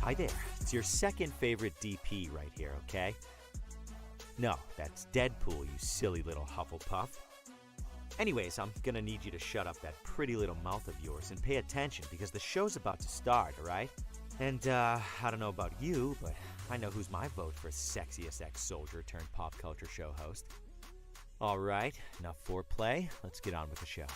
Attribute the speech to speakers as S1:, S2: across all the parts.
S1: Hi there, it's your second favorite DP right here, okay? No, that's Deadpool, you silly little Hufflepuff. Anyways, I'm gonna need you to shut up that pretty little mouth of yours and pay attention because the show's about to start, alright? And, I don't know about you, but I know who's my vote for sexiest ex-soldier turned pop culture show host. Alright, enough foreplay, let's get on with the show.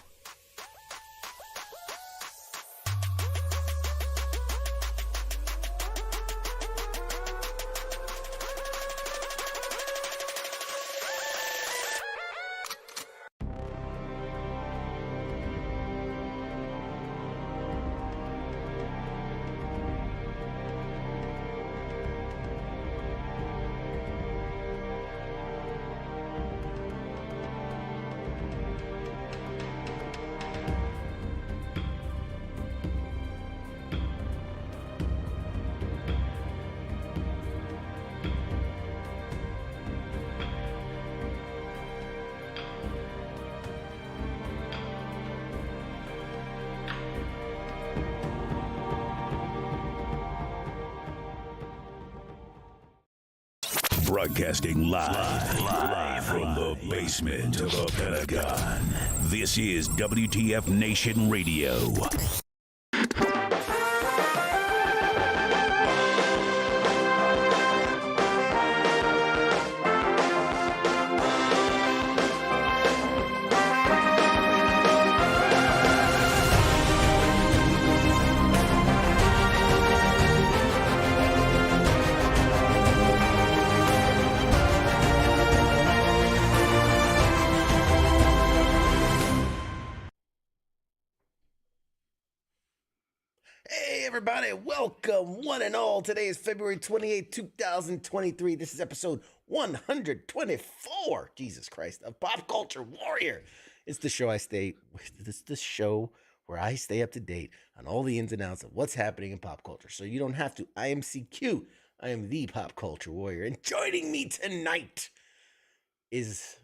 S2: Broadcasting live from the basement of the Pentagon. This is WTF Nation Radio.
S3: Everybody, welcome one and all. Today is February 28, 2023. This is episode 124, Jesus Christ, of Pop Culture Warrior. It's the show where I stay up to date on all the ins and outs of what's happening in pop culture. So you don't have to. I am CQ. I am the Pop Culture Warrior. And joining me tonight is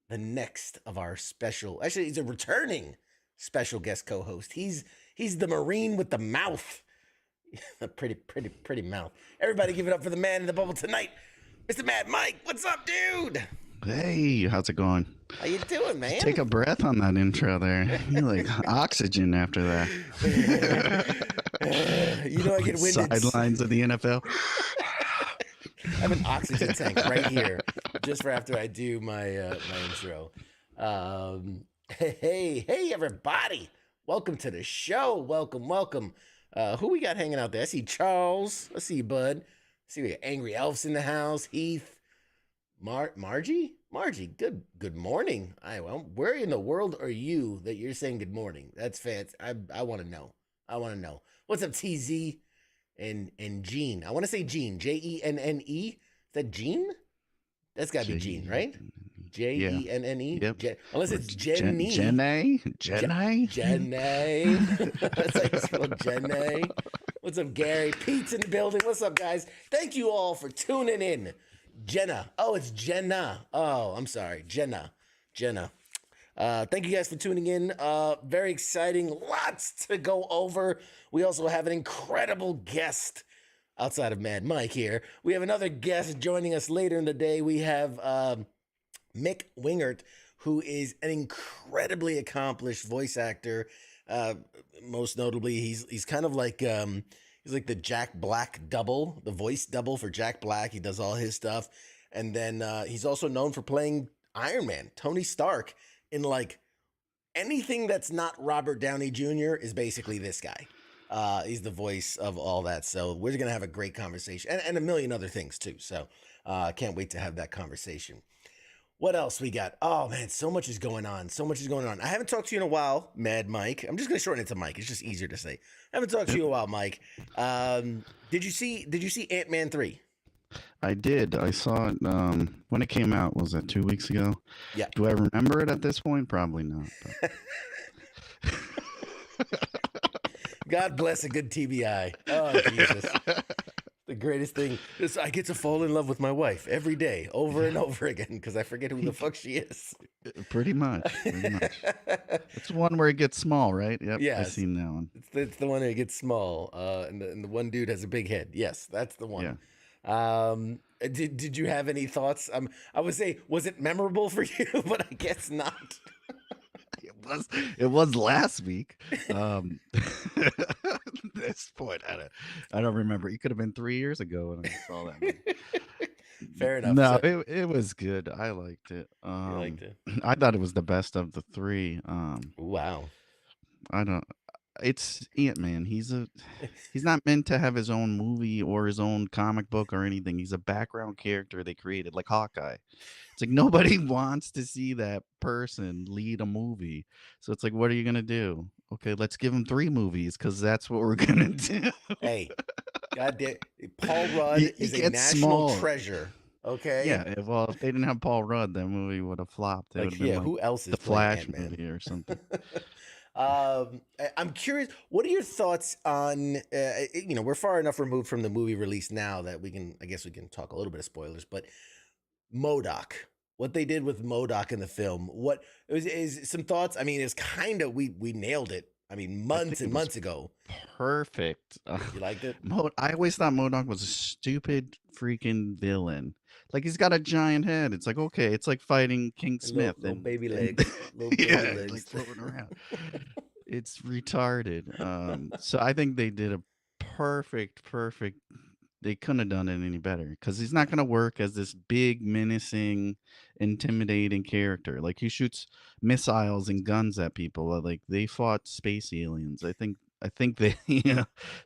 S3: the next of our special, actually he's a returning special guest co-host. He's the Marine with the mouth. A pretty mouth. Everybody give it up for the man in the bubble tonight, Mr. Mad Mike. What's up, dude?
S4: Hey, how's it going?
S3: How you doing, man?
S4: Just take a breath on that intro there. You like oxygen after that.
S3: You know I get winded.
S4: Sidelines of the NFL.
S3: I have an oxygen tank right here, just for after I do my intro. Hey, everybody! Welcome to the show. Welcome. Who we got hanging out there? I see Charles. I see you, bud. I see we got Angry Elf's in the house. Heath. Margie? Margie, good morning. Well, where in the world are you that you're saying good morning? That's fancy. I want to know. What's up, TZ and Gene? I want to say Gene. Jenne. Is that Gene? That's got to be Gene, right? Jenne.
S4: Yep.
S3: Unless it's Jenny.
S4: Jenne.
S3: That's how you spell Jenne. What's up, Gary? Pete's in the building. What's up, guys? Thank you all for tuning in. Jenna. Oh, it's Jenna. Oh, I'm sorry. Jenna. Thank you guys for tuning in. Very exciting. Lots to go over. We also have an incredible guest outside of Mad Mike here. We have another guest joining us later in the day. We have Mick Wingert, who is an incredibly accomplished voice actor. Most notably, he's kind of like he's like the Jack Black double, the voice double for Jack Black. He does all his stuff, and then he's also known for playing Ironman, Tony Strak, in like anything that's not Robert Downey Jr. is basically this guy. He's the voice of all that. So we're gonna have a great conversation and a million other things too. So I can't wait to have that conversation. What else we got? Oh man, so much is going on. I haven't talked to you in a while, Mad Mike. I'm just gonna shorten it to Mike. It's just easier to say. I haven't talked to you in a while, Mike. Did you see Ant-Man 3?
S4: I did. I saw it when it came out. Was that 2 weeks ago?
S3: Yeah.
S4: Do I remember it at this point? Probably not.
S3: God bless a good TBI. Oh Jesus. The greatest thing is I get to fall in love with my wife every day, over and over again, because I forget who the fuck she is.
S4: Pretty much. Pretty much. It's the one where it gets small, right? Yep. I
S3: Yes.
S4: seen that one.
S3: It's the one that gets small, and the one dude has a big head. Yes, that's the one. Did you have any thoughts? I would say, was it memorable for you? But I guess not.
S4: It was last week. This point, I don't remember. It could have been 3 years ago when I saw that movie.
S3: Fair enough.
S4: No,
S3: So,
S4: it was good. I liked it.
S3: you liked it.
S4: I thought it was the best of the three.
S3: Wow.
S4: I don't. It's Ant-Man. He's not meant to have his own movie or his own comic book or anything. He's a background character they created, like Hawkeye. It's like nobody wants to see that person lead a movie. So it's like, what are you gonna do? Okay, let's give him 3 movies because that's what we're gonna do.
S3: Hey, goddamn, Paul Rudd
S4: He
S3: is a
S4: gets
S3: national
S4: small.
S3: treasure. Okay.
S4: Yeah, well, if they didn't have Paul Rudd, that movie would have flopped. It would
S3: Like,
S4: have been
S3: yeah,
S4: like
S3: who else is
S4: the
S3: playing
S4: Flash
S3: Ant-Man?
S4: movie or something.
S3: I'm curious. What are your thoughts on? We're far enough removed from the movie release now that I guess we can talk a little bit of spoilers. But MODOK, what they did with MODOK in the film, what is some thoughts? I mean, it's kind of we nailed it. I mean, months and months ago.
S4: Perfect.
S3: You liked it?
S4: I always thought MODOK was a stupid freaking villain. Like he's got a giant head. It's like okay, it's like fighting King Smith
S3: Little
S4: and
S3: baby
S4: and-
S3: legs. Little baby
S4: yeah,
S3: legs.
S4: like floating around. It's retarded. So I think they did a perfect. They couldn't have done it any better because he's not going to work as this big, menacing, intimidating character. Like he shoots missiles and guns at people. Like they fought space aliens. I think they, they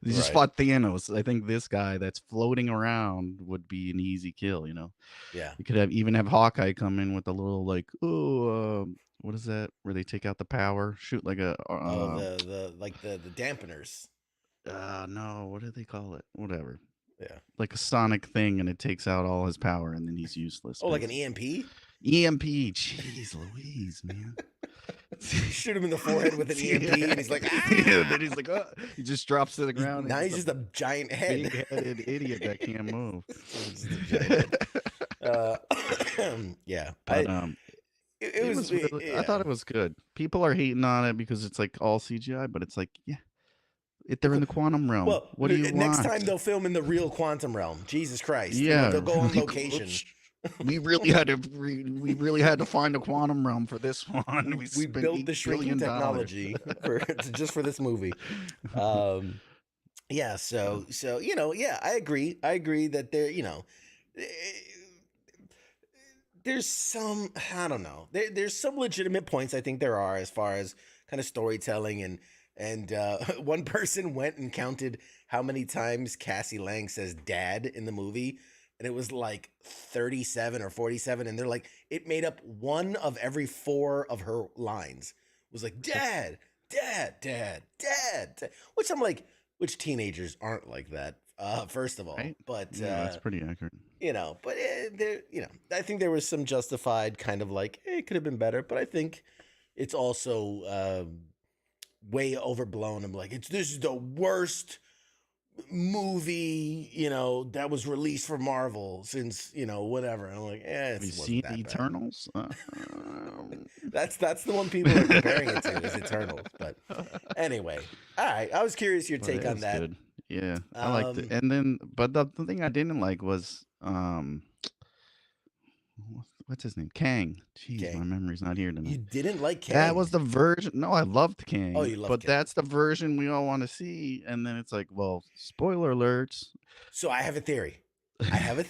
S4: just
S3: Right.
S4: fought Thanos. I think this guy that's floating around would be an easy kill.
S3: Yeah.
S4: You could even have Hawkeye come in with a little like, what is that? Where they take out the power, shoot like a
S3: the dampeners.
S4: no, what do they call it? Whatever.
S3: Yeah.
S4: Like a sonic thing, and it takes out all his power, and then he's useless.
S3: Oh, like an
S4: basically.
S3: EMP?
S4: EMP. Jeez Louise, man.
S3: Shoot him in the forehead with an EMP, and he's like, ah!
S4: Yeah, then he's like, he just drops to the ground.
S3: Now he's just a giant head.
S4: big-headed idiot that can't move.
S3: Just a giant head. Yeah.
S4: But
S3: It was
S4: really, I thought it was good. People are hating on it because it's like all CGI, but it's like, yeah, they're in the quantum realm.
S3: Well,
S4: what do you
S3: next
S4: want?
S3: time they'll film in the real quantum realm. Jesus Christ.
S4: Yeah,
S3: They'll go on
S4: like,
S3: location.
S4: We really had to find a quantum realm for this one.
S3: We
S4: spent
S3: built
S4: $8
S3: the shrinking
S4: billion.
S3: technology just for this movie. Yeah, so I agree. I agree that there's some, I don't know. There's some legitimate points I think there are as far as kind of storytelling and one person went and counted how many times Cassie Lang says dad in the movie, and it was like 37 or 47, and they're like, it made up 1 of every 4 of her lines. It was like dad, dad, dad, dad, dad. Which I'm like, which teenagers aren't like that? First of all,
S4: Right?
S3: but
S4: Yeah, that's pretty accurate.
S3: but I think there was some justified kind of like it could have been better, but I think it's also way overblown. I'm like, this is the worst movie that was released for Marvel since whatever. And I'm like,
S4: Have you seen the Eternals?
S3: That's the one people are comparing it to is Eternals. But anyway, all right. I was curious your take on that.
S4: Good. Yeah, I liked it. And then, but the thing I didn't like was what's his name? Kang. Jeez,
S3: Kang.
S4: my memory's not here tonight.
S3: You didn't like Kang?
S4: That was the version. No, I loved Kang.
S3: Oh, you loved
S4: but
S3: Kang.
S4: that's the version we all want to see. And then it's like, well, spoiler alerts.
S3: So I have a theory. I have a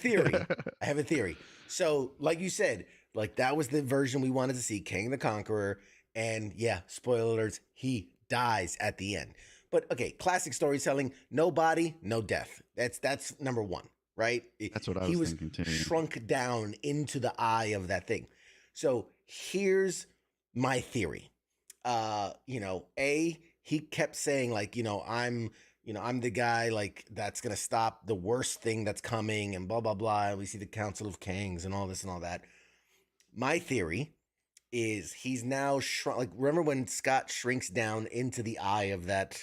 S3: theory. So, like you said, like that was the version we wanted to see, Kang the Conqueror. And yeah, spoiler alerts, he dies at the end. But okay, classic storytelling, no body, no death. That's number 1, right?
S4: That's what I was
S3: He was
S4: thinking too.
S3: shrunk down into the eye of that thing. So here's my theory. He kept saying like, I'm the guy like that's gonna stop the worst thing that's coming and blah blah blah. And we see the Council of Kangs and all this and all that. My theory is he's now shrunk. Like, remember when Scott shrinks down into the eye of that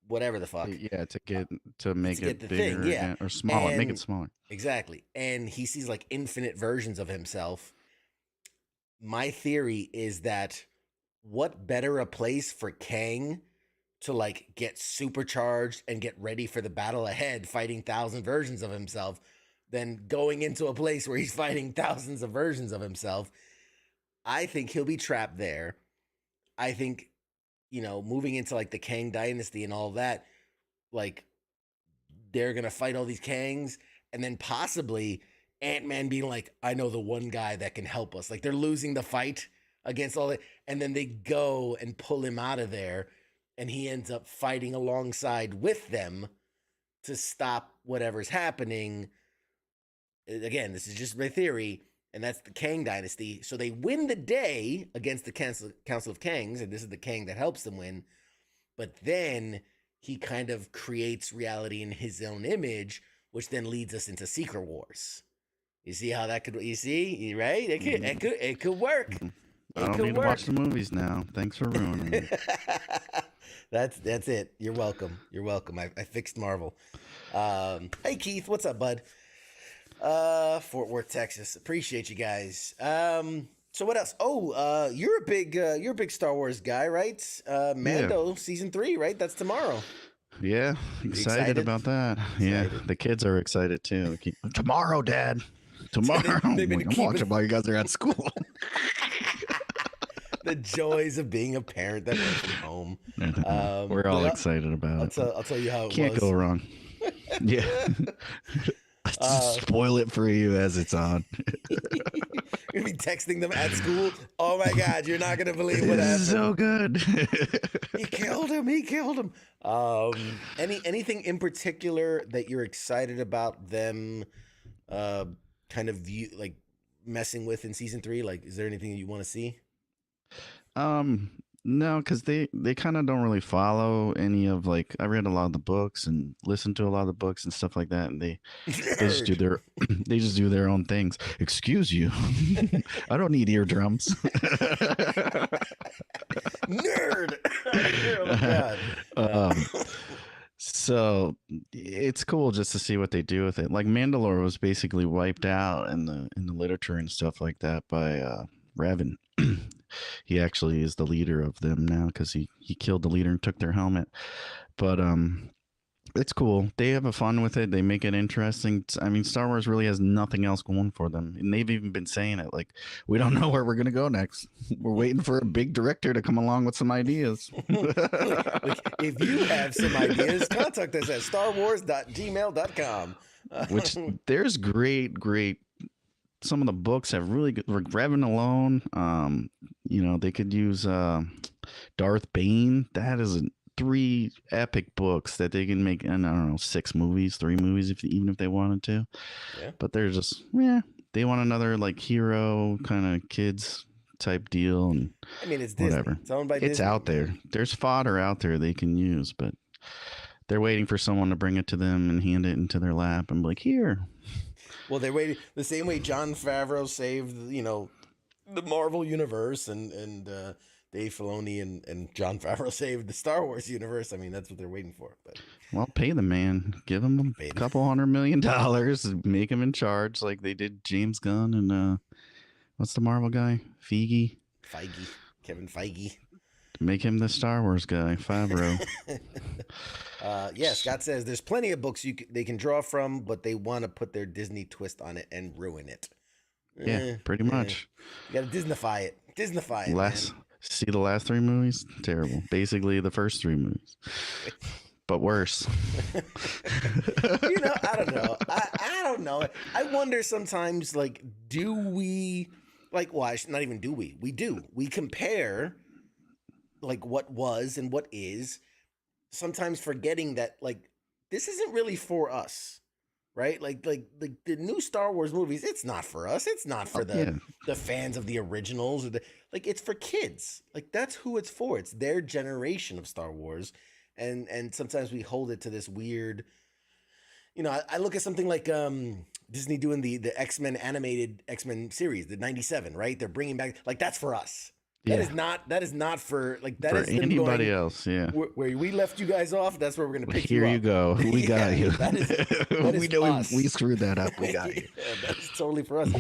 S3: whatever the fuck?
S4: Yeah, to make
S3: get
S4: it
S3: the
S4: bigger
S3: thing, yeah.
S4: again, or smaller. Make
S3: And-
S4: it smaller.
S3: Exactly. And he sees like infinite versions of himself. my theory is that what better a place for Kang to like get supercharged and get ready for the battle ahead, fighting 1,000 versions of himself, than going into a place where he's fighting thousands of versions of himself. I think he'll be trapped there. I think, moving into like the Kang dynasty and all that, like they're going to fight all these Kangs, and then possibly Ant-Man being like, I know the one guy that can help us. Like they're losing the fight against all that, and then they go and pull him out of there, and he ends up fighting alongside with them to stop whatever's happening. Again, this is just my theory, and that's the Kang dynasty. So they win the day against the Council of Kangs, and this is the Kang that helps them win. But then he kind of creates reality in his own image, which then leads us into Secret Wars. You see how that could? You see, right? It could work.
S4: I don't need to watch the movies now. Thanks for ruining it.
S3: That's it. You're welcome. I fixed Marvel. Hey Keith, what's up, bud? Fort Worth, Texas. Appreciate you guys. So what else? Oh, you're a big Star Wars guy, right? Mando season 3, right? That's tomorrow.
S4: Yeah, excited about that. Yeah, the kids are excited too. Tomorrow, Dad. Tomorrow. I'm watching while you guys are at school.
S3: The joys of being a parent that works from home.
S4: We're all excited about it.
S3: I'll tell you how it
S4: Can't go wrong. Yeah. Spoil it for you as it's on.
S3: You'll be texting them at school. Oh my God, you're not gonna believe what happened.
S4: So good.
S3: He killed him. Anything in particular that you're excited about them kind of messing with in season 3? Like, is there anything you want to see?
S4: No, because they kind of don't really follow any of I read a lot of the books and listened to a lot of the books and stuff like that, and they just do their own things. Excuse you, I don't need eardrums.
S3: Nerd. Oh God.
S4: So it's cool just to see what they do with it. Like Mandalore was basically wiped out in the literature and stuff like that by Revan. He actually is the leader of them now because he killed the leader and took their helmet. But it's cool. They have a fun with it. They make it interesting. I mean, Star Wars really has nothing else going for them, and they've even been saying it. Like, we don't know where we're gonna go next. We're waiting for a big director to come along with some ideas.
S3: If you have some ideas, contact us at starwars.gmail.com.
S4: Which there's great. Some of the books have really good. Revan alone, they could use Darth Bane. That is 3 epic books that they can make. And I don't know, 6 movies, 3 movies, even if they wanted to. Yeah. But they're just they want another hero kind of kids type deal, and
S3: I mean it's
S4: whatever.
S3: Disney. It's owned by Disney.
S4: It's out there. There's fodder out there they can use, but they're waiting for someone to bring it to them and hand it into their lap and be like, here.
S3: Well, they're waiting the same way Jon Favreau saved, the Marvel universe, and Dave Filoni and Jon Favreau saved the Star Wars universe. I mean, that's what they're waiting for. But
S4: well, pay the man, give him a couple $100 million, make him in charge like they did James Gunn and what's the Marvel guy? Kevin Feige. Make him the Star Wars guy, Favreau.
S3: Scott says there's plenty of books they can draw from, but they want to put their Disney twist on it and ruin it.
S4: Yeah, pretty much.
S3: You got to Disneyfy it.
S4: See the last 3 movies? Terrible. Basically the first 3 movies. But worse.
S3: I don't know. I don't know. I wonder sometimes, do we, not even do we? We do. We compare what was and what is, sometimes forgetting that this isn't really for us, right? The new Star Wars movies, it's not for us. It's not for the fans of the originals or it's for kids. That's who it's for. It's their generation of Star Wars, and sometimes we hold it to this weird. I look at something like Disney doing the X-Men animated X-Men series, the '97, right? They're bringing back that's for us. That is not for like that
S4: for
S3: is them
S4: anybody
S3: going,
S4: else. Yeah.
S3: where we left you guys off. That's where we're gonna pick
S4: Here
S3: you
S4: you
S3: up.
S4: go. We got you.
S3: That is
S4: we know
S3: us.
S4: we screwed that up. We got you.
S3: Yeah, that's totally for us.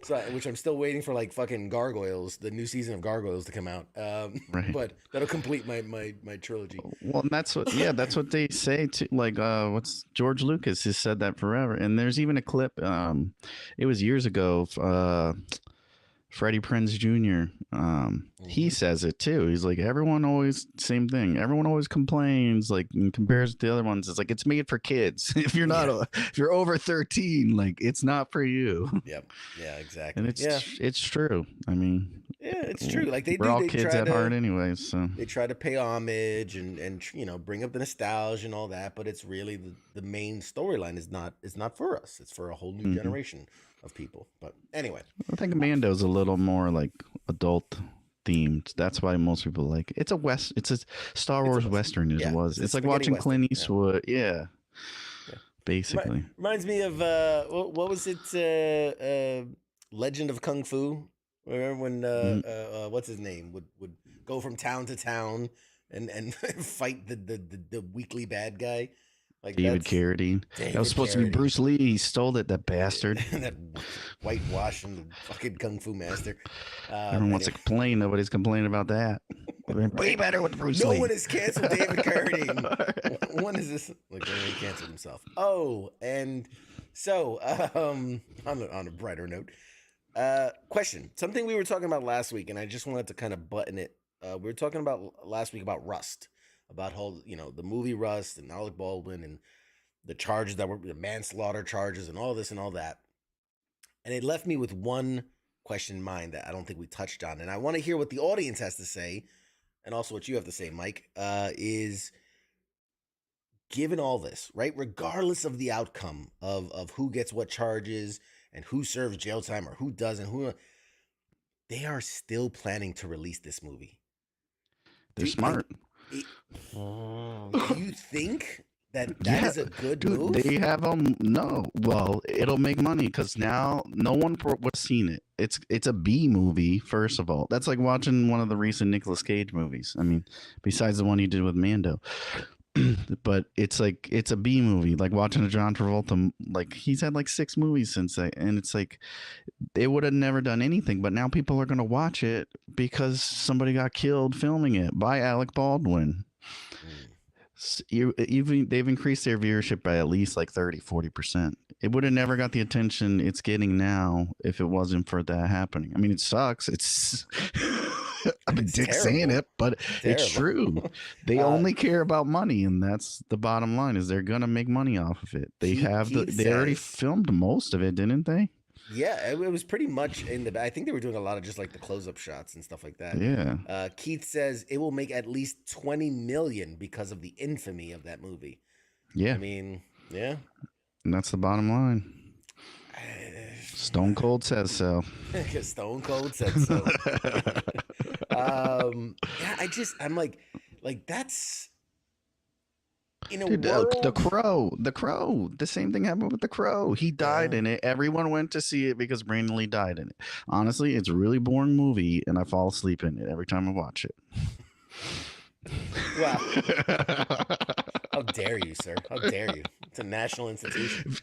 S3: So, which I'm still waiting for, like fucking Gargoyles, the new season of Gargoyles to come out.
S4: Right.
S3: But that'll complete my trilogy.
S4: Well, and that's what they say to, like, what's George Lucas has said that forever. And there's even a clip, it was years ago, Freddie Prinze Jr. He says it too. He's like, everyone always, same thing. Everyone always complains, like, and compares it to the other ones. It's like, it's made for kids. If you're not, if you're over 13, like, it's not for you.
S3: Yep. Yeah, exactly.
S4: And it's true. I mean,
S3: yeah, it's true. Like
S4: we're all kids at heart anyways. So
S3: they try to pay homage and bring up the nostalgia and all that, but it's really the main storyline is not for us. It's for a whole new generation of people. But anyway,
S4: I think Mando's a little more like adult themed. That's why most people like it. It's a Star Wars Western as it was. It's like watching Clint Eastwood. Yeah. Basically.
S3: Reminds me of what was it? Legend of Kung Fu. Remember when what's his name would go from town to town and fight the weekly bad guy. Like
S4: David Carradine. That was supposed to be Bruce Lee. He stole it, that bastard.
S3: That whitewashing fucking Kung Fu master.
S4: Everyone wants to complain. Nobody's complaining about that. Way better with Bruce Lee.
S3: No one has canceled David Carradine. When is this? Like, when he canceled himself. Oh, and so on a brighter note, question. Something we were talking about last week, and I just wanted to kind of button it. We were talking about last week about Rust. About how, the movie Rust and Alec Baldwin and the charges that were the manslaughter charges and all this and all that. And it left me with one question in mind that I don't think we touched on. And I want to hear what the audience has to say, and also what you have to say, Mike, is given all this, right? Regardless of the outcome of who gets what charges and who serves jail time or who doesn't, they are still planning to release this movie.
S4: They're smart.
S3: Do you think that is a good move?
S4: They have no. Well, it'll make money because now no one what's seen it. It's a B movie. First of all, that's like watching one of the recent Nicolas Cage movies. I mean, besides the one he did with Mando. But it's a B movie, like watching a John Travolta. Like, he's had like 6 movies since that, and it's like they would have never done anything, but now people are gonna watch it because somebody got killed filming it by Alec Baldwin. They've increased their viewership by at least like 30-40%. It would have never got the attention it's getting now if it wasn't for that happening. I mean, it sucks. It's I've been dick saying it, but it's true. They only care about money, and that's the bottom line. Is they're gonna make money off of it. They they already filmed most of it, didn't they?
S3: Yeah, it was pretty much I think they were doing a lot of just like the close-up shots and stuff like that.
S4: Yeah.
S3: Keith says it will make at least $20 million because of the infamy of that movie.
S4: Yeah.
S3: I mean, yeah.
S4: And that's the bottom line. Stone Cold says so.
S3: Stone Cold said so. Yeah, I'm like that's in a world.
S4: The Crow. The same thing happened with The Crow. He died in it. Everyone went to see it because Brandon Lee died in it. Honestly, it's a really boring movie, and I fall asleep in it every time I watch it.
S3: Wow. How dare you, sir? How dare you? It's a national institution.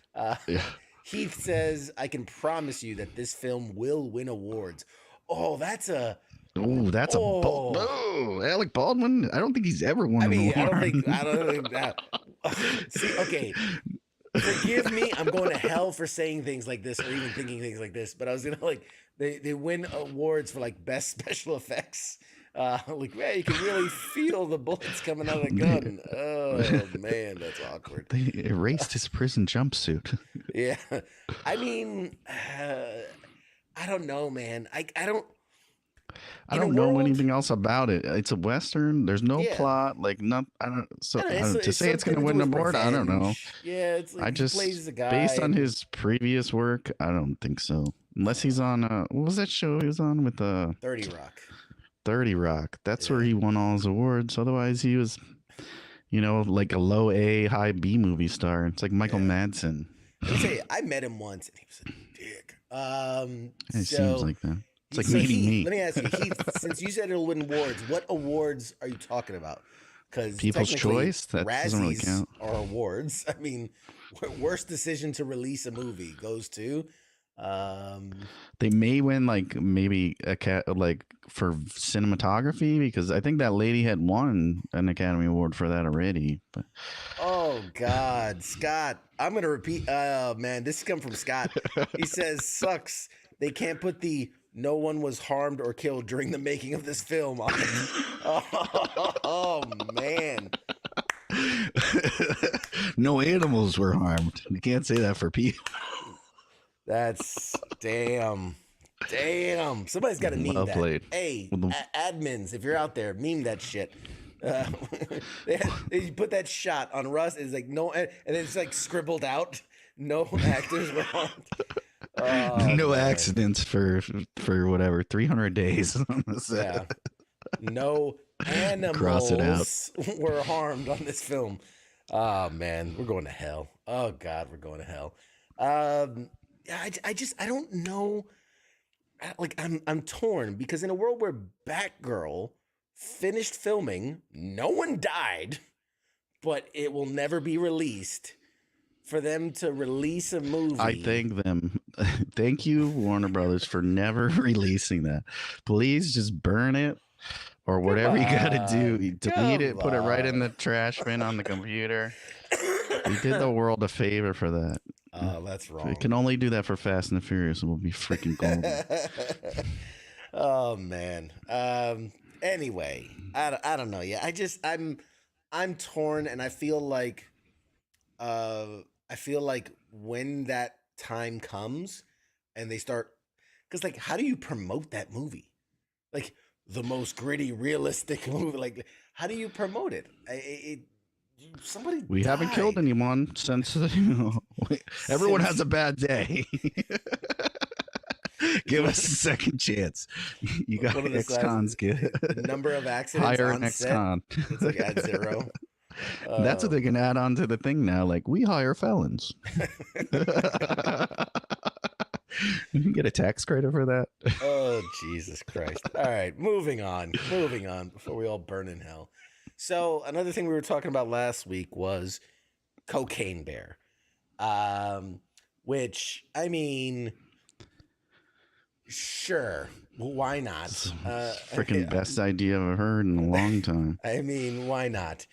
S3: Heath says, I can promise you that this film will win awards. Oh, that's a
S4: Alec Baldwin. I don't think he's ever won an award.
S3: I don't think that. See, okay. Forgive me. I'm going to hell for saying things like this or even thinking things like this. But I was gonna they win awards for like best special effects. Like, man, you can really feel the bullets coming out of the gun. Oh man, that's awkward.
S4: They erased his prison jumpsuit.
S3: Yeah, I mean, I don't know, man. I don't
S4: know anything else about it. It's a Western. There's no plot. Like, not. I don't. So to say it's going to win an award, I don't know.
S3: Yeah, it's like he plays the guy
S4: based on his previous work. I don't think so. Unless he's on what was that show he was on with
S3: 30 Rock.
S4: 30 Rock. That's where he won all his awards. Otherwise, he was, like a low A, high B movie star. It's like Michael Madsen.
S3: Let me tell you, I met him once, and he was a dick.
S4: It seems like that. It's like
S3: So
S4: meeting
S3: Heath,
S4: me.
S3: let me ask you, Heath, since you said it'll win awards, what awards are you talking about? Because
S4: People's choice? That doesn't really
S3: Razzies
S4: count.
S3: are awards. I mean, worst decision to release a movie goes to.
S4: They may win like maybe like for cinematography, because I think that lady had won an Academy Award for that already. But
S3: Oh God, Scott! I'm gonna repeat. Oh man, this come from Scott. He says, "Sucks. They can't put the no one was harmed or killed during the making of this film on it." Oh man,
S4: no animals were harmed. You can't say that for people.
S3: that's damn. Somebody's got to meme
S4: Well
S3: that.
S4: played.
S3: Hey,
S4: Well, the-
S3: admins, if you're out there, meme that shit. Uh, they put that shot on Russ. It's like no, and then it's like scribbled out. No actors were harmed. Oh,
S4: no
S3: man.
S4: accidents for whatever 300 days on the
S3: Yeah.
S4: set.
S3: No
S4: Cross it out.
S3: animals were harmed on this film. Oh man, we're going to hell. Oh God, we're going to hell. Yeah, I don't know. Like I'm torn because in a world where Batgirl finished filming, no one died, but it will never be released. For them to release a movie,
S4: I thank them. Thank you, Warner Brothers, for never releasing that. Please just burn it or whatever you got to do. You delete it, put it right in the trash bin on the computer. You did the world a favor for that.
S3: Oh, that's wrong.
S4: We can only do that for Fast and the Furious, and we'll be freaking golden.
S3: Oh man. Anyway, I don't know. Yeah, I'm torn, and I feel like when that time comes, and they start, because like, how do you promote that movie? Like the most gritty, realistic movie. Like, how do you promote it? Somebody.
S4: We haven't killed
S3: died.
S4: anyone since. Everyone has a bad day. Give us a second chance. You got
S3: What are the
S4: ex-cons.
S3: The number of accidents
S4: Hire
S3: on
S4: an
S3: set.
S4: ex-con.
S3: It's like at 0.
S4: That's what they can add on to the thing now. Like, we hire felons. You can get a tax credit for that.
S3: Oh, Jesus Christ. All right, moving on before we all burn in hell. So another thing we were talking about last week was Cocaine Bear, which, I mean, sure, why not?
S4: Freaking best idea I've heard in a long time.
S3: I mean, why not?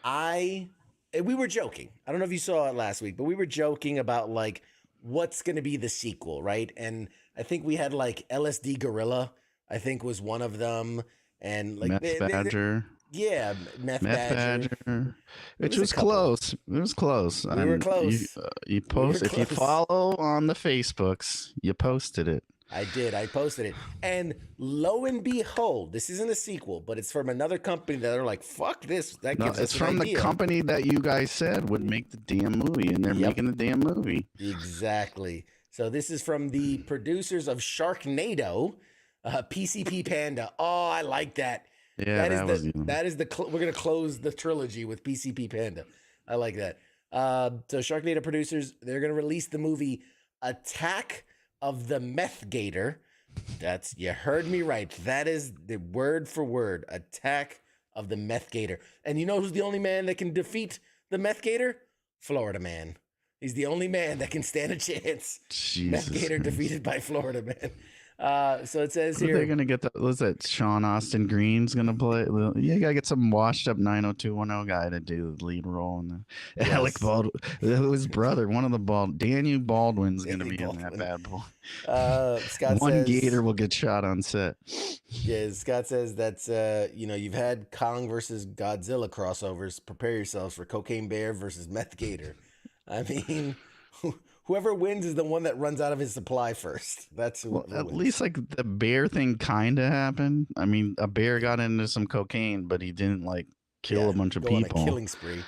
S3: We were joking. I don't know if you saw it last week, but we were joking about like what's going to be the sequel, right? And I think we had like LSD Gorilla, I think was one of them, and like
S4: Meth Badger.
S3: Yeah, Meth Badger.
S4: Which was close. It was close.
S3: We were close.
S4: You post if you
S3: close.
S4: follow on the Facebooks, you posted it.
S3: I did. I posted it. And lo and behold, this isn't a sequel, but it's from another company that are like, fuck this. That
S4: No,
S3: gives us
S4: it's
S3: an
S4: from the
S3: idea.
S4: company that you guys said would make the damn movie, and they're
S3: Yep.
S4: making the damn movie.
S3: Exactly. So this is from the producers of Sharknado, PCP Panda. Oh, I like that.
S4: Yeah,
S3: We're gonna close the trilogy with PCP Panda. I like that. So Sharknado producers, they're gonna release the movie Attack of the Meth Gator. You heard me right. That is the word for word. Attack of the Meth Gator. And you know who's the only man that can defeat the Meth Gator? Florida Man. He's the only man that can stand a chance.
S4: Jesus
S3: Meth Gator
S4: Christ.
S3: defeated by Florida Man. So it says
S4: Who
S3: here.
S4: are they gonna get? Was that Sean Austin Green's gonna play? Yeah, you gotta get some washed up 90210 guy to do the lead role. And
S3: Yes.
S4: Alec Baldwin, his brother, one of the Daniel Baldwin's gonna
S3: Danny
S4: be in that
S3: Baldwin.
S4: bad boy.
S3: Scott
S4: One
S3: says,
S4: gator will get shot on set.
S3: Yeah, Scott says that you've had Kong versus Godzilla crossovers. Prepare yourselves for Cocaine Bear versus Meth Gator. I mean, whoever wins is the one that runs out of his supply first. That's who
S4: At
S3: wins.
S4: least like the bear thing kind of happened. I mean, a bear got into some cocaine, but he didn't like kill a bunch of
S3: go on a
S4: people.
S3: killing spree.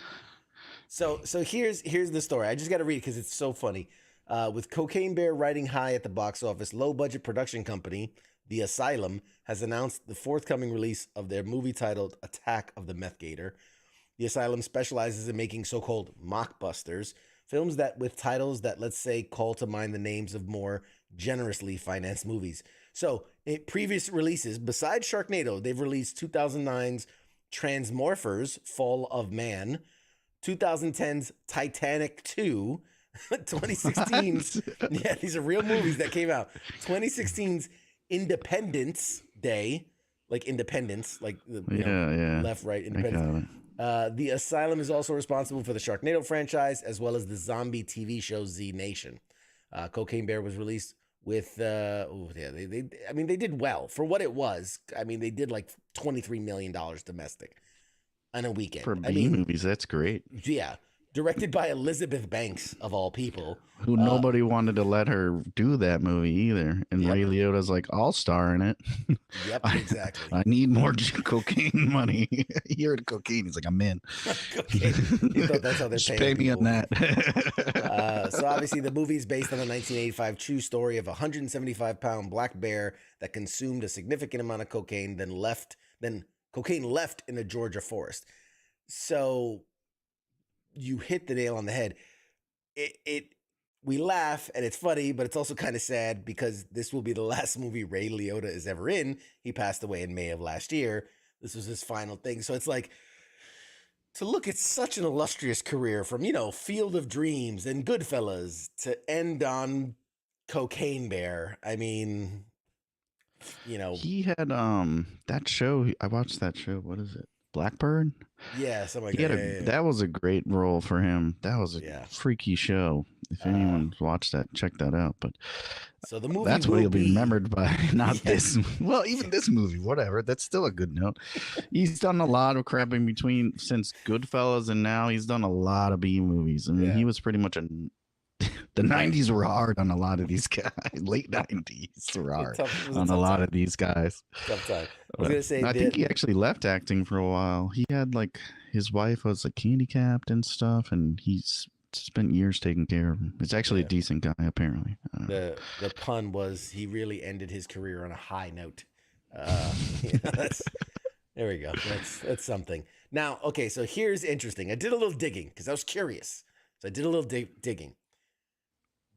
S3: So here's the story. I just got to read it because it's so funny. With Cocaine Bear riding high at the box office, low-budget production company The Asylum has announced the forthcoming release of their movie titled Attack of the Meth Gator. The Asylum specializes in making so-called mockbusters, films that with titles that, let's say, call to mind the names of more generously financed movies. So in previous releases, besides Sharknado, they've released 2009's Transmorphers, Fall of Man, 2010's Titanic 2, 2016's, yeah, these are real movies that came out, 2016's Independence Day, like Independence, like the left, right, Independence. The Asylum is also responsible for the Sharknado franchise, as well as the zombie TV show Z Nation. Cocaine Bear was released with, they did well for what it was. I mean, they did like $23 million domestic on a weekend.
S4: For B movies, that's great.
S3: Yeah. Directed by Elizabeth Banks, of all people.
S4: Who nobody wanted to let her do that movie either. And Ray Liotta's like, I'll star in it.
S3: Yep, exactly.
S4: I need more cocaine money. He heard cocaine. He's like, I'm in.
S3: He thought that's how they're
S4: Just
S3: paying
S4: pay me
S3: people.
S4: on that.
S3: So obviously the movie is based on the 1985 true story of a 175-pound black bear that consumed a significant amount of cocaine, then cocaine left in a Georgia forest. So you hit the nail on the head. We laugh and it's funny, but it's also kind of sad because this will be the last movie Ray Liotta is ever in. He passed away in May of last year. This was his final thing. So it's like, to look at such an illustrious career from, Field of Dreams and Goodfellas to end on Cocaine Bear. I mean,
S4: he had that show. I watched that show. What is it? Blackbird?
S3: Yeah, something like that.
S4: That was a great role for him. That was a freaky show. If anyone's watched that, check that out. But
S3: so the movie,
S4: that's what he'll be remembered by, not this. Well, even this movie, whatever. That's still a good note. He's done a lot of crap in between since Goodfellas, and now he's done a lot of B movies. I mean, he was pretty much the 90s were hard on a lot of these guys. Late 90s were hard on a lot of these guys.
S3: Tough time. I was gonna say,
S4: I think he actually left acting for a while. He had his wife was handicapped and stuff, and he's spent years taking care of him. He's actually a decent guy, apparently.
S3: The pun was he really ended his career on a high note. There we go. That's something. Now, okay, so here's interesting. I did a little digging because I was curious. So I did a little digging.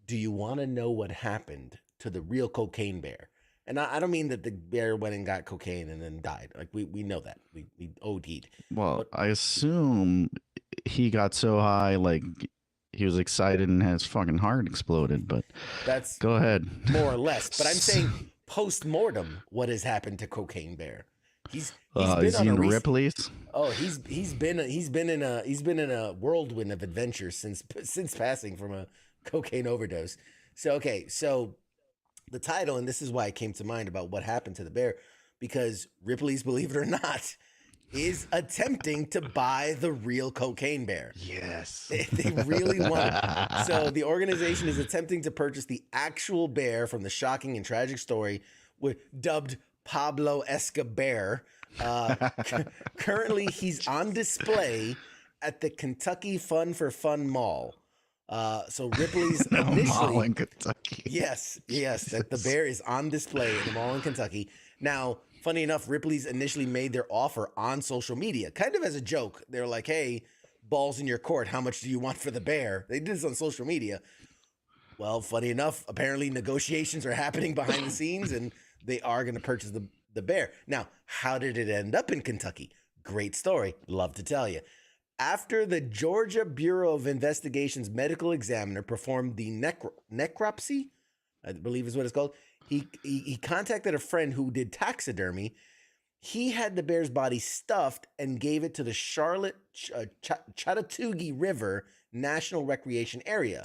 S3: Do you want to know what happened to the real Cocaine Bear? And I don't mean that the bear went and got cocaine and then died. Like we know that. We OD'd.
S4: Well, I assume he got so high, he was excited and his fucking heart exploded. But
S3: that's
S4: go ahead.
S3: More or less. But I'm saying post-mortem, what has happened to Cocaine Bear? He's been
S4: is he in Ripley's?
S3: Oh, he's been in a whirlwind of adventure since passing from a cocaine overdose. So the title, and this is why it came to mind about what happened to the bear, because Ripley's, believe it or not, is attempting to buy the real Cocaine Bear.
S4: Yes.
S3: They really want it. So the organization is attempting to purchase the actual bear from the shocking and tragic story dubbed Pablo Escobar. Currently, he's on display at the Kentucky Fun for Fun Mall. So Ripley's initially
S4: mall in Kentucky.
S3: Yes, that the bear is on display in the mall in Kentucky. Now, funny enough, Ripley's initially made their offer on social media, kind of as a joke. They're like, "Hey, balls in your court. How much do you want for the bear?" They did this on social media. Well, funny enough, apparently negotiations are happening behind the scenes, and they are going to purchase the bear. Now, how did it end up in Kentucky? Great story. Love to tell you. After the Georgia Bureau of Investigation's medical examiner performed the necropsy, I believe is what it's called, he contacted a friend who did taxidermy. He had the bear's body stuffed and gave it to the Charlotte Chattahoochee River National Recreation Area,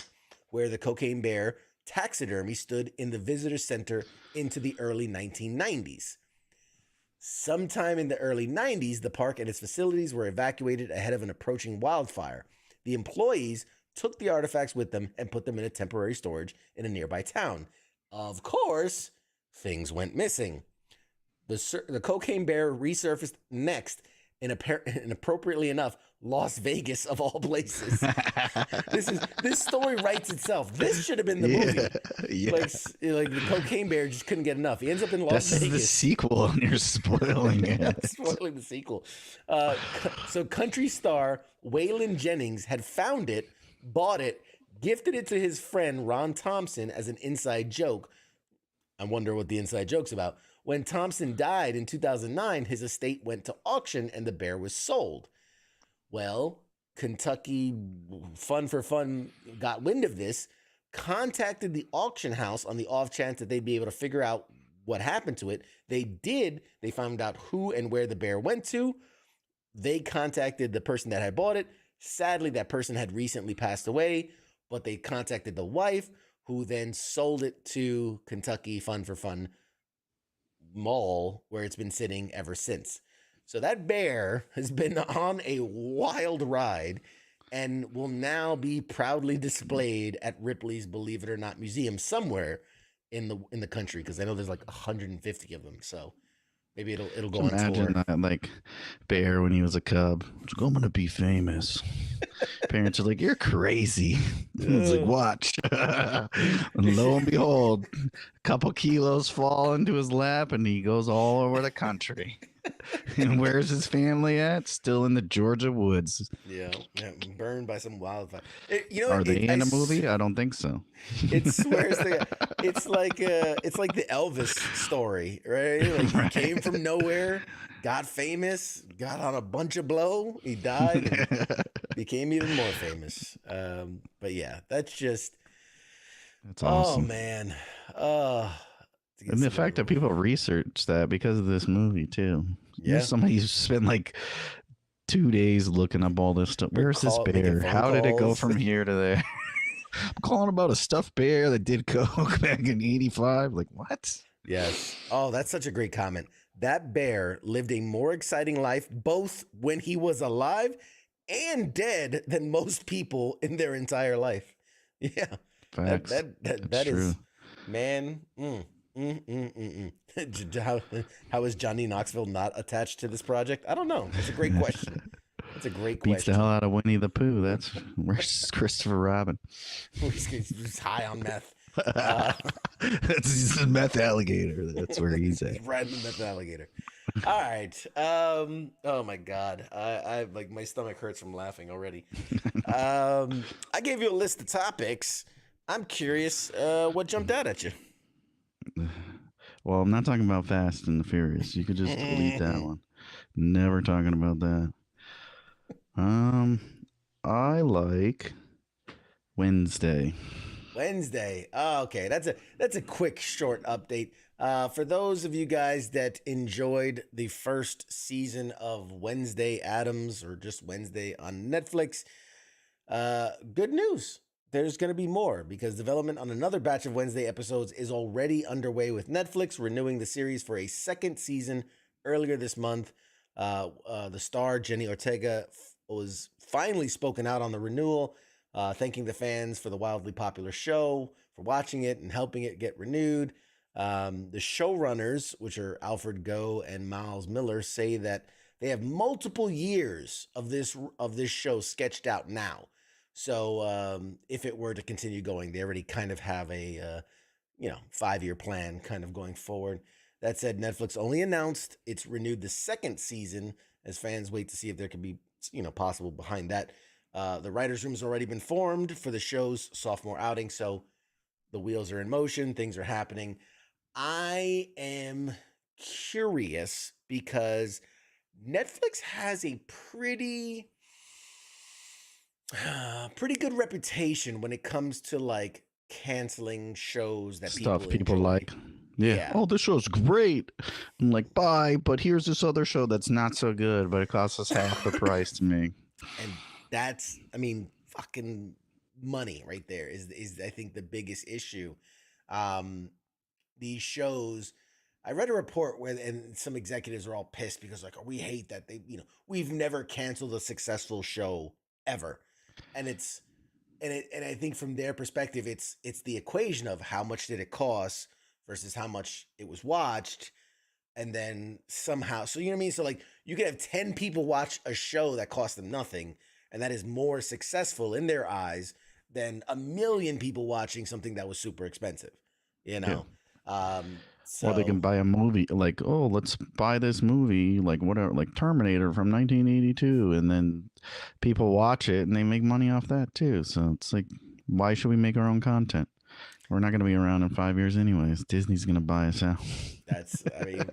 S3: where the Cocaine Bear taxidermy stood in the visitor center into the early 1990s. Sometime in the early 90s, the park and its facilities were evacuated ahead of an approaching wildfire. The employees took the artifacts with them and put them in a temporary storage in a nearby town. Of course, things went missing. The Cocaine Bear resurfaced next in appropriately enough, Las Vegas of all places. This story writes itself. This should have been the movie.
S4: Yeah.
S3: Like the Cocaine Bear just couldn't get enough. He ends up in Las Vegas.
S4: This is the sequel, and you're spoiling it.
S3: Spoiling the sequel. So country star Waylon Jennings had found it, bought it, gifted it to his friend Ron Thompson as an inside joke, I wonder what the inside joke's about. When Thompson died in 2009, his estate went to auction and the bear was sold. Well, Kentucky Fun for Fun got wind of this, contacted the auction house on the off chance that they'd be able to figure out what happened to it. They did. They found out who and where the bear went to. They contacted the person that had bought it. Sadly, that person had recently passed away, but they contacted the wife, who then sold it to Kentucky Fun for Fun Mall, where it's been sitting ever since. So that bear has been on a wild ride and will now be proudly displayed at Ripley's Believe It or Not museum somewhere in the country, because I know there's like 150 of them. So maybe it'll go on tour.
S4: Imagine that, like, bear when he was a cub. He's like, I'm gonna be famous. Parents are like, you're crazy. He's like, watch. And lo and behold, a couple kilos fall into his lap and he goes all over the country. And where's his family at? Still in the Georgia woods.
S3: Yeah, burned by some wildfire.
S4: Are they in a movie? I don't think so.
S3: It's like the Elvis story, right? Like he came from nowhere, got famous, got on a bunch of blow, he died, and became even more famous. But yeah, that's awesome. Oh man.
S4: And the fact that people research that because of this movie too.
S3: Yeah.
S4: Somebody spent like 2 days looking up all this stuff. Where's this bear? How did it go from here to there? I'm calling about a stuffed bear that did coke back in 85. Like, what?
S3: Yes. Oh, that's such a great comment. That bear lived a more exciting life both when he was alive and dead than most people in their entire life. Yeah.
S4: Facts.
S3: That is, man. How is Johnny Knoxville not attached to this project? I don't know. That's a great question. That's a great question.
S4: Beats the hell out of Winnie the Pooh. That's where's Christopher Robin.
S3: He's high on meth.
S4: He's a meth alligator. That's where he's at.
S3: He's riding the meth alligator. All right. Oh my God. I like my stomach hurts from laughing already. I gave you a list of topics. I'm curious what jumped out at you.
S4: Well, I'm not talking about Fast and the Furious. You could just delete that one. Never talking about that. I like Wednesday.
S3: Oh, okay. That's a quick, short update. For those of you guys that enjoyed the first season of Wednesday Addams, or just Wednesday on Netflix, good news. There's going to be more, because development on another batch of Wednesday episodes is already underway with Netflix, renewing the series for a second season earlier this month. The star, Jenny Ortega, was finally spoken out on the renewal, thanking the fans for the wildly popular show, for watching it and helping it get renewed. The showrunners, which are Alfred Goh and Miles Miller, say that they have multiple years of this show sketched out now. So if it were to continue going, they already kind of have a 5-year plan kind of going forward. That said, Netflix only announced it's renewed the second season as fans wait to see if there could be possible behind that. The writers' room has already been formed for the show's sophomore outing, so the wheels are in motion. Things are happening. I am curious because Netflix has a pretty good reputation when it comes to like canceling shows that
S4: Stuff people
S3: enjoy.
S4: like. Yeah. Oh, this show's great. I'm like, bye, but here's this other show that's not so good, but it costs us half the price to make.
S3: And that's, fucking money right there is I think the biggest issue. These shows, I read a report and some executives are all pissed because like, we hate that we've never canceled a successful show ever. And I think from their perspective, it's the equation of how much did it cost versus how much it was watched. And then somehow, so you know what I mean? So like you could have 10 people watch a show that cost them nothing, and that is more successful in their eyes than 1 million people watching something that was super expensive, Yeah.
S4: Or they can buy a movie like, oh, let's buy this movie, like whatever, like Terminator from 1982, and then people watch it and they make money off that too. So it's like, why should we make our own content? We're not going to be around in 5 years anyways. Disney's going to buy us out.
S3: That's, I mean,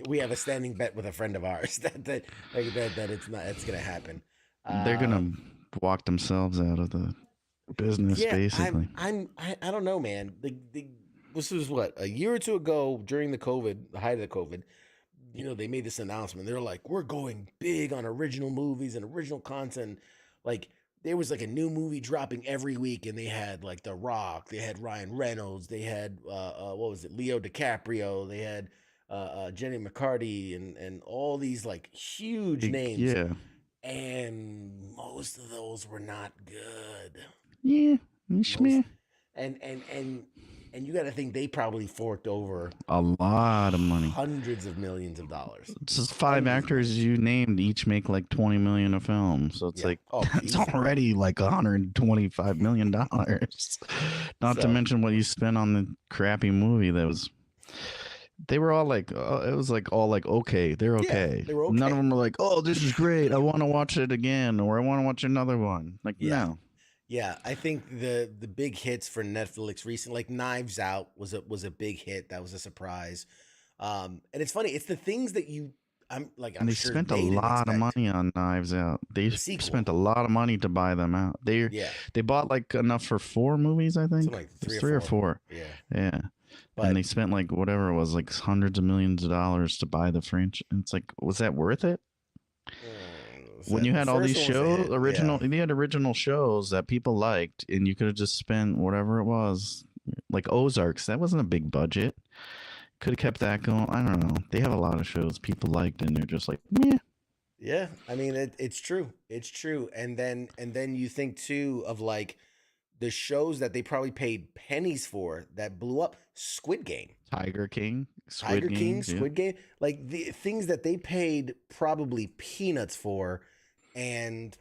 S3: we have a standing bet with a friend of ours that it's gonna happen.
S4: They're going to walk themselves out of the business, basically.
S3: I don't know, man. This was what, a year or two ago during the height of the COVID. You know, they made this announcement. They're like, we're going big on original movies and original content. Like, there was like a new movie dropping every week, and they had like The Rock, they had Ryan Reynolds, they had what was it, Leo DiCaprio, they had Jenny McCarthy, and all these like huge names.
S4: Yeah.
S3: And most of those were not good.
S4: Yeah.
S3: And you got to think they probably forked over
S4: a lot of money,
S3: hundreds of millions of dollars.
S4: It's just five actors you named each make like 20 million a film, so it's like it's already like 125 million dollars. Not to mention what you spent on the crappy movie that was. They were all like, it was like all like, okay, they're okay. They were okay. None of them were like, oh, this is great, I want to watch it again, or I want to watch another one. Like, no.
S3: Yeah, I think the big hits for Netflix recent, like Knives Out was a big hit. That was a surprise. And it's funny, it's the things that I'm
S4: they
S3: sure
S4: spent a lot of money on Knives Out. They spent a lot of money to buy them out. They bought like enough for 4 movies, I think.
S3: So like
S4: three or four. Yeah. But, and they spent like whatever it was, like hundreds of millions of dollars to buy the French. And it's like, was that worth it? When you had all these shows, you had original shows that people liked, and you could have just spent whatever it was, like Ozarks. That wasn't a big budget. Could have kept that going. I don't know. They have a lot of shows people liked, and they're just like, meh.
S3: Yeah, I mean, it's true. It's true. And then you think too of like the shows that they probably paid pennies for that blew up. Squid Game,
S4: Tiger King,
S3: Squid Game, like the things that they paid probably peanuts for, and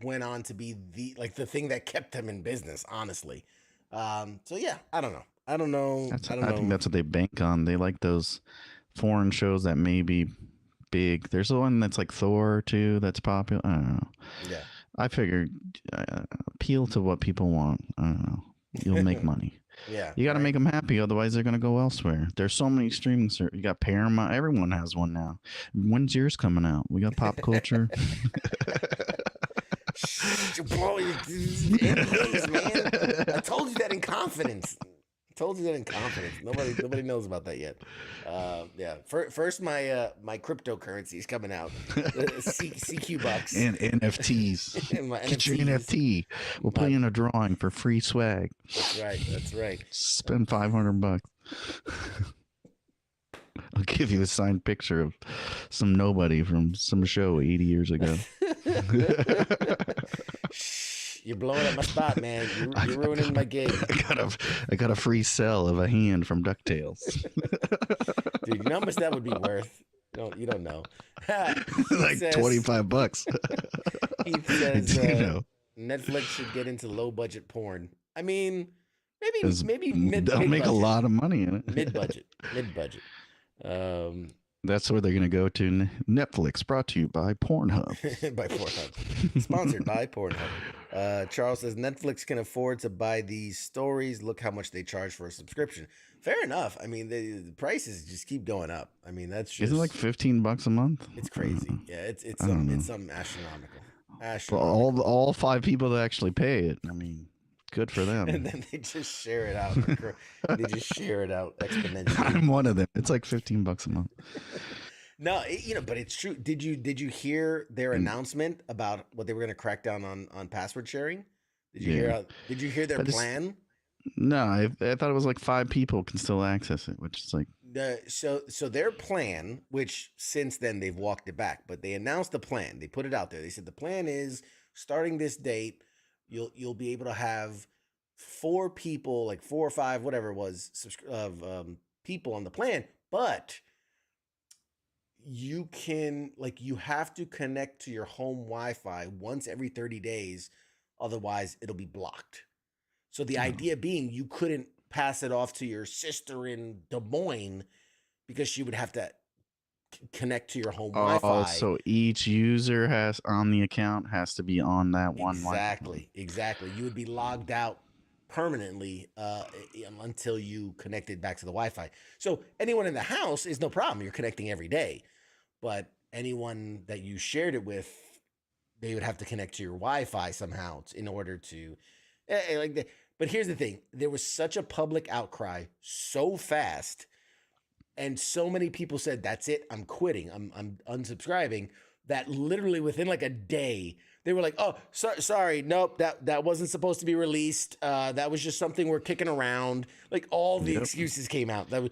S3: went on to be the thing that kept them in business, honestly. So yeah, I don't know. I think
S4: that's what they bank on. They like those foreign shows that may be big. There's the one that's like Thor too, that's popular. I don't know.
S3: Yeah.
S4: I figured appeal to what people want. I don't know. You'll make money.
S3: Yeah.
S4: You got to make them happy, otherwise they're going to go elsewhere. There's so many streaming services. You got Paramount. Everyone has one now. When's yours coming out? We got Pop Culture.
S3: NDAs, man. I told you that in confidence. Nobody knows about that yet. Yeah. First, my cryptocurrency is coming out. CQ bucks
S4: and NFTs.
S3: And
S4: Get your NFT. We'll put you in a drawing for free swag.
S3: That's right.
S4: Spend $500. I'll give you a signed picture of some nobody from some show 80 years ago.
S3: You're blowing up my spot, man. You're ruining my gig.
S4: I got a free cell of a hand from DuckTales.
S3: Dude, you know how much that would be worth? You don't know.
S4: Like $25.
S3: He says Netflix should get into low budget porn. I mean, maybe
S4: they'll make a lot of money in it.
S3: Mid budget.
S4: That's where they're going to go to. Netflix, brought to you by Pornhub.
S3: Sponsored by Pornhub. Charles says Netflix can afford to buy these stories. Look how much they charge for a subscription. Fair enough. I mean, the prices just keep going up. I mean, that's just...
S4: Isn't it like $15 a month?
S3: It's crazy. Yeah, it's something astronomical.
S4: For all 5 people that actually pay it, I mean... Good for them.
S3: And then they just share it out. They just share it out exponentially.
S4: I'm one of them. It's like $15 a month.
S3: No, but it's true. Did you hear their announcement about what they were going to crack down on password sharing? Did you hear their plan?
S4: No, I thought it was like 5 people can still access it, which is like
S3: so their plan, which since then they've walked it back, but they announced the plan. They put it out there. They said the plan is starting this date. You'll be able to have 4 people, like 4 or 5, whatever it was, people on the plan, but you have to connect to your home Wi-Fi once every 30 days, otherwise it'll be blocked. So the idea being you couldn't pass it off to your sister in Des Moines because she would have to connect to your home
S4: Oh,
S3: Wi-Fi.
S4: so each user has on the account has to be on that one Wi-Fi.
S3: Exactly. You would be logged out permanently until you connected back to the Wi-Fi. So anyone in the house is no problem. You're connecting every day, but anyone that you shared it with, they would have to connect to your Wi-Fi somehow in order to like that. But here's the thing: there was such a public outcry so fast, and so many people said, "That's it, I'm quitting, I'm unsubscribing." That literally within like a day, they were like, "Oh, sorry, nope, that wasn't supposed to be released. That was just something we're kicking around." Like all the excuses came out. That was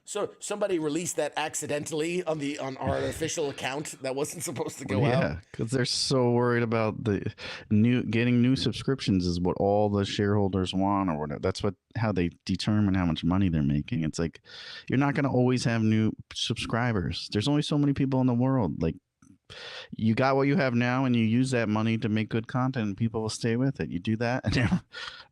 S3: so somebody released that accidentally on our official account that wasn't supposed to go out.
S4: Yeah, because they're so worried about the getting new subscriptions is what all the shareholders want or whatever. That's how they determine how much money they're making. It's like you're not going to always have new subscribers. There's only so many people in the world. Like you got what you have now and you use that money to make good content and people will stay with it. You do that and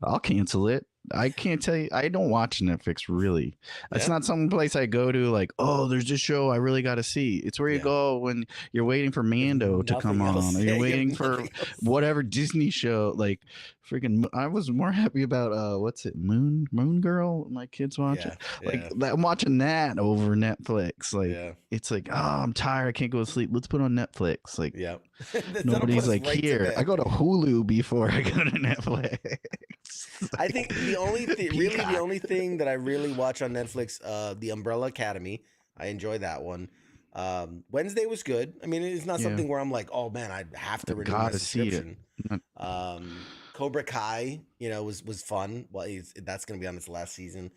S4: I'll cancel it. I can't tell you. I don't watch Netflix really. It's not some place I go to like, oh, there's this show I really got to see. It's where you go when you're waiting for Mando to come on, or you're waiting for whatever Disney show. Like, freaking, I was more happy about what's it, Moon Girl? My kids watch it. Like I'm watching that over Netflix. Like, it's like, oh, I'm tired. I can't go to sleep. Let's put on Netflix. Like, nobody's like, here. I go to Hulu before I go to Netflix.
S3: I think the only thing that I really watch on Netflix, The Umbrella Academy, I enjoy that one. Wednesday was good. I mean, it's not something where I'm like, oh man, I have to renew my subscription. Cobra Kai, was fun. Well, that's going to be on its last season.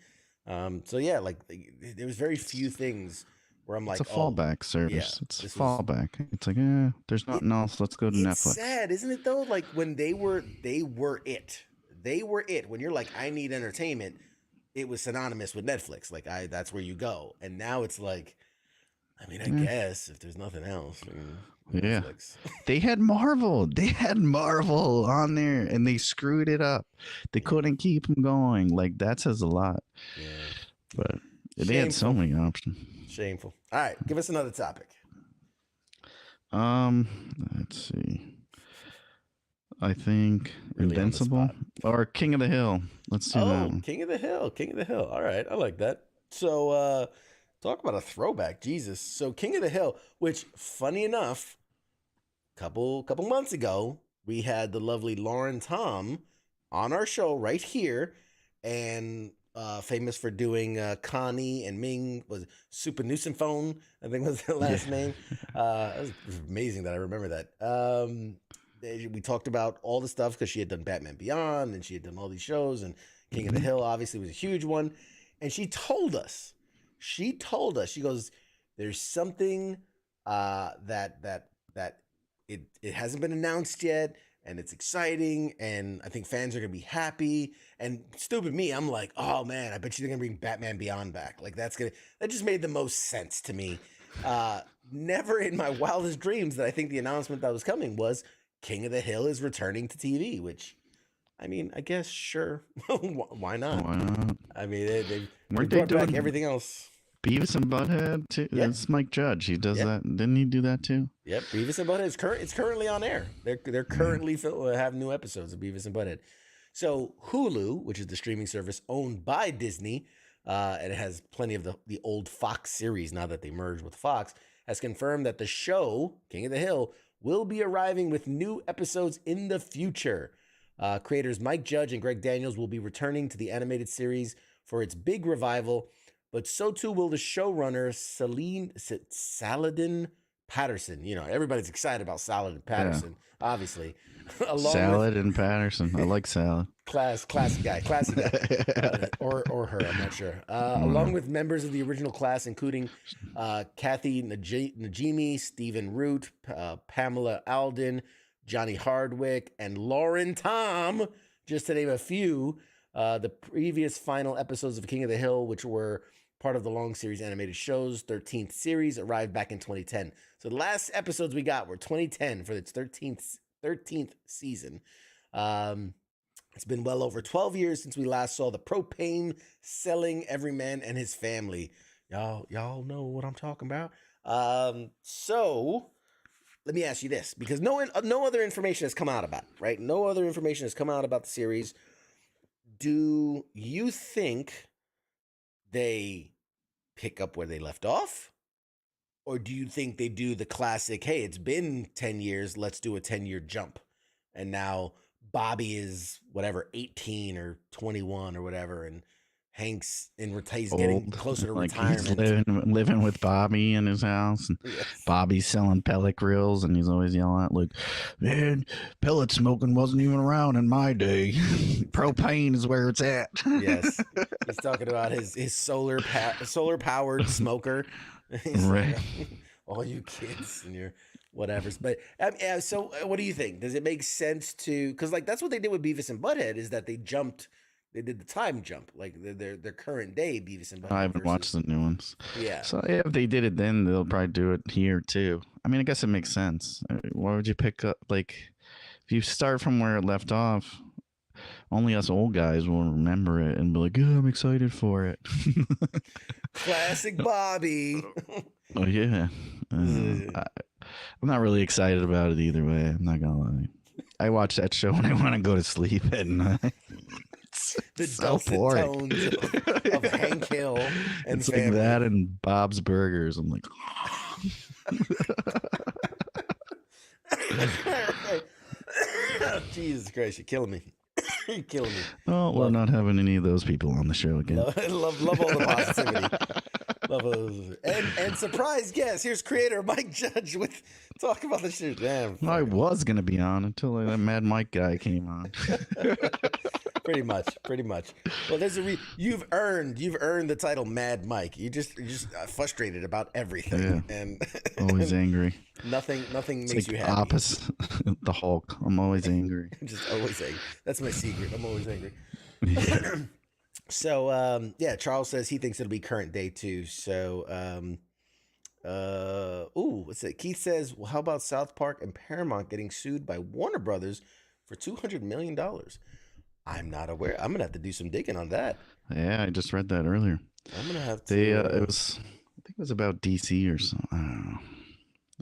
S3: So yeah, like there was very few things where I'm like,
S4: it's a fallback service. It's a fallback. It's like, there's nothing else. Let's go to Netflix.
S3: It's sad, isn't it though? Like when they were it. They were it. When you're like, I need entertainment, it was synonymous with Netflix. Like that's where you go. And now it's like, I mean, I guess if there's nothing else. Netflix.
S4: They had Marvel. They had Marvel on there and they screwed it up. They couldn't keep them going. Like that says a lot. Yeah. But they had so many options.
S3: Shameful. All right. Give us another topic.
S4: Let's see. I think really Invincible or King of the Hill. Let's do that.
S3: King of the Hill. King of the Hill. All right. I like that. So talk about a throwback. Jesus. So King of the Hill, which funny enough, couple months ago, we had the lovely Lauren Tom on our show right here, and famous for doing Connie and Ming was Super Nuisance Phone, I think was the last name. It was amazing that I remember that. We talked about all the stuff because she had done Batman Beyond and she had done all these shows, and King of the Hill obviously was a huge one. And she told us, she goes, there's something that it hasn't been announced yet, and it's exciting, and I think fans are gonna be happy. And stupid me, I'm like, oh man, I bet you're gonna bring Batman Beyond back. Like that just made the most sense to me. Never in my wildest dreams that I think the announcement that was coming was King of the Hill is returning to TV, which, I mean, I guess, sure. Why not?
S4: Why not?
S3: I mean, they brought back everything else.
S4: Beavis and Butthead, too.
S3: Yep.
S4: It's Mike Judge. He does that. Didn't he do that, too?
S3: Yep, Beavis and Butthead. It's currently on air. They're currently have new episodes of Beavis and Butthead. So Hulu, which is the streaming service owned by Disney, and it has plenty of the old Fox series now that they merged with Fox, has confirmed that the show, King of the Hill, will be arriving with new episodes in the future. Creators Mike Judge and Greg Daniels will be returning to the animated series for its big revival, but so too will the showrunner Saladin Patterson. Everybody's excited about Saladin Patterson, obviously.
S4: And Patterson. I like Salad.
S3: Classic guy. Or her, I'm not sure. Along with members of the original class, including Kathy Najimy, Stephen Root, Pamela Alden, Johnny Hardwick, and Lauren Tom, just to name a few. The previous final episodes of King of the Hill, which were part of the long series animated shows, 13th series, arrived back in 2010. So the last episodes we got were 2010 for its 13th season. It's been well over 12 years since we last saw the propane selling everyman and his family. Y'all know what I'm talking about. So let me ask you this, because no other information has come out about it, right? No other information has come out about the series. Do you think they pick up where they left off? Or do you think they do the classic, hey, it's been 10 years, let's do a 10-year jump. And now Bobby is whatever, 18 or 21 or whatever, and Hank's he's getting closer to
S4: like
S3: retirement.
S4: He's living with Bobby in his house, and
S3: Yes.
S4: Bobby's selling pellet grills, and he's always yelling out, like, man, pellet smoking wasn't even around in my day. Propane is where it's at.
S3: Yes. He's talking about his solar powered smoker. He's
S4: Right.
S3: like, all you kids and your whatevers. But so what do you think? Does it make sense to, because like that's what they did with Beavis and Butthead, is that they did the time jump, like their current day Beavis and Butthead.
S4: I haven't watched the new ones.
S3: Yeah.
S4: So yeah, if they did it then, they'll probably do it here too. I mean, I guess it makes sense. Why would you pick up, like, if you start from where it left off, only us old guys will remember it and be like, "Oh, I'm excited for it."
S3: Classic Bobby.
S4: Oh yeah, I'm not really excited about it either way. I'm not gonna lie. I watch that show when I want to go to sleep at night.
S3: The
S4: so
S3: dulcet
S4: boring.
S3: tones of Hank Hill and
S4: It's
S3: family.
S4: like that and Bob's Burgers. I'm like,
S3: Jesus Christ, you're killing me. You're killing me.
S4: oh, we're not having any of those people on the show again.
S3: Love all the positivity. Love all those. And surprise guest, here's creator Mike Judge with talk about the shoot. Damn.
S4: I was gonna be on until that Mad Mike guy came on.
S3: Pretty much. Well, there's you've earned the title Mad Mike. You're just frustrated about everything, and
S4: Always angry.
S3: nothing
S4: It's
S3: makes
S4: like
S3: you happy.
S4: opposite the Hulk. I'm always angry.
S3: Just always angry. That's my secret. I'm always angry. So yeah, Charles says he thinks it'll be current day too. So what's it? Keith says, well, how about South Park and Paramount getting sued by Warner Brothers for $200 million? I'm not aware. I'm gonna have to do some digging on that.
S4: Yeah, I just read that earlier.
S3: I'm gonna have to.
S4: They I think it was about DC or something. I don't know.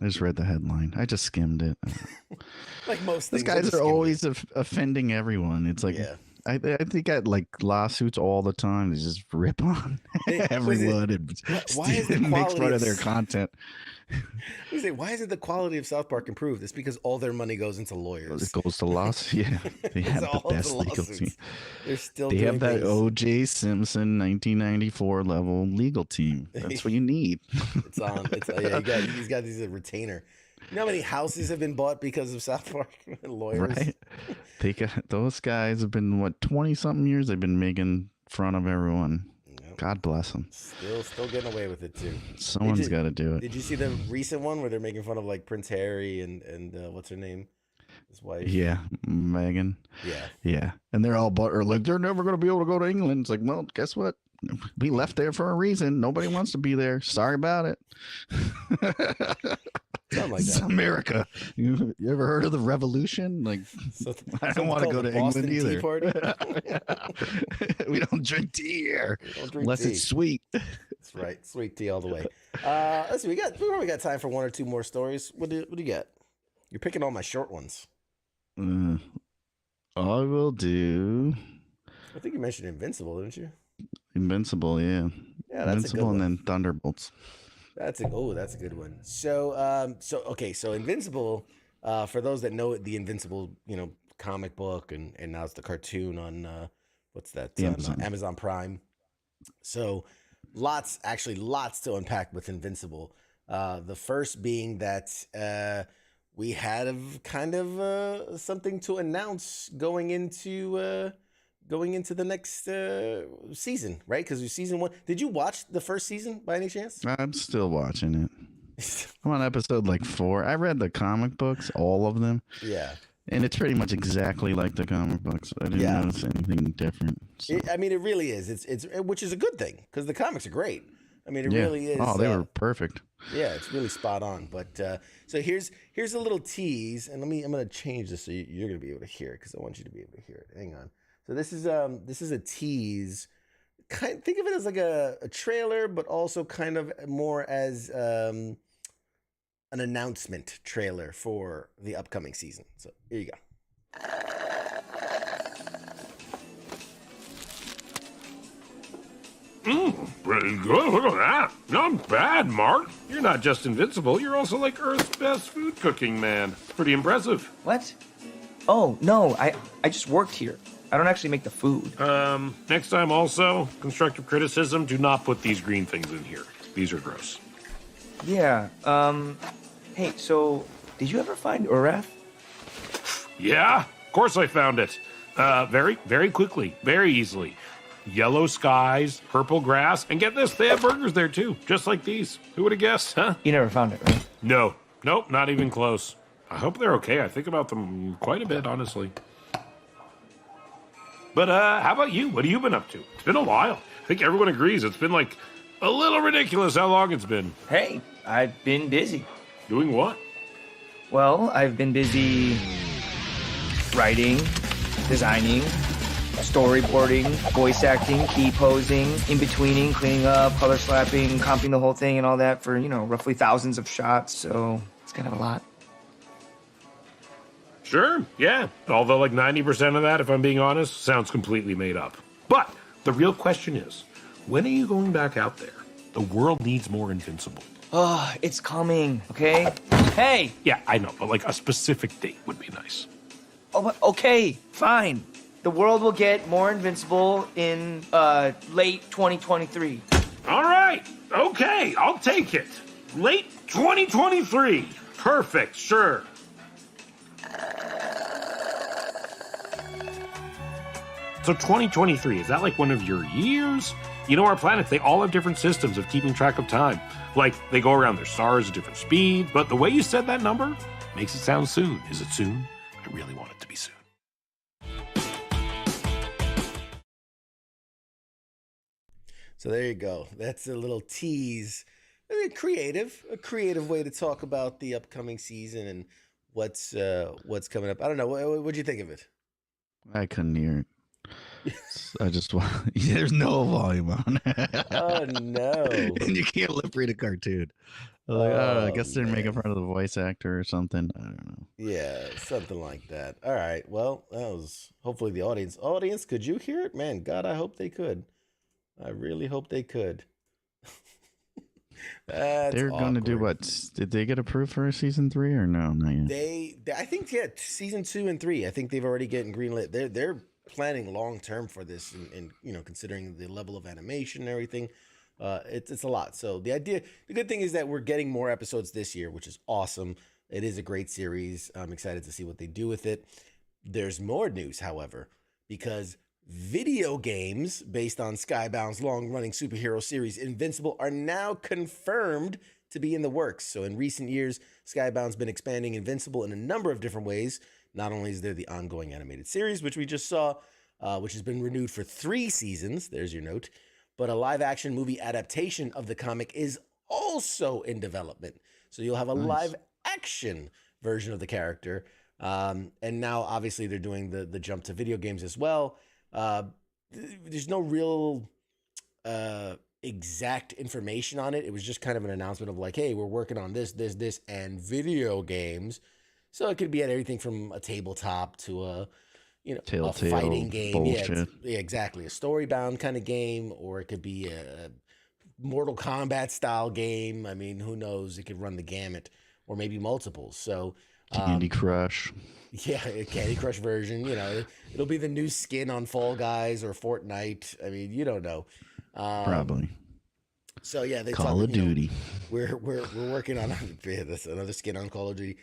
S4: I just read the headline. I just skimmed it.
S3: Like most
S4: These
S3: things,
S4: guys are always offending everyone. It's like,
S3: yeah.
S4: I think I like lawsuits all the time. They just rip on everyone and
S3: why is the
S4: make
S3: quality
S4: fun
S3: of
S4: of their content.
S3: Why isn't the quality of South Park improved? It's because all their money goes into lawyers.
S4: It goes to lawsuits. Yeah, they have the
S3: all
S4: best
S3: the
S4: legal
S3: lawsuits.
S4: team.
S3: They're still
S4: They
S3: doing
S4: have that
S3: things.
S4: O.J. Simpson 1994 level legal team. That's what you need.
S3: It's on. It's he's got these retainer. You know how many houses have been bought because of South Park lawyers?
S4: Right? Those guys have been 20-something years. They've been making fun of everyone.
S3: Yep.
S4: God bless them.
S3: Still getting away with it too.
S4: Someone's got to do it.
S3: Did you see the recent one where they're making fun of like Prince Harry and what's her name, his wife?
S4: Yeah, Megan. Yeah, and they're all like they're never going to be able to go to England. It's like, well, guess what? We left there for a reason. Nobody wants to be there. Sorry about it.
S3: Something like
S4: It's
S3: that.
S4: America. You ever heard of the revolution? Like, I don't want to go to England either. We don't drink tea here unless it's sweet.
S3: That's right, sweet tea all the way. Let's see, we probably got time for one or two more stories. What do you got? You're picking all my short ones.
S4: I will do
S3: I think you mentioned Invincible, didn't you?
S4: Invincible. Yeah,
S3: Yeah, that's a good
S4: Invincible,
S3: one.
S4: and then Thunderbolts.
S3: That's a good one. So Invincible, for those that know the Invincible, comic book, and now it's the cartoon on what's that? On Amazon Prime. So lots to unpack with Invincible. The first being that we had kind of something to announce going into the next season, right? Because season 1. Did you watch the first season by any chance?
S4: I'm still watching it. I'm on episode like 4. I read the comic books, all of them.
S3: Yeah.
S4: And it's pretty much exactly like the comic books. I didn't notice anything different. So.
S3: It really is. It's which is a good thing because the comics are great. I mean, it really is.
S4: Oh, they were perfect.
S3: Yeah, it's really spot on. But so here's a little tease, and I'm gonna change this so you're gonna be able to hear it because I want you to be able to hear it. Hang on. So this is a tease think of it as like a trailer, but also kind of more as an announcement trailer for the upcoming season. So here you go.
S5: Pretty good. Look at that. Not bad, Mark. You're not just invincible, you're also like Earth's best food cooking man. Pretty impressive.
S6: What? Oh, no, I just worked here. I don't actually make the food.
S5: Next time also, constructive criticism, do not put these green things in here. These are gross.
S6: Yeah, hey, so, did you ever find Urath?
S5: Yeah, of course I found it. Very, very quickly, very easily. Yellow skies, purple grass, and get this, they have burgers there too, just like these. Who would have guessed, huh?
S6: You never found it, right?
S5: No, nope, not even close. I hope they're okay. I think about them quite a bit, honestly. But how about you? What have you been up to? It's been a while. I think everyone agrees it's been like a little ridiculous how long it's been.
S6: Hey, I've been busy.
S5: Doing what?
S6: Well, I've been busy writing, designing, storyboarding, voice acting, key posing, in-betweening, cleaning up, color slapping, comping the whole thing and all that for, roughly thousands of shots, so it's kind of a lot.
S5: Sure, yeah. Although like 90% of that, if I'm being honest, sounds completely made up. But the real question is, when are you going back out there? The world needs more Invincible.
S6: Oh, it's coming, okay? Hey!
S5: Yeah, I know, but like a specific date would be nice.
S6: Oh, but okay, fine. The world will get more Invincible in late 2023.
S5: All right, okay, I'll take it. Late 2023. Perfect, sure. So 2023, is that like one of your years? You know, our planets, they all have different systems of keeping track of time. Like, they go around their stars at different speeds, but the way you said that number makes it sound soon. Is it soon? I really want it to be soon.
S3: So there you go. That's a little tease. A creative way to talk about the upcoming season and what's coming up. I don't know. What'd you think of it?
S4: I couldn't hear it. I just want. There's no volume on.
S3: Oh no!
S4: And you can't lip read a cartoon. I guess they're making fun of the voice actor or something. I don't know.
S3: Yeah, something like that. All right. Well, that was hopefully the audience. Audience, could you hear it? Man, God, I hope they could. I really hope they could.
S4: They're going to do what? Did they get approved for season 3 or no? Not yet.
S3: I think season 2 and 3. I think they've already getting greenlit. They're planning long term for this, and considering the level of animation and everything, it's a lot. So the good thing is that we're getting more episodes this year, which is awesome. It is a great series. I'm excited to see what they do with it. There's more news, however, because video games based on Skybound's long-running superhero series Invincible are now confirmed to be in the works. So in recent years, Skybound's been expanding Invincible in a number of different ways. Not only is there the ongoing animated series, which we just saw, which has been renewed for 3 seasons, there's your note, but a live-action movie adaptation of the comic is also in development. So you'll have a live-action version of the character. And now, obviously, they're doing the jump to video games as well. There's no real exact information on it. It was just kind of an announcement of like, hey, we're working on this, and video games. So it could be at everything from a tabletop to a fighting game.
S4: Bullshit.
S3: Yeah, exactly. A story-bound kind of game, or it could be a Mortal Kombat style game. I mean, who knows? It could run the gamut, or maybe multiples. So
S4: Candy Crush.
S3: Yeah, a Candy Crush version. It'll be the new skin on Fall Guys or Fortnite. I mean, you don't know.
S4: Probably.
S3: So yeah, they
S4: Call of Duty.
S3: We're working on that's another skin on Call of Duty.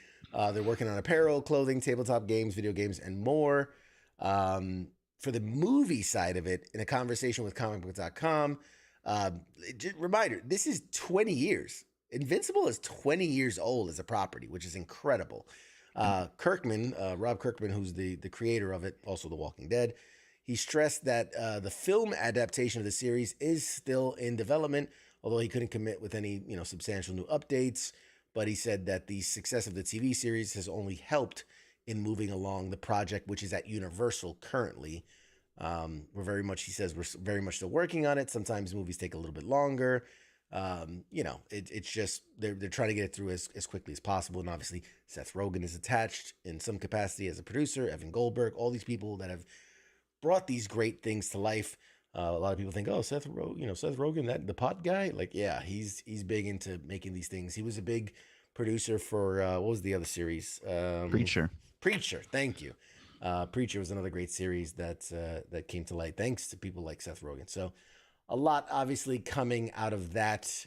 S3: They're working on apparel, clothing, tabletop games, video games, and more. For the movie side of it, in a conversation with comicbook.com, reminder, this is 20 years. Invincible is 20 years old as a property, which is incredible. Rob Kirkman, who's the creator of it, also The Walking Dead, he stressed that the film adaptation of the series is still in development, although he couldn't commit with any substantial new updates. But he said that the success of the TV series has only helped in moving along the project, which is at Universal currently. He says we're very much still working on it. Sometimes movies take a little bit longer. It's just they're trying to get it through as quickly as possible. And obviously Seth Rogen is attached in some capacity as a producer, Evan Goldberg, all these people that have brought these great things to life. A lot of people think, oh, Seth Rogen, that the pot guy. Like, yeah, he's big into making these things. He was a big producer for what was the other series?
S4: Preacher.
S3: Thank you. Preacher was another great series that came to light thanks to people like Seth Rogen. So a lot obviously coming out of that.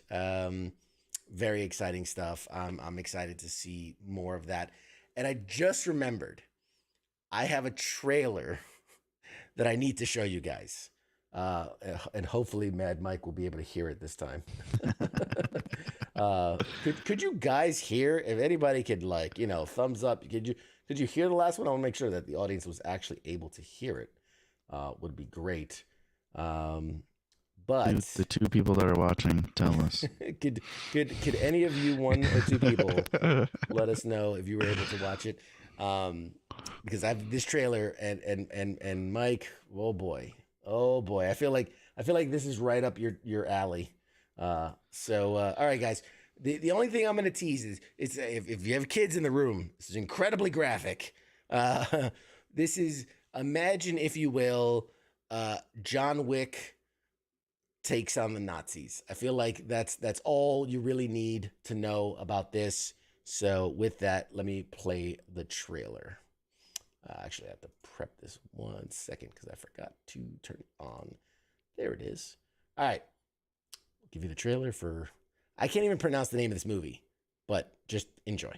S3: Very exciting stuff. I'm excited to see more of that. And I just remembered I have a trailer that I need to show you guys. And hopefully Mad Mike will be able to hear it this time. Could you guys hear? If anybody could, like, thumbs up. Could you hear the last one? I want to make sure that the audience was actually able to hear it. Would be great. But
S4: the two people that are watching, tell us.
S3: could any of you, one or two people, let us know if you were able to watch it? Because I have this trailer and Mike, oh boy, I feel like this is right up your alley. All right, guys. The only thing I'm going to tease is if you have kids in the room, this is incredibly graphic. This is, imagine, if you will, John Wick takes on the Nazis. I feel like that's all you really need to know about this. So with that, let me play the trailer. Actually, I have to prep this 1 second because I forgot to turn it on. There it is. All right. I'll give you the trailer for... I can't even pronounce the name of this movie, but just enjoy.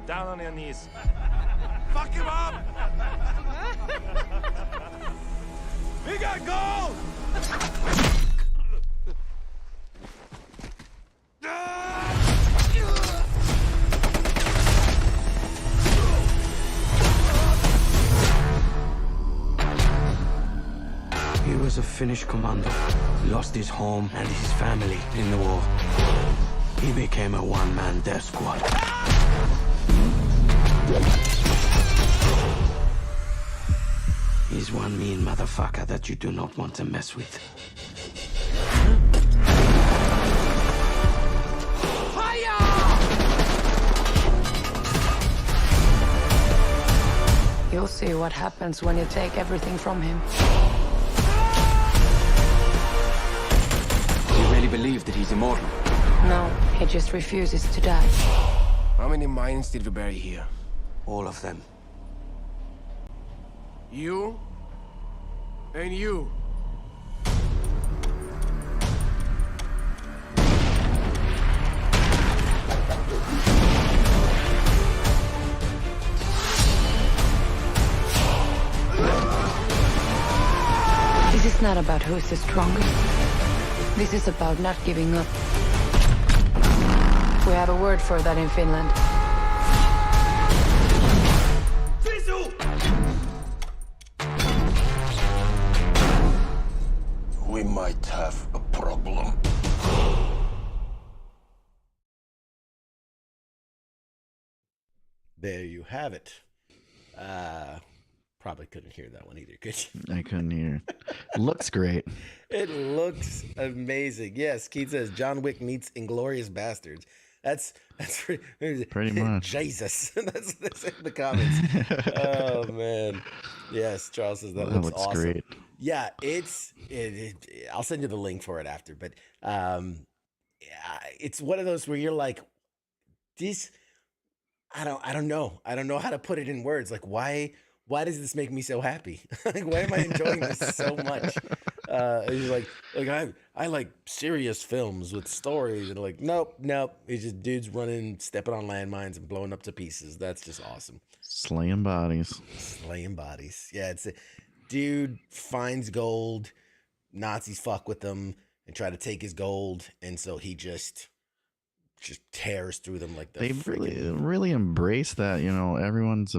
S7: Down on your knees. Fuck him up! We got gold!
S8: He was a Finnish commando. Lost his home and his family in the war. He became a one-man death squad. He's one mean motherfucker that you do not want to mess with. Fire!
S9: You'll see what happens when you take everything from him.
S8: Do you really believe that he's immortal?
S9: No, he just refuses to die.
S8: How many minds did we bury here? All of them.
S10: You and you.
S9: This is not about who's the strongest. This is about not giving up. We have a word for that in Finland.
S8: We might have a problem.
S3: There you have it. Probably couldn't hear that one either, could you?
S4: I couldn't hear. Looks great.
S3: It looks amazing. Yes, Keith says John Wick meets Inglourious Bastards. That's
S4: pretty much.
S3: Jesus. that's in the comments. Oh man. Yes, Charles says that looks awesome.
S4: Great.
S3: Yeah, I'll send you the link for it after, but it's one of those where you're like, this, I don't know how to put it in words. Like, why does this make me so happy? Like, why am I enjoying this so much? He's like I like serious films with stories, and like nope. He's just dudes running, stepping on landmines, and blowing up to pieces. That's just awesome.
S4: Slaying bodies.
S3: Yeah, it's a dude finds gold. Nazis fuck with him and try to take his gold, and so he just tears through them like
S4: they really embrace that. Everyone's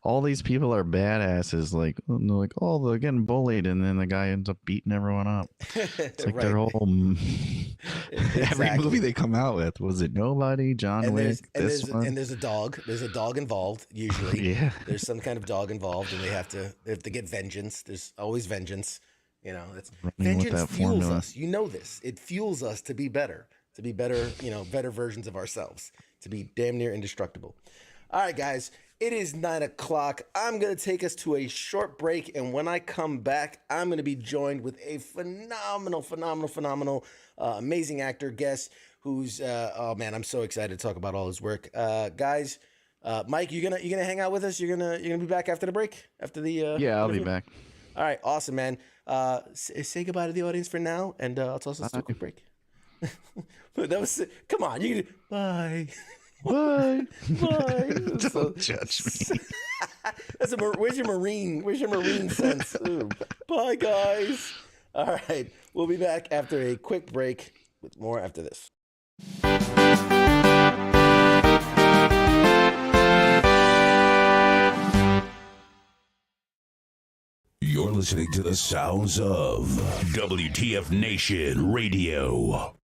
S4: all these people are badasses. Like, they're like, oh, they're getting bullied, and then the guy ends up beating everyone up. It's like their whole every movie they come out with. Was it Nobody, John Wick, this one?
S3: And there's a dog. There's a dog involved usually.
S4: Yeah,
S3: there's some kind of dog involved, and they have to get vengeance. There's always vengeance. Vengeance fuels us. You know this. It fuels us to be better. Better versions of ourselves. To be damn near indestructible. All right, guys. It is 9 o'clock. I'm going to take us to a short break, and when I come back, I'm going to be joined with a phenomenal, amazing actor guest who's, oh man, I'm so excited to talk about all his work. Guys, Mike, you gonna hang out with us? You're gonna be back after the break? After the
S4: yeah, I'll be back.
S3: All right, awesome, man. Say goodbye to the audience for now, and I'll toss us to a quick break. That was come on, you can bye. Bye.
S4: Don't judge me.
S3: That's where's your marine sense? Ooh. Bye, guys. All right, we'll be back after a quick break with more after this.
S2: You're listening to the sounds of WTF Nation Radio.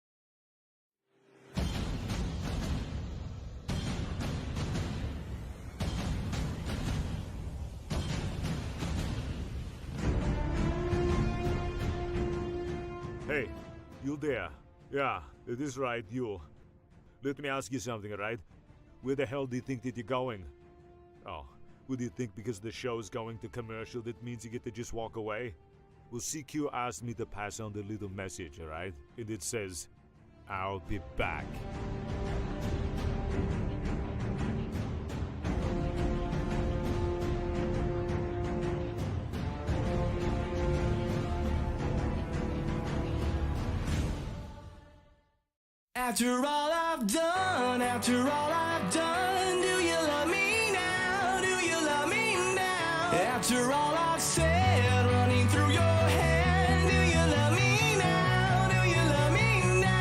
S7: Hey, you there? Yeah, it is right, you. Let me ask you something, right? Where the hell do you think that you're going? Oh, would you think because the show is going to commercial that means you get to just walk away? Well, CQ asked me to pass on the little message, alright? And it says, I'll be back.
S11: After all I've done, do you love me now? Do you love me now? After all I've said, running through your head, do you love me now? Do you love me now?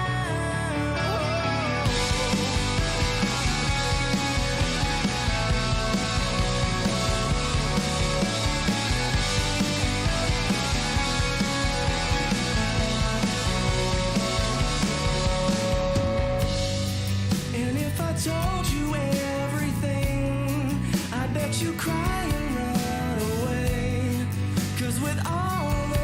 S11: And if I told you everything, I bet you cry and run away. 'Cause with all the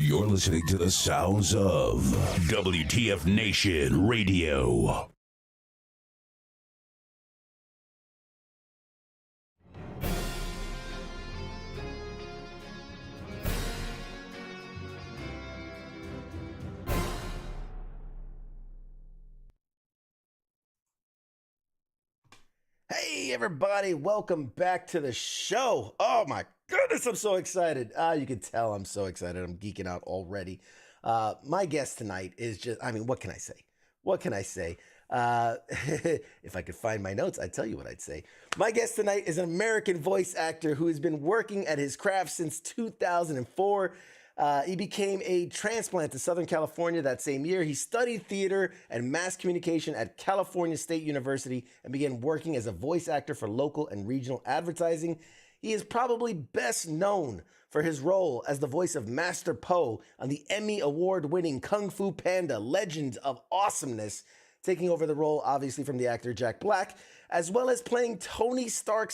S2: You're listening to the sounds of WTF Nation Radio.
S3: Hey, everybody. Welcome back to the show. Oh, my goodness. I'm so excited. You can tell I'm so excited. I'm geeking out already. My guest tonight is just, I mean, what can I say? What can I say? If I could find my notes, I'd tell you what I'd say. My guest tonight is an American voice actor who has been working at his craft since 2004. He became a transplant to Southern California that same year. He studied theater and mass communication at California State University and began working as a voice actor for local and regional advertising. He is probably best known for his role as the voice of Master Po on the Emmy Award-winning Kung Fu Panda, Legends of Awesomeness, taking over the role, obviously, from the actor Jack Black, as well as playing Tony Strak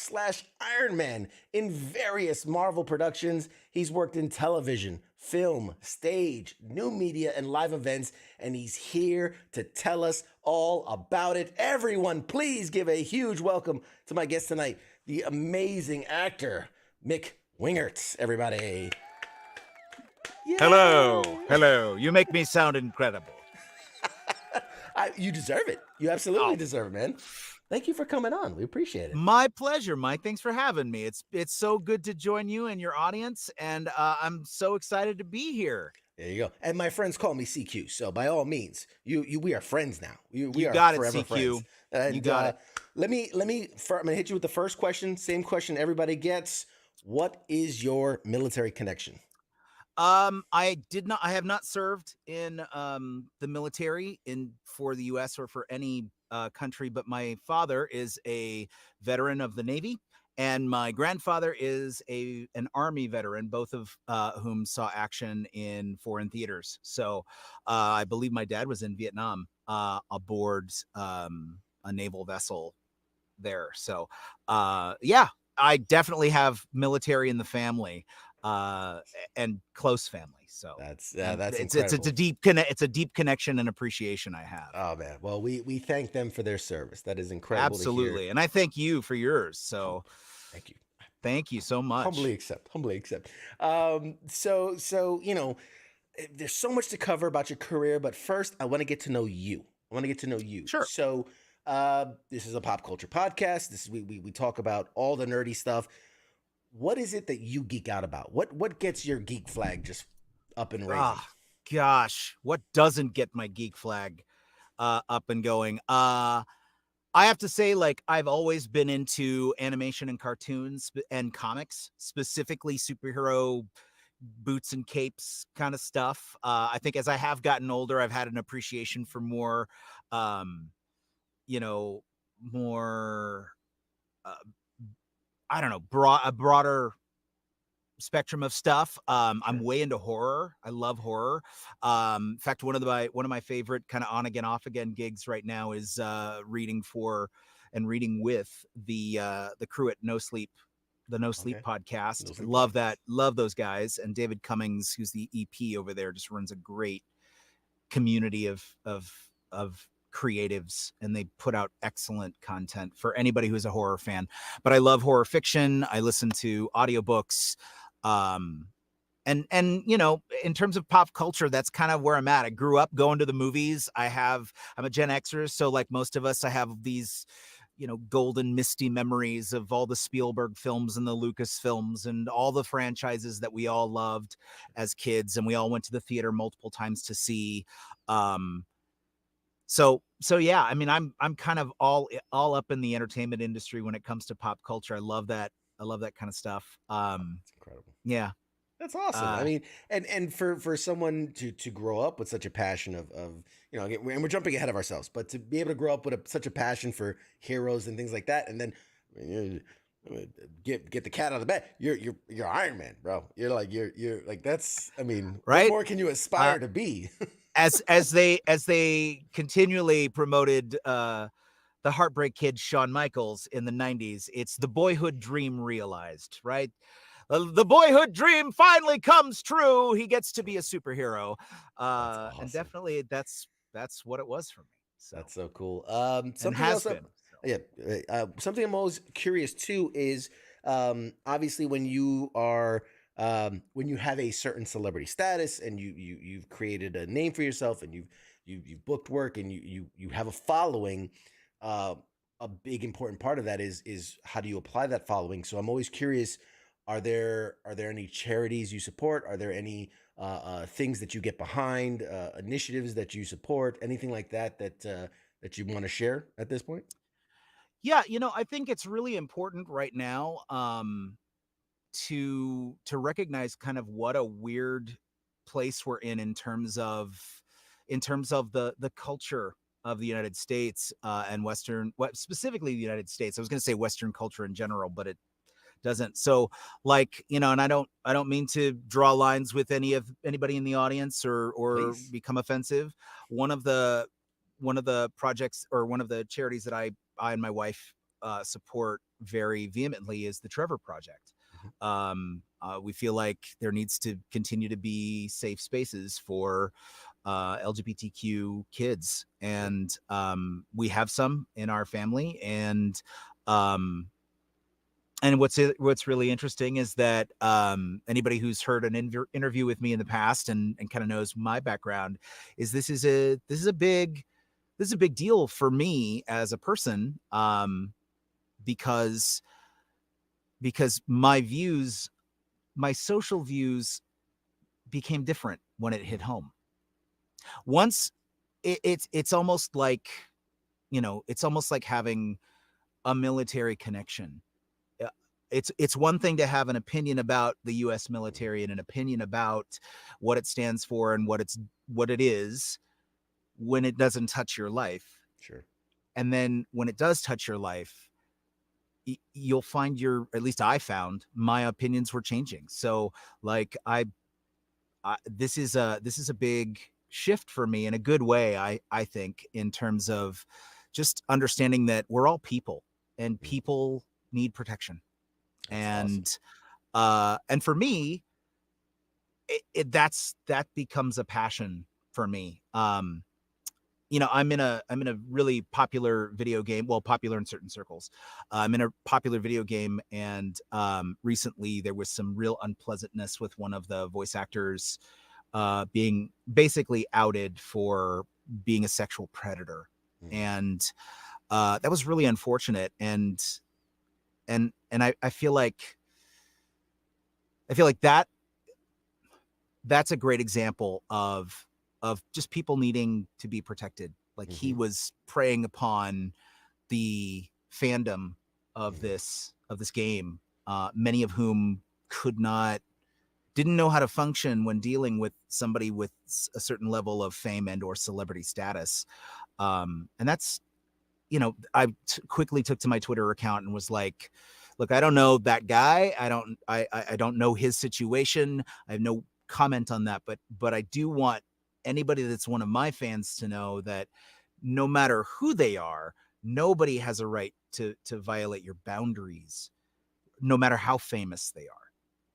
S3: / Ironman in various Marvel productions. He's worked in television, film, stage, new media, and live events, and he's here to tell us all about it. Everyone, please give a huge welcome to my guest tonight, the amazing actor, Mick Wingert, everybody. Yay.
S12: Hello. You make me sound incredible.
S3: You deserve it. You absolutely deserve it, man. Thank you for coming on. We appreciate it.
S12: My pleasure, Mike. Thanks for having me. It's so good to join you and your audience, and I'm so excited to be here.
S3: There you go. And my friends call me CQ, so by all means, we are friends now. We are
S12: got it,
S3: forever
S12: CQ.
S3: friends. And,
S12: you got it.
S3: I'm gonna hit you with the first question. Same question everybody gets. What is your military connection?
S12: I have not served in the military for the U.S. or for any country, but my father is a veteran of the Navy, and my grandfather is an Army veteran, both of whom saw action in foreign theaters. So I believe my dad was in Vietnam aboard a naval vessel there. So yeah, I definitely have military in the family. And close family. So
S3: that's
S12: it's
S3: incredible.
S12: It's a deep connection and appreciation I have.
S3: Oh man, well we thank them for their service. That is incredible.
S12: Absolutely,
S3: to hear.
S12: And I thank you for yours. So thank you so much.
S3: Humbly accept. So there's so much to cover about your career, but first I want to get to know you.
S12: Sure.
S3: So this is a pop culture podcast. We talk about all the nerdy stuff. What is it that you geek out about? What gets your geek flag just up and raising?
S12: Gosh, what doesn't get my geek flag up and going? I have to say, like, I've always been into animation and cartoons and comics, specifically superhero boots and capes kind of stuff. I think as I have gotten older, I've had an appreciation for more, more I don't know, a broader spectrum of stuff. I'm way into horror. I love horror. In fact, one of my favorite kind of on again, off again gigs right now is reading for and reading with the crew at No Sleep, the No Sleep podcast. Love that. Love those guys. And David Cummings, who's the EP over there, just runs a great community of creatives, and they put out excellent content for anybody who's a horror fan. But I love horror fiction. I listen to audiobooks. And in terms of pop culture, that's kind of where I'm at. I grew up going to the movies. I'm a Gen Xer, so like most of us, I have these golden misty memories of all the Spielberg films and the Lucas films and all the franchises that we all loved as kids, and we all went to the theater multiple times to see. So yeah, I mean, I'm kind of all up in the entertainment industry when it comes to pop culture. I love that kind of stuff.
S3: It's incredible.
S12: Yeah.
S3: That's awesome. I mean, and for someone to grow up with such a passion of and we're jumping ahead of ourselves, but to be able to grow up with such a passion for heroes and things like that, and then get the cat out of the bed. You're Iron Man, bro. You're like that's. I mean,
S12: right?
S3: What more can you aspire to be?
S12: as they continually promoted the Heartbreak Kid Shawn Michaels in the 90s, it's the boyhood dream realized, right? the boyhood dream finally comes true. He gets to be a superhero.
S3: Awesome.
S12: And definitely that's what it was for me. So
S3: That's so cool.
S12: and
S3: Something
S12: has
S3: else.
S12: been.
S3: Yeah. Something I'm always curious too is obviously when you are when you have a certain celebrity status and you've created a name for yourself and you've booked work and you have a following. A big important part of that is how do you apply that following? So I'm always curious. Are there any charities you support? Are there any things that you get behind? Initiatives that you support? Anything like that that you want to share at this point?
S12: Yeah, I think it's really important right now to recognize kind of what a weird place we're in terms of the culture of the United States and specifically the United States. I was going to say Western culture in general, but it doesn't. So like, and I don't mean to draw lines with anybody in the audience or
S3: Please.
S12: become offensive. One of the projects or one of the charities that I and my wife support very vehemently is the Trevor Project. We feel like there needs to continue to be safe spaces for LGBTQ kids, and we have some in our family, and what's really interesting is that anybody who's heard an interview with me in the past and kind of knows my background is this is a big deal for me as a person, because my social views became different when it hit home. Once it's almost like, it's almost like having a military connection. It's one thing to have an opinion about the U.S. military and an opinion about what it stands for and what it is when it doesn't touch your life.
S3: Sure.
S12: And then when it does touch your life, you'll find at least I found my opinions were changing. So like this is a big shift for me in a good way. I think in terms of just understanding that we're all people and people need protection. That's awesome. And for me, that becomes a passion for me. I'm in a really popular video game. Well, popular in certain circles. I'm in a popular video game, and recently there was some real unpleasantness with one of the voice actors being basically outed for being a sexual predator, and that was really unfortunate. And I feel like that's a great example of just people needing to be protected. Like he was preying upon the fandom of this game, many of whom didn't know how to function when dealing with somebody with a certain level of fame and or celebrity status. And that's, I quickly took to my Twitter account and was like, look, I don't know that guy. I don't know his situation. I have no comment on that, but I do want anybody that's one of my fans to know that no matter who they are, nobody has a right to violate your boundaries, no matter how famous they are.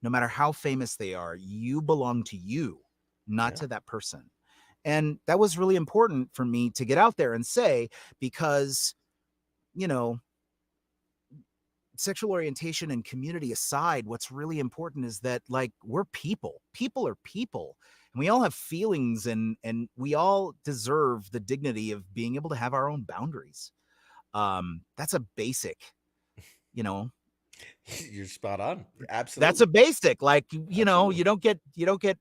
S12: No matter how famous they are, you belong to you, not to that person. And that was really important for me to get out there and say, because, sexual orientation and community aside, what's really important is that, like, we're people. People are people. And we all have feelings, and we all deserve the dignity of being able to have our own boundaries. That's a basic,
S3: You're spot on. Absolutely.
S12: That's a basic, like, you don't get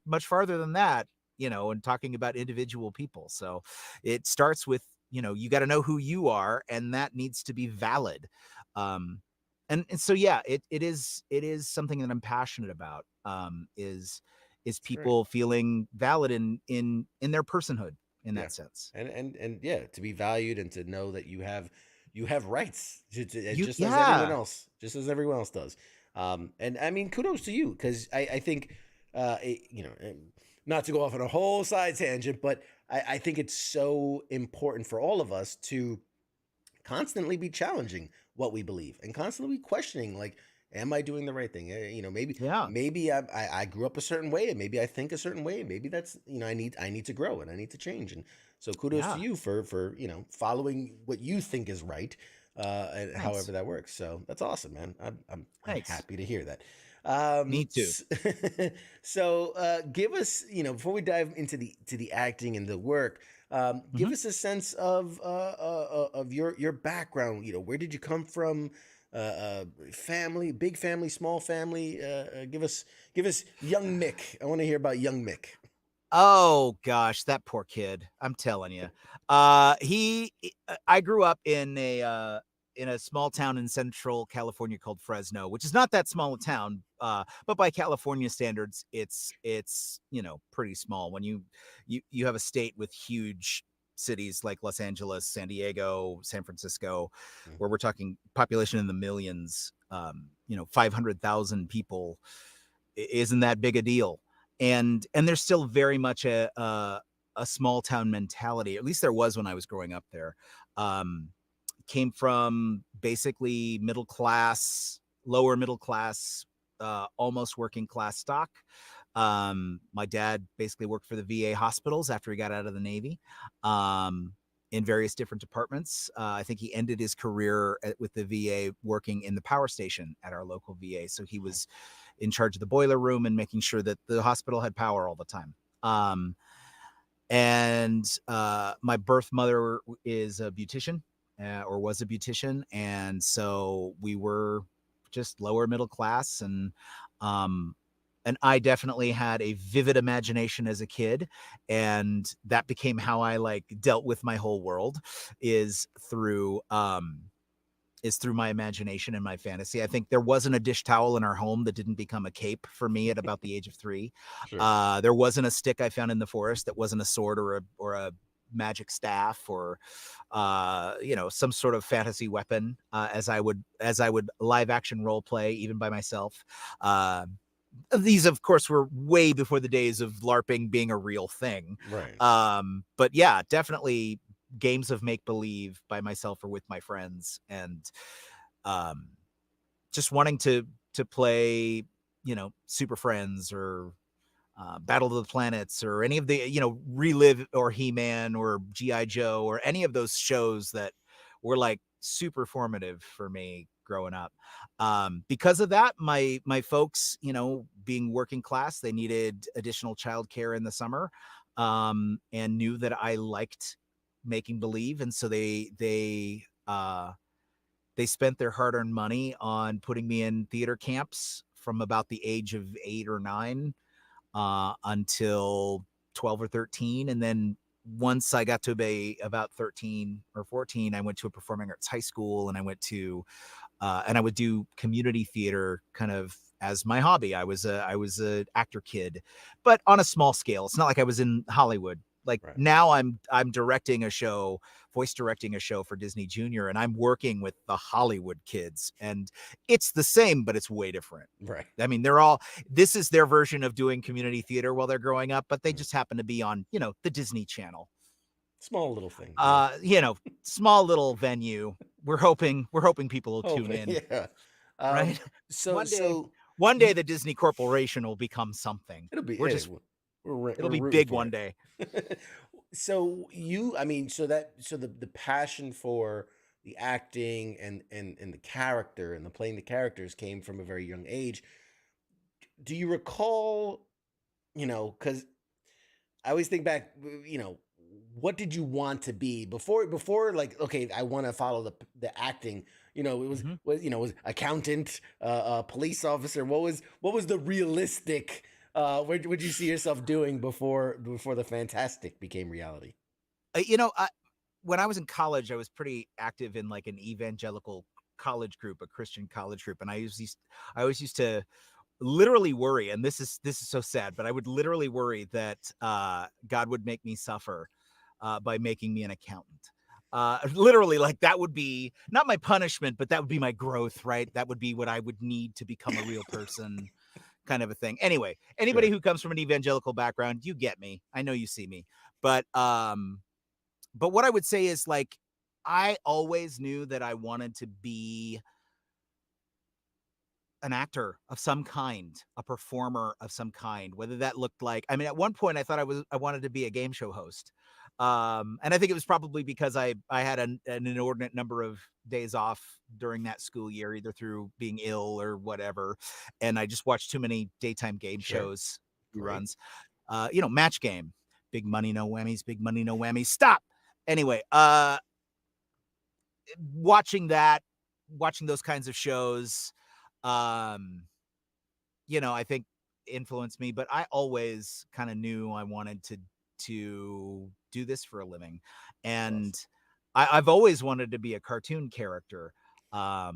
S12: much farther than that, in talking about individual people. So it starts with, you got to know who you are, and that needs to be valid. And so, yeah, it is something that I'm passionate about, is people feeling valid in their personhood in that sense.
S3: And yeah, to be valued and to know that you have rights just as everyone else does. And I mean, kudos to you, because I think, not to go off on a whole side tangent, but I think it's so important for all of us to constantly be challenging what we believe and constantly be questioning, like, Am I doing the right thing? You know, maybe
S12: Yeah.
S3: maybe I grew up a certain way, and maybe I think a certain way. Maybe that's, you know, I need to grow and I need to change. And so kudos to
S12: Yeah.
S3: you for you know, following what you think is right, and
S12: Thanks.
S3: however that works. So that's awesome, man. I'm
S12: Thanks.
S3: happy to hear that.
S12: Me too.
S3: So give us, you know, before we dive into the acting and the work, give
S12: Mhm.
S3: us a sense of your background. You know, where did you come from? Family, big family, small family. Give us young Mick. I want to hear about young Mick.
S12: Oh gosh, that poor kid. I'm telling you. I grew up in a small town in central California called Fresno, which is not that small a town, but by California standards, it's, you know, pretty small. When you have a state with huge cities like Los Angeles, San Diego, San Francisco, where we're talking population in the millions, you know, 500,000 people isn't that big a deal. And there's still very much a small town mentality. At least there was when I was growing up there. Um, Came from basically middle class, lower middle class, almost working class stock. My dad basically worked for the VA hospitals after he got out of the Navy, in various different departments. I think he ended his career with the VA working in the power station at our local VA. So he was in charge of the boiler room and making sure that the hospital had power all the time. My birth mother is a beautician, or was a beautician, and so we were just lower middle class, and I definitely had a vivid imagination as a kid, and that became how I like dealt with my whole world is through my imagination and my fantasy. I think there wasn't a dish towel in our home that didn't become a cape for me at about the age of 3.
S3: Sure.
S12: There wasn't a stick I found in the forest that wasn't a sword or a magic staff or you know, some sort of fantasy weapon, as I would live action role play even by myself. These of course were way before the days of LARPing being a real thing.
S3: Right.
S12: But yeah, definitely games of make believe by myself or with my friends, and um just wanting to play, you know, Super Friends or Battle of the Planets or any of the, you know, Relive or He-Man or GI Joe or any of those shows that were like super formative for me growing up. Because of that, my folks, you know, being working class, they needed additional childcare in the summer, and knew that I liked making believe, and so they spent their hard-earned money on putting me in theater camps from about the age of 8 or 9 until 12 or 13. And then once I got to be about 13 or 14, I went to a performing arts high school, and I went to and I would do community theater kind of as my hobby. I was a actor kid, but on a small scale. It's not like I was in Hollywood. Like
S3: Right.
S12: now I'm directing a show, voice directing a show for Disney Junior, and I'm working with the Hollywood kids, and it's the same, but it's way different.
S3: Right.
S12: I mean, this is their version of doing community theater while they're growing up, but they just happen to be on, you know, the Disney Channel.
S3: Small little thing.
S12: You know, small little venue. We're hoping people will tune in.
S3: Yeah.
S12: Right?
S3: So
S12: One day the Disney Corporation will become something.
S3: it'll be.
S12: It'll be
S3: rooting
S12: big
S3: for
S12: one
S3: it.
S12: day.
S3: So I mean, so the passion for the acting and the character and the playing the characters came from a very young age. Do you recall, you know, because I always think back, you know, what did you want to be before like, okay, I want to follow the acting, you know, it was you know, was accountant, police officer. What was the realistic, where would you see yourself doing before the fantastic became reality?
S12: You know, when I was in college, I was pretty active in like an evangelical college group, a Christian college group, and I always used to literally worry, and this is so sad, but I would literally worry that God would make me suffer by making me an accountant. Literally, like that would be not my punishment, but that would be my growth, right? That would be what I would need to become a real person, kind of a thing. Anyway, anybody who comes from an evangelical background, you get me. I know you see me, but what I would say is like I always knew that I wanted to be an actor of some kind, a performer of some kind, whether that looked like, I mean, at one point I thought I wanted to be a game show host. And I think it was probably because I had an inordinate number of days off during that school year, either through being ill or whatever. And I just watched too many daytime game shows, reruns. Match Game, big money, no whammies, big money, no whammies. Stop. Anyway, watching those kinds of shows, I think influenced me, but I always kind of knew I wanted to do this for a living. And I've always wanted to be a cartoon character. I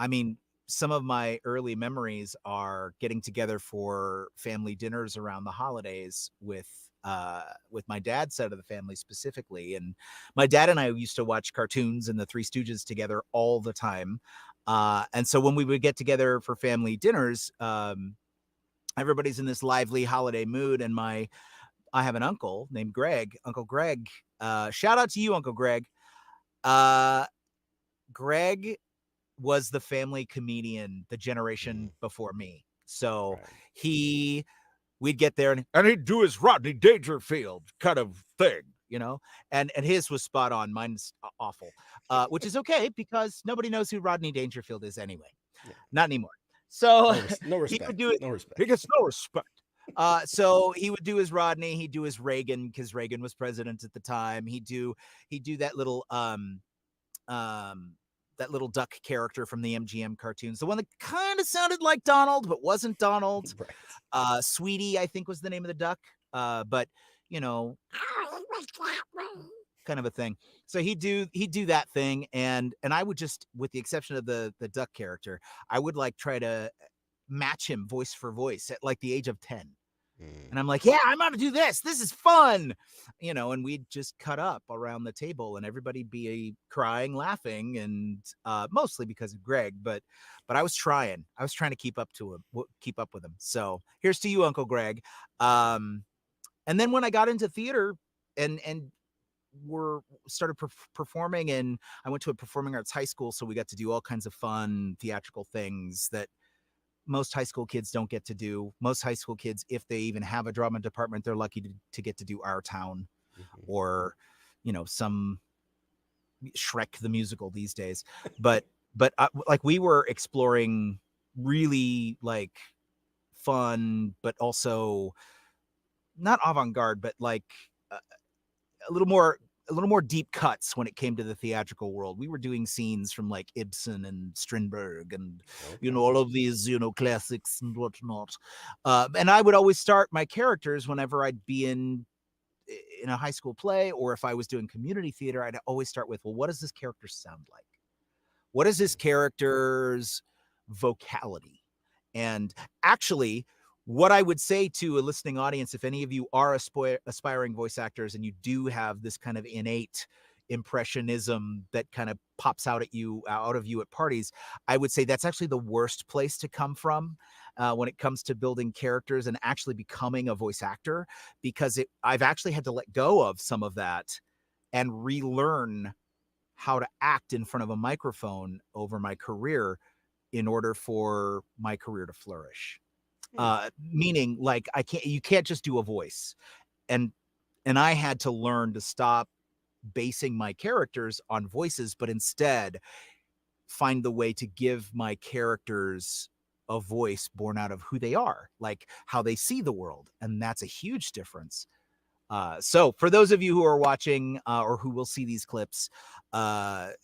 S12: mean, some of my early memories are getting together for family dinners around the holidays with my dad's side of the family specifically. And my dad and I used to watch cartoons and the Three Stooges together all the time. And so when we would get together for family dinners, everybody's in this lively holiday mood. And I have an uncle named Greg, Uncle Greg. Shout out to you, Uncle Greg. Greg was the family comedian the generation before me. So we'd get there and he'd do his Rodney Dangerfield kind of thing, and his was spot on. Mine's awful, which is okay because nobody knows who Rodney Dangerfield is anyway. Yeah. Not anymore. So
S3: no respect.
S12: He would do it.
S3: No respect.
S12: He gets no respect. So he would do his Rodney, he'd do his Reagan because Reagan was president at the time. He'd do that little duck character from the MGM cartoons, the one that kind of sounded like Donald but wasn't Donald. Right. Sweetie, I think, was the name of the duck. But kind of a thing. So he'd do that thing, and I would just, with the exception of the duck character, I would try to match him voice for voice at the age of 10. And I'm like, yeah, I'm going to do this. This is fun. And we'd just cut up around the table and everybody be crying, laughing, and mostly because of Greg. But I was trying to keep up with him. So here's to you, Uncle Greg. And then when I got into theater and started performing, and I went to a performing arts high school. So we got to do all kinds of fun theatrical things that most high school kids don't get to do. Most high school kids, if they even have a drama department, they're lucky to get to do Our Town or, some Shrek the musical these days. But we were exploring really fun, but also not avant-garde, but a little more deep cuts when it came to the theatrical world. We were doing scenes from Ibsen and Strindberg and, all of these, classics and whatnot. And I would always start my characters whenever I'd be in a high school play, or if I was doing community theater, I'd always start with, well, what does this character sound like? What is this character's vocality? And actually, what I would say to a listening audience, if any of you are aspiring voice actors and you do have this kind of innate impressionism that kind of pops out of you at parties, I would say that's actually the worst place to come from when it comes to building characters and actually becoming a voice actor, because I've actually had to let go of some of that and relearn how to act in front of a microphone over my career in order for my career to flourish. Meaning you can't just do a voice. And I had to learn to stop basing my characters on voices, but instead find the way to give my characters a voice born out of who they are, how they see the world. And that's a huge difference. So for those of you who are watching or who will see these clips, don't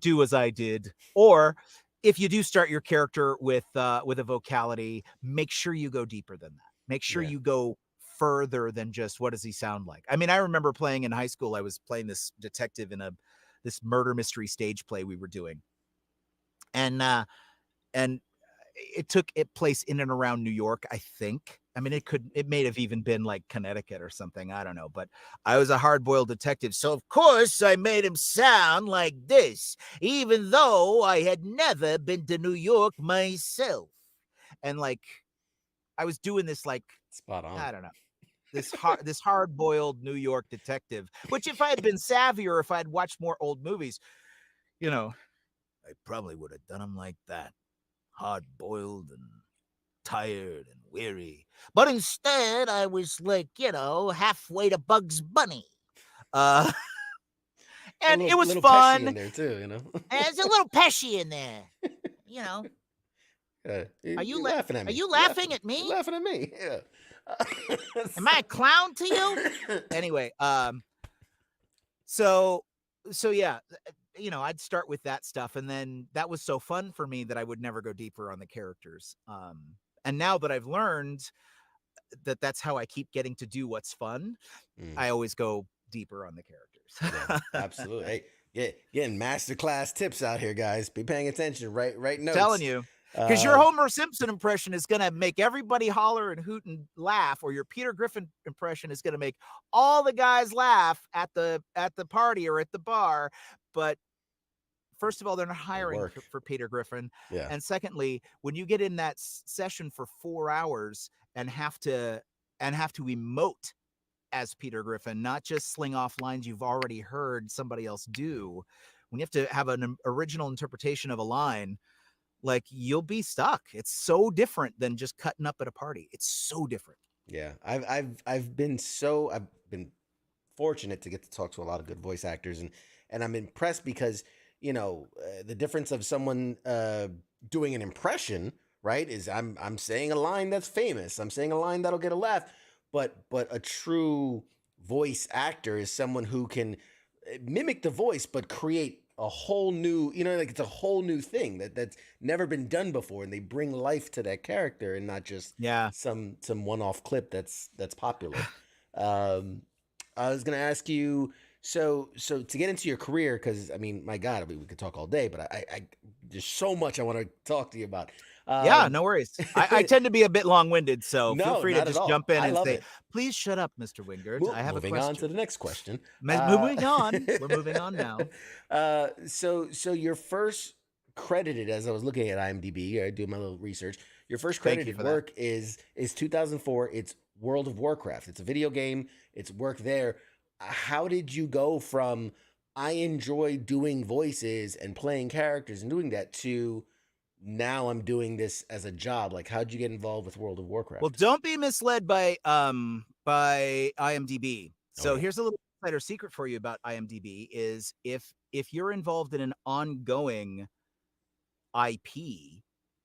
S12: do as I did, or if you do start your character with a vocality, make sure you go deeper than that. Make sure you go further than just what does he sound like. I mean, I remember playing in high school. I was playing this detective in this murder mystery stage play we were doing, and it took place in and around New York, I think. I mean, it may have even been Connecticut or something. I don't know. But I was a hard-boiled detective. So, of course, I made him sound like this, even though I had never been to New York myself. And I was doing this
S3: spot on.
S12: I don't know. This hard-boiled New York detective, which if I had been savvy or if I had watched more old movies, I probably would have done him like that, hard-boiled and tired and weary. But instead, I was like, halfway to Bugs Bunny. And it was
S3: little
S12: fun.
S3: Pesci in there too,
S12: And there's a little Pesci in there. Are you
S3: laughing at me?
S12: Are you laughing at me?
S3: You're laughing at me. Yeah.
S12: Am I a clown to you? Anyway, so yeah, I'd start with that stuff, and then that was so fun for me that I would never go deeper on the characters. And now that I've learned that that's how I keep getting to do what's fun, I always go deeper on the characters.
S3: Yeah, absolutely. Hey, getting masterclass tips out here, guys. Be paying attention. Write notes.
S12: Telling you. Because your Homer Simpson impression is going to make everybody holler and hoot and laugh, or your Peter Griffin impression is going to make all the guys laugh at the party or at the bar. But first of all, they're not hiring for Peter Griffin.
S3: Yeah.
S12: And secondly, when you get in that session for 4 hours and have to emote as Peter Griffin, not just sling off lines you've already heard somebody else do, when you have to have an original interpretation of a line, like, you'll be stuck. It's so different than just cutting up at a party. It's so different.
S3: Yeah. I've been fortunate to get to talk to a lot of good voice actors, and I'm impressed because, the difference of someone doing an impression, right, is I'm saying a line that's famous. I'm saying a line that'll get a laugh, but a true voice actor is someone who can mimic the voice but create a whole new, it's a whole new thing that's never been done before, and they bring life to that character and not just some one-off clip that's popular. I was gonna ask you, so to get into your career, because my God, we could talk all day, but I there's so much I want to talk to you about.
S12: Yeah, no worries. I tend to be a bit long-winded, so feel free to
S3: not at
S12: just
S3: all.
S12: jump in
S3: I
S12: and
S3: love
S12: say,
S3: it.
S12: please shut up, Mr. Wingert. I have a question.
S3: Moving on to the next question.
S12: Moving on. We're moving on now.
S3: So your first credited, as I was looking at IMDb, I do my little research. Your first credited work is 2004. It's World of Warcraft. It's a video game. It's work there. How did you go from I enjoy doing voices and playing characters and doing that to now I'm doing this as a job? Like, how'd you get involved with World of Warcraft?
S12: Well, don't be misled by IMDb. So here's a little insider secret for you about IMDb is if you're involved in an ongoing IP,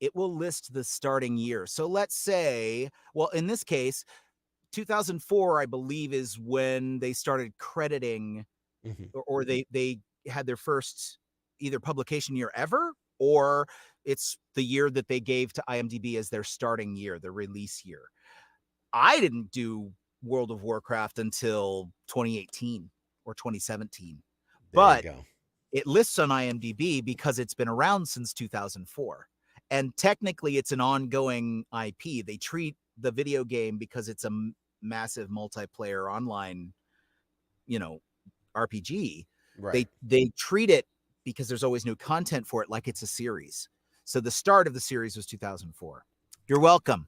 S12: it will list the starting year. So let's say, well, in this case, 2004, I believe, is when they started crediting, or they had their first either publication year ever, or it's the year that they gave to IMDb as their starting year, their release year. I didn't do World of Warcraft until 2018 or 2017, but it lists on IMDb because it's been around since 2004. And technically it's an ongoing IP. They treat the video game, because it's a massive multiplayer online, RPG.
S3: Right.
S12: They treat it, because there's always new content for it, like it's a series. So the start of the series was 2004. You're welcome.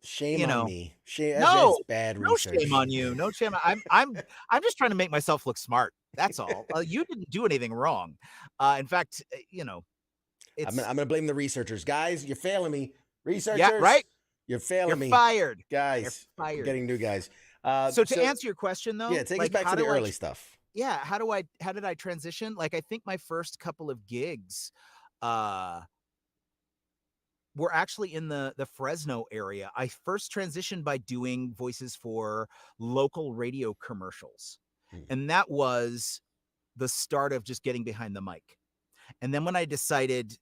S3: Shame on me. Shame.
S12: No,
S3: that's bad research.
S12: No shame on you. No shame. I'm just trying to make myself look smart. That's all. You didn't do anything wrong. In fact, it's,
S3: I'm gonna blame the researchers, guys. You're failing me, researchers.
S12: Yeah, right.
S3: You're failing me.
S12: You're fired,
S3: guys.
S12: You're fired.
S3: Getting new guys.
S12: So to answer your question, though,
S3: take us back to the early stuff.
S12: Yeah, how did I transition? Like, I think my first couple of gigs were actually in the Fresno area. I first transitioned by doing voices for local radio commercials. And that was the start of just getting behind the mic. And then when I decided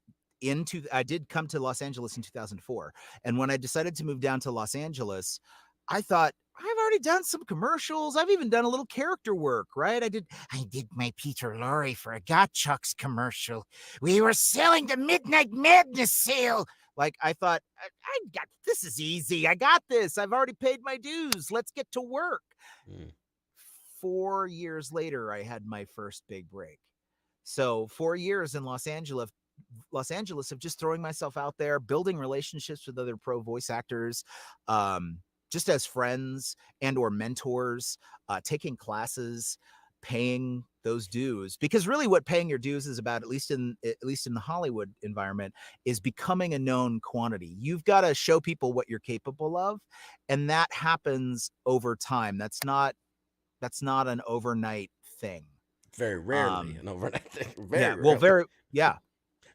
S12: I did come to Los Angeles in 2004. And when I decided to move down to Los Angeles, I thought, I've already done some commercials. I've even done a little character work, right? I did my Peter Lorre for a Gottschalk's commercial. We were selling the Midnight Madness sale. Like, I thought, this is easy. I got this. I've already paid my dues. Let's get to work. 4 years later, I had my first big break. So 4 years in Los Angeles of just throwing myself out there, building relationships with other pro voice actors, just as friends and or mentors, taking classes, paying those dues, because really what paying your dues is about, at least in the Hollywood environment, is becoming a known quantity. You've got to show people what you're capable of, and that happens over time. That's not an overnight thing.
S3: Very rarely an overnight thing. Very
S12: rarely.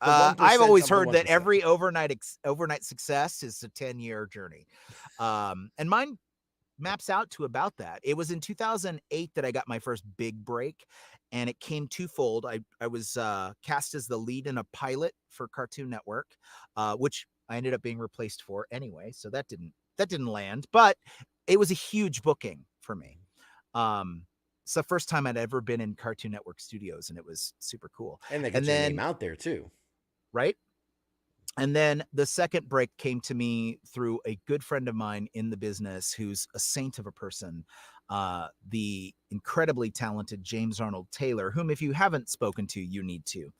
S3: The 1%
S12: I've always
S3: of the
S12: heard that
S3: 1%.
S12: every overnight success is a 10-year journey. And mine maps out to about that. It was in 2008 that I got my first big break, and it came twofold. I was cast as the lead in a pilot for Cartoon Network, which I ended up being replaced for anyway, so that didn't land, but it was a huge booking for me. It's the first time I'd ever been in Cartoon Network studios, and it was super cool.
S3: And they got your name out there too.
S12: Right? And then the second break came to me through a good friend of mine in the business who's a saint of a person, the incredibly talented James Arnold Taylor, whom if you haven't spoken to, you need to.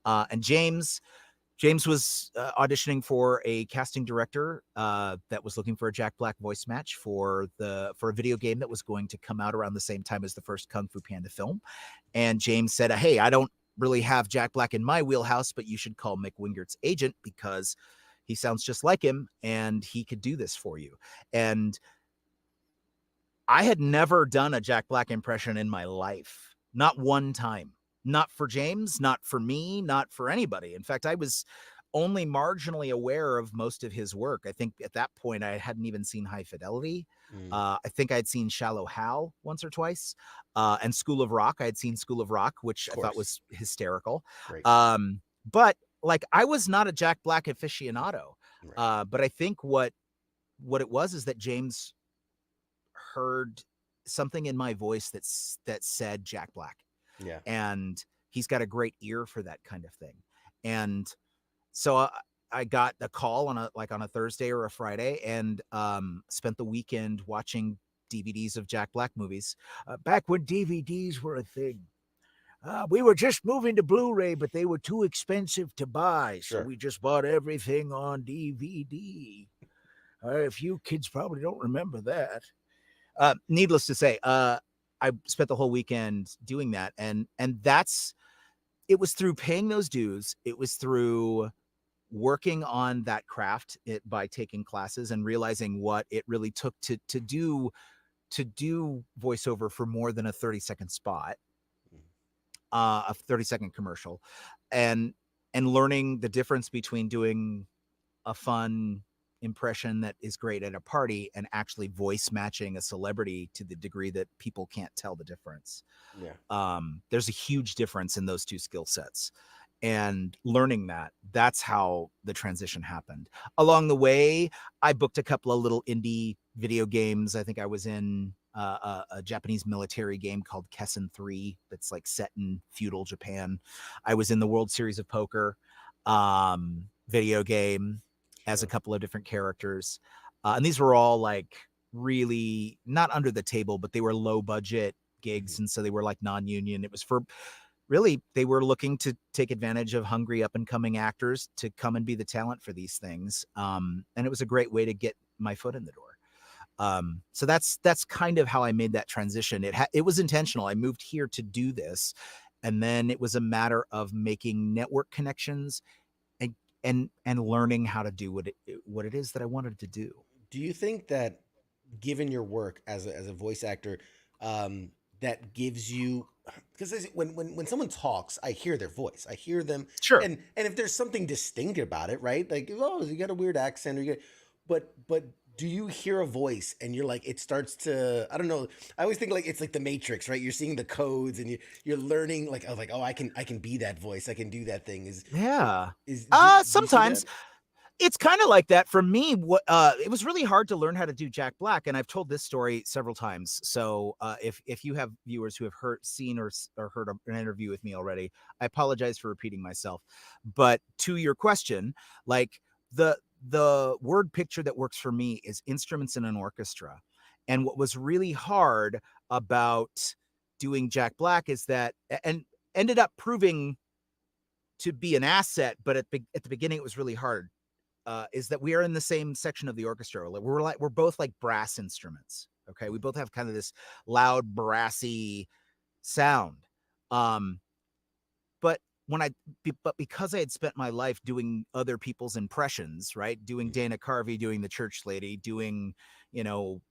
S12: And James was auditioning for a casting director that was looking for a Jack Black voice match for a video game that was going to come out around the same time as the first Kung Fu Panda film. And James said, "Hey, I don't really have Jack Black in my wheelhouse, but you should call Mick Wingert's agent because he sounds just like him and he could do this for you." And I had never done a Jack Black impression in my life. Not one time. Not for James, not for me, not for anybody. In fact, I was only marginally aware of most of his work. I think at that point I hadn't even seen High Fidelity. I think I'd seen Shallow Hal once or twice. And School of Rock. I had seen School of Rock, which I thought was hysterical. But like, I was not a Jack Black aficionado. But I think what it was is that James heard something in my voice that said Jack Black.
S3: Yeah.
S12: And he's got a great ear for that kind of thing. And so I got a call on a Thursday or a Friday, and spent the weekend watching DVDs of Jack Black movies. Back when DVDs were a thing. We were just moving to Blu-ray, but they were too expensive to buy. So we just bought everything on DVD. If you kids probably don't remember that. Needless to say, I spent the whole weekend doing that. And it was through paying those dues. It was through working on that craft by taking classes and realizing what it really took to do voiceover for more than a 30-second spot, a 30-second commercial, and learning the difference between doing a fun impression that is great at a party and actually voice matching a celebrity to the degree that people can't tell the difference. There's a huge difference in those two skill sets, and learning that's how the transition happened. Along the way, I booked a couple of little indie video games. I think I was in a Japanese military game called Kessen 3 that's like set in feudal Japan. I was in the World Series of Poker video game as a couple of different characters. And these were all like really not under the table, but they were low budget gigs. And so they were like non-union. It was for really, they were looking to take advantage of hungry up and coming actors to come and be the talent for these things. And it was a great way to get my foot in the door. So that's kind of how I made that transition. It was intentional. I moved here to do this. And then it was a matter of making network connections and learning how to do what it is that I wanted to do.
S3: Do you think that, given your work as a voice actor, that gives you, because when someone talks, I hear their voice, I hear them, and if there's something distinct about it, right? Like, oh, you got a weird accent, but do you hear a voice and you're like, it starts to, I don't know, I always think like it's like the Matrix, right? You're seeing the codes and you're learning oh, I can be that voice, I can do that thing.
S12: Sometimes it's kind of like that for me. It was really hard to learn how to do Jack Black, and I've told this story several times. So if you have viewers who have seen or heard an interview with me already, I apologize for repeating myself. But to your question, like the word picture that works for me is instruments in an orchestra. And what was really hard about doing Jack Black is that, and ended up proving to be an asset, but at the beginning it was really hard, is that we are in the same section of the orchestra. We're both like brass instruments. Okay. We both have kind of this loud, brassy sound. Um, but because I had spent my life doing other people's impressions, right? Doing Dana Carvey, doing the church lady, doing, you know,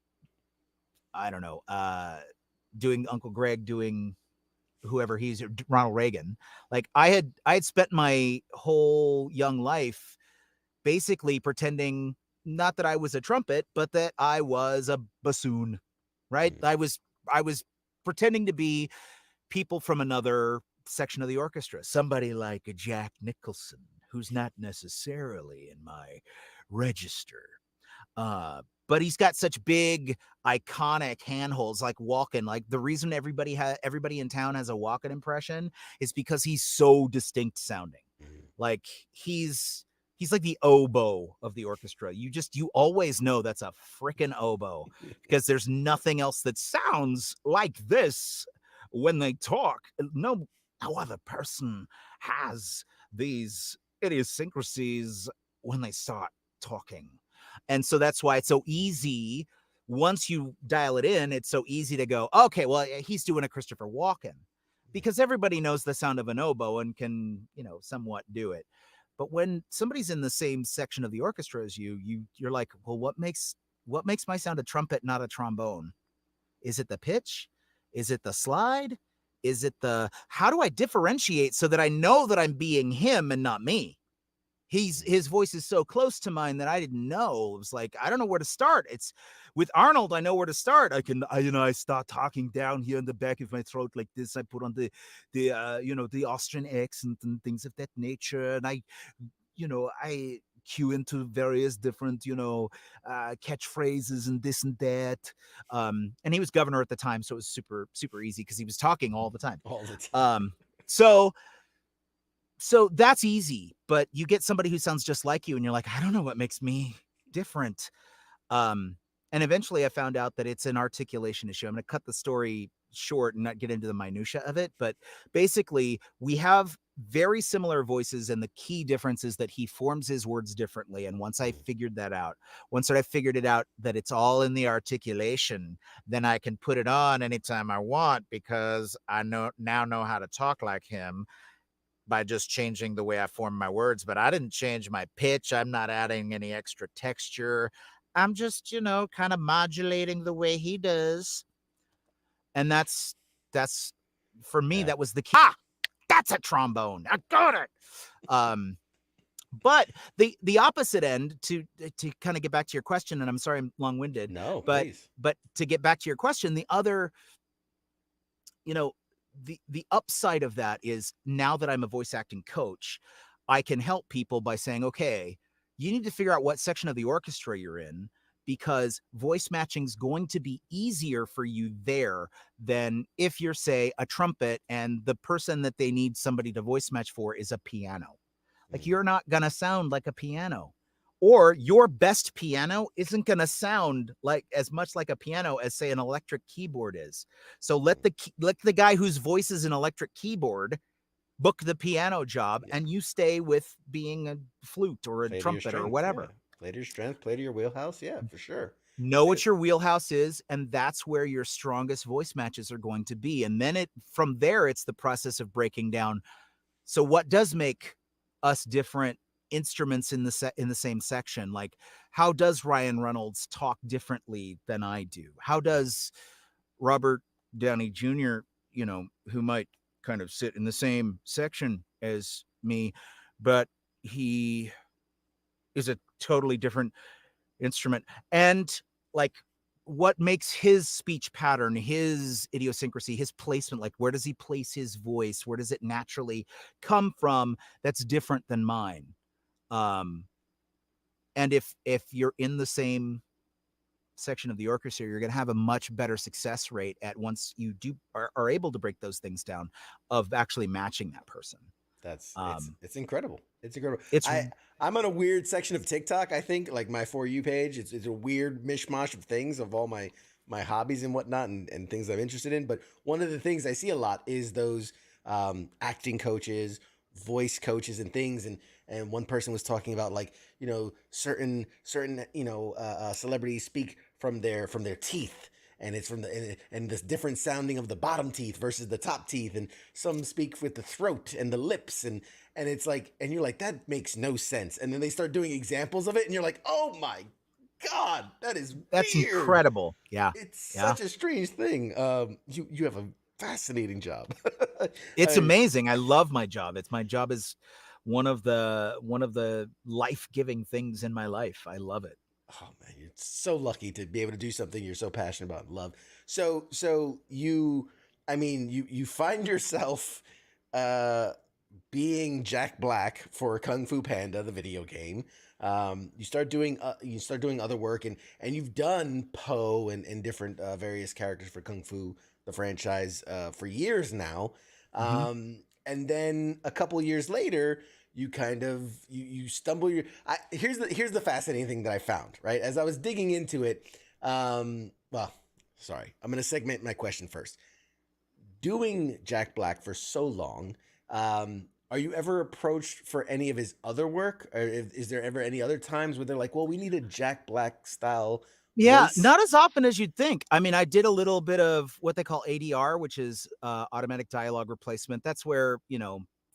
S12: I don't know, doing Uncle Greg, doing whoever he's, Ronald Reagan. Like I had spent my whole young life basically pretending not that I was a trumpet, but that I was a bassoon, right? I was pretending to be people from another section of the orchestra, somebody like a Jack Nicholson, who's not necessarily in my register. But he's got such big, iconic handholds, like Walken. Like the reason everybody in town has a Walken impression is because he's so distinct sounding. Like he's like the oboe of the orchestra. You always know that's a freaking oboe because there's nothing else that sounds like this when they talk. No other person has these idiosyncrasies when they start talking. And so that's why it's so easy. Once you dial it in, it's so easy to go, okay, well, he's doing a Christopher Walken, because everybody knows the sound of an oboe and can, somewhat do it. But when somebody's in the same section of the orchestra as you're like, well, what makes my sound a trumpet, not a trombone? Is it the pitch? Is it the slide? Is it how do I differentiate so that I know that I'm being him and not me? His voice is so close to mine that I didn't know. It was like, I don't know where to start. It's with Arnold, I know where to start. I start talking down here in the back of my throat like this. I put on the Austrian accent and things of that nature. And I cue into various different, catchphrases and this and that. And he was governor at the time, so it was super, super easy because he was talking all the time.
S3: All the time.
S12: So that's easy, but you get somebody who sounds just like you and you're like, I don't know what makes me different. And eventually I found out that it's an articulation issue. I'm going to cut the story short and not get into the minutia of it, but basically we have very similar voices, and the key difference is that he forms his words differently. And once I figured it out that it's all in the articulation, then I can put it on anytime I want because I now know how to talk like him by just changing the way I form my words. But I didn't change my pitch. I'm not adding any extra texture. I'm just, kind of modulating the way he does. And that's for me, that was the key. That's a trombone. I got it. But the opposite end, to kind of get back to your question, and I'm sorry I'm long-winded.
S3: No,
S12: but
S3: please.
S12: But to get back to your question, the other, the upside of that is now that I'm a voice acting coach, I can help people by saying, okay, you need to figure out what section of the orchestra you're in, because voice matching is going to be easier for you there than if you're, say, a trumpet and the person that they need somebody to voice match for is a piano. Like, you're not going to sound like a piano, or your best piano isn't going to sound like as much like a piano as, say, an electric keyboard is. So let the guy whose voice is an electric keyboard book the piano job, and you stay with being a flute or a trumpet or whatever.
S3: Yeah. Play to your strength, play to your wheelhouse. Yeah, for sure.
S12: Know what your wheelhouse is, and that's where your strongest voice matches are going to be. And then from there, it's the process of breaking down. So what does make us different instruments in the same section? Like, how does Ryan Reynolds talk differently than I do? How does Robert Downey Jr., who might kind of sit in the same section as me, but he is a totally different instrument? And like, what makes his speech pattern, his idiosyncrasy, his placement, like where does he place his voice? Where does it naturally come from that's different than mine? And if you're in the same section of the orchestra, you're going to have a much better success rate at, once you are able to break those things down, of actually matching that person.
S3: It's incredible. It's incredible. I'm on a weird section of TikTok. I think, like, my For You page, it's a weird mishmash of things, of all my hobbies and whatnot, and things I'm interested in. But one of the things I see a lot is those acting coaches, voice coaches, and things. And one person was talking about, like, certain celebrities speak from their teeth. and it's from and this different sounding of the bottom teeth versus the top teeth, and some speak with the throat and the lips, and it's like, and you're like, that makes no sense. And then they start doing examples of it, and you're like, oh my God, that's weird.
S12: Incredible. Yeah.
S3: It's such a strange thing. You have a fascinating job.
S12: It's amazing. I love my job. My job is one of the life-giving things in my life. I love it.
S3: Oh man, you're so lucky to be able to do something you're so passionate about and love. So you find yourself being Jack Black for Kung Fu Panda, the video game. You start doing other work, and you've done Po and different various characters for Kung Fu, the franchise, for years now. And then a couple years later, you kind of you stumble here's the fascinating thing that I found, right? As I was digging into it, well, sorry, I'm going to segment my question first. Doing Jack Black for so long, are you ever approached for any of his other work? Or is there ever any other times where they're like, well, we need a Jack Black style voice?
S12: Not as often as you'd think. I mean, I did a little bit of what they call ADR, which is automatic dialogue replacement. That's where,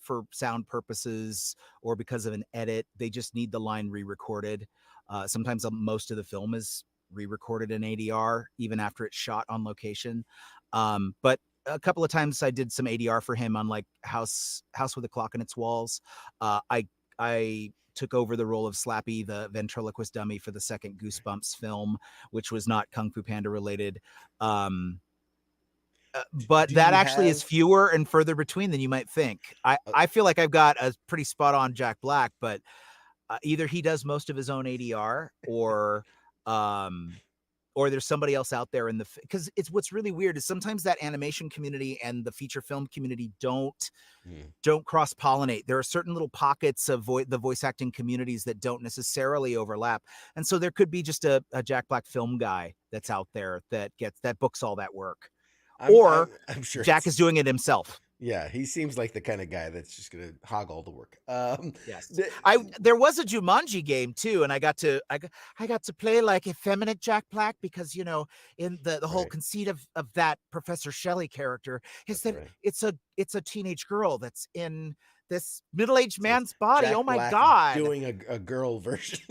S12: for sound purposes or because of an edit, they just need the line re-recorded. Sometimes most of the film is re-recorded in ADR, even after it's shot on location. But a couple of times I did some ADR for him on like House with a Clock in Its Walls. I took over the role of Slappy, the ventriloquist dummy, for the second Goosebumps film, which was not Kung Fu Panda related. But that actually is fewer and further between than you might think. I feel like I've got a pretty spot on Jack Black, but either he does most of his own ADR or there's somebody else out there because it's what's really weird is sometimes that animation community and the feature film community don't cross pollinate. There are certain little pockets of the voice acting communities that don't necessarily overlap. And so there could be just a Jack Black film guy that's out there that books all that work. I'm sure Jack is doing it himself.
S3: Yeah, he seems like the kind of guy that's just gonna hog all the work.
S12: Yes, there was a Jumanji game too, and I got to play like effeminate Jack Black because in the whole conceit of that Professor Shelley character is that it's a teenage girl that's in this middle-aged man's body.
S3: Jack
S12: Oh my
S3: Black
S12: God,
S3: doing a girl version.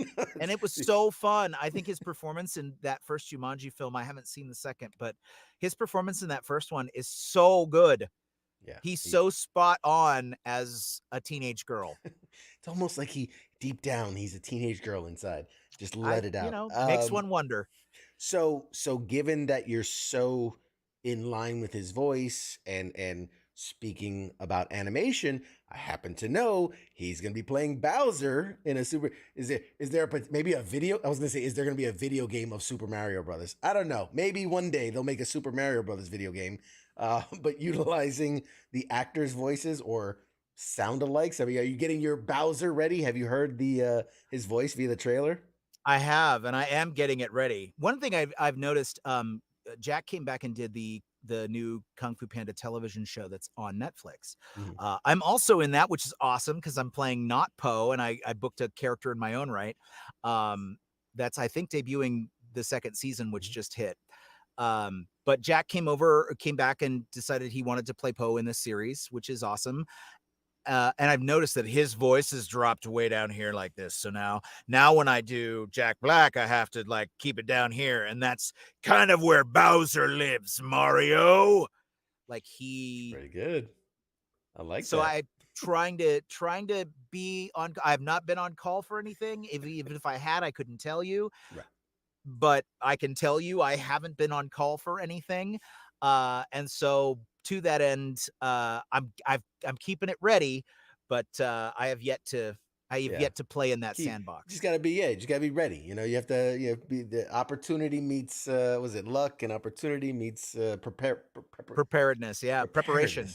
S12: And it was so fun. I think his performance in that first Jumanji film, I haven't seen the second, but his performance in that first one is so good. Yeah, he's so spot on as a teenage girl.
S3: It's almost like deep down, he's a teenage girl inside. Just let it out.
S12: Makes one wonder.
S3: So given that you're so in line with his voice and speaking about animation, I happen to know he's going to be playing Bowser in a Super. Is there maybe a video? I was going to say, is there going to be a video game of Super Mario Brothers? I don't know. Maybe one day they'll make a Super Mario Brothers video game, but utilizing the actors' voices or sound alikes. I mean, are you getting your Bowser ready? Have you heard his voice via the trailer?
S12: I have, and I am getting it ready. One thing I've noticed, Jack came back and did the new Kung Fu Panda television show that's on Netflix. I'm also in that, which is awesome because I'm playing not Po, and I booked a character in my own right. That's, I think, debuting the second season, which just hit. But Jack came back and decided he wanted to play Po in this series, which is awesome. And I've noticed that his voice has dropped way down here like this. So now when I do Jack Black, I have to like keep it down here. And that's kind of where Bowser lives, Mario. Like
S3: Pretty good. I like
S12: so
S3: that.
S12: I trying to be on. I have not been on call for anything. Even if I had, I couldn't tell you.
S3: Right.
S12: But I can tell you I haven't been on call for anything. And so to that end, I'm keeping it ready, but I have yet to play in that sandbox.
S3: You just gotta be ready. You have to be the opportunity meets was it luck, and opportunity meets
S12: preparedness. Yeah, preparation.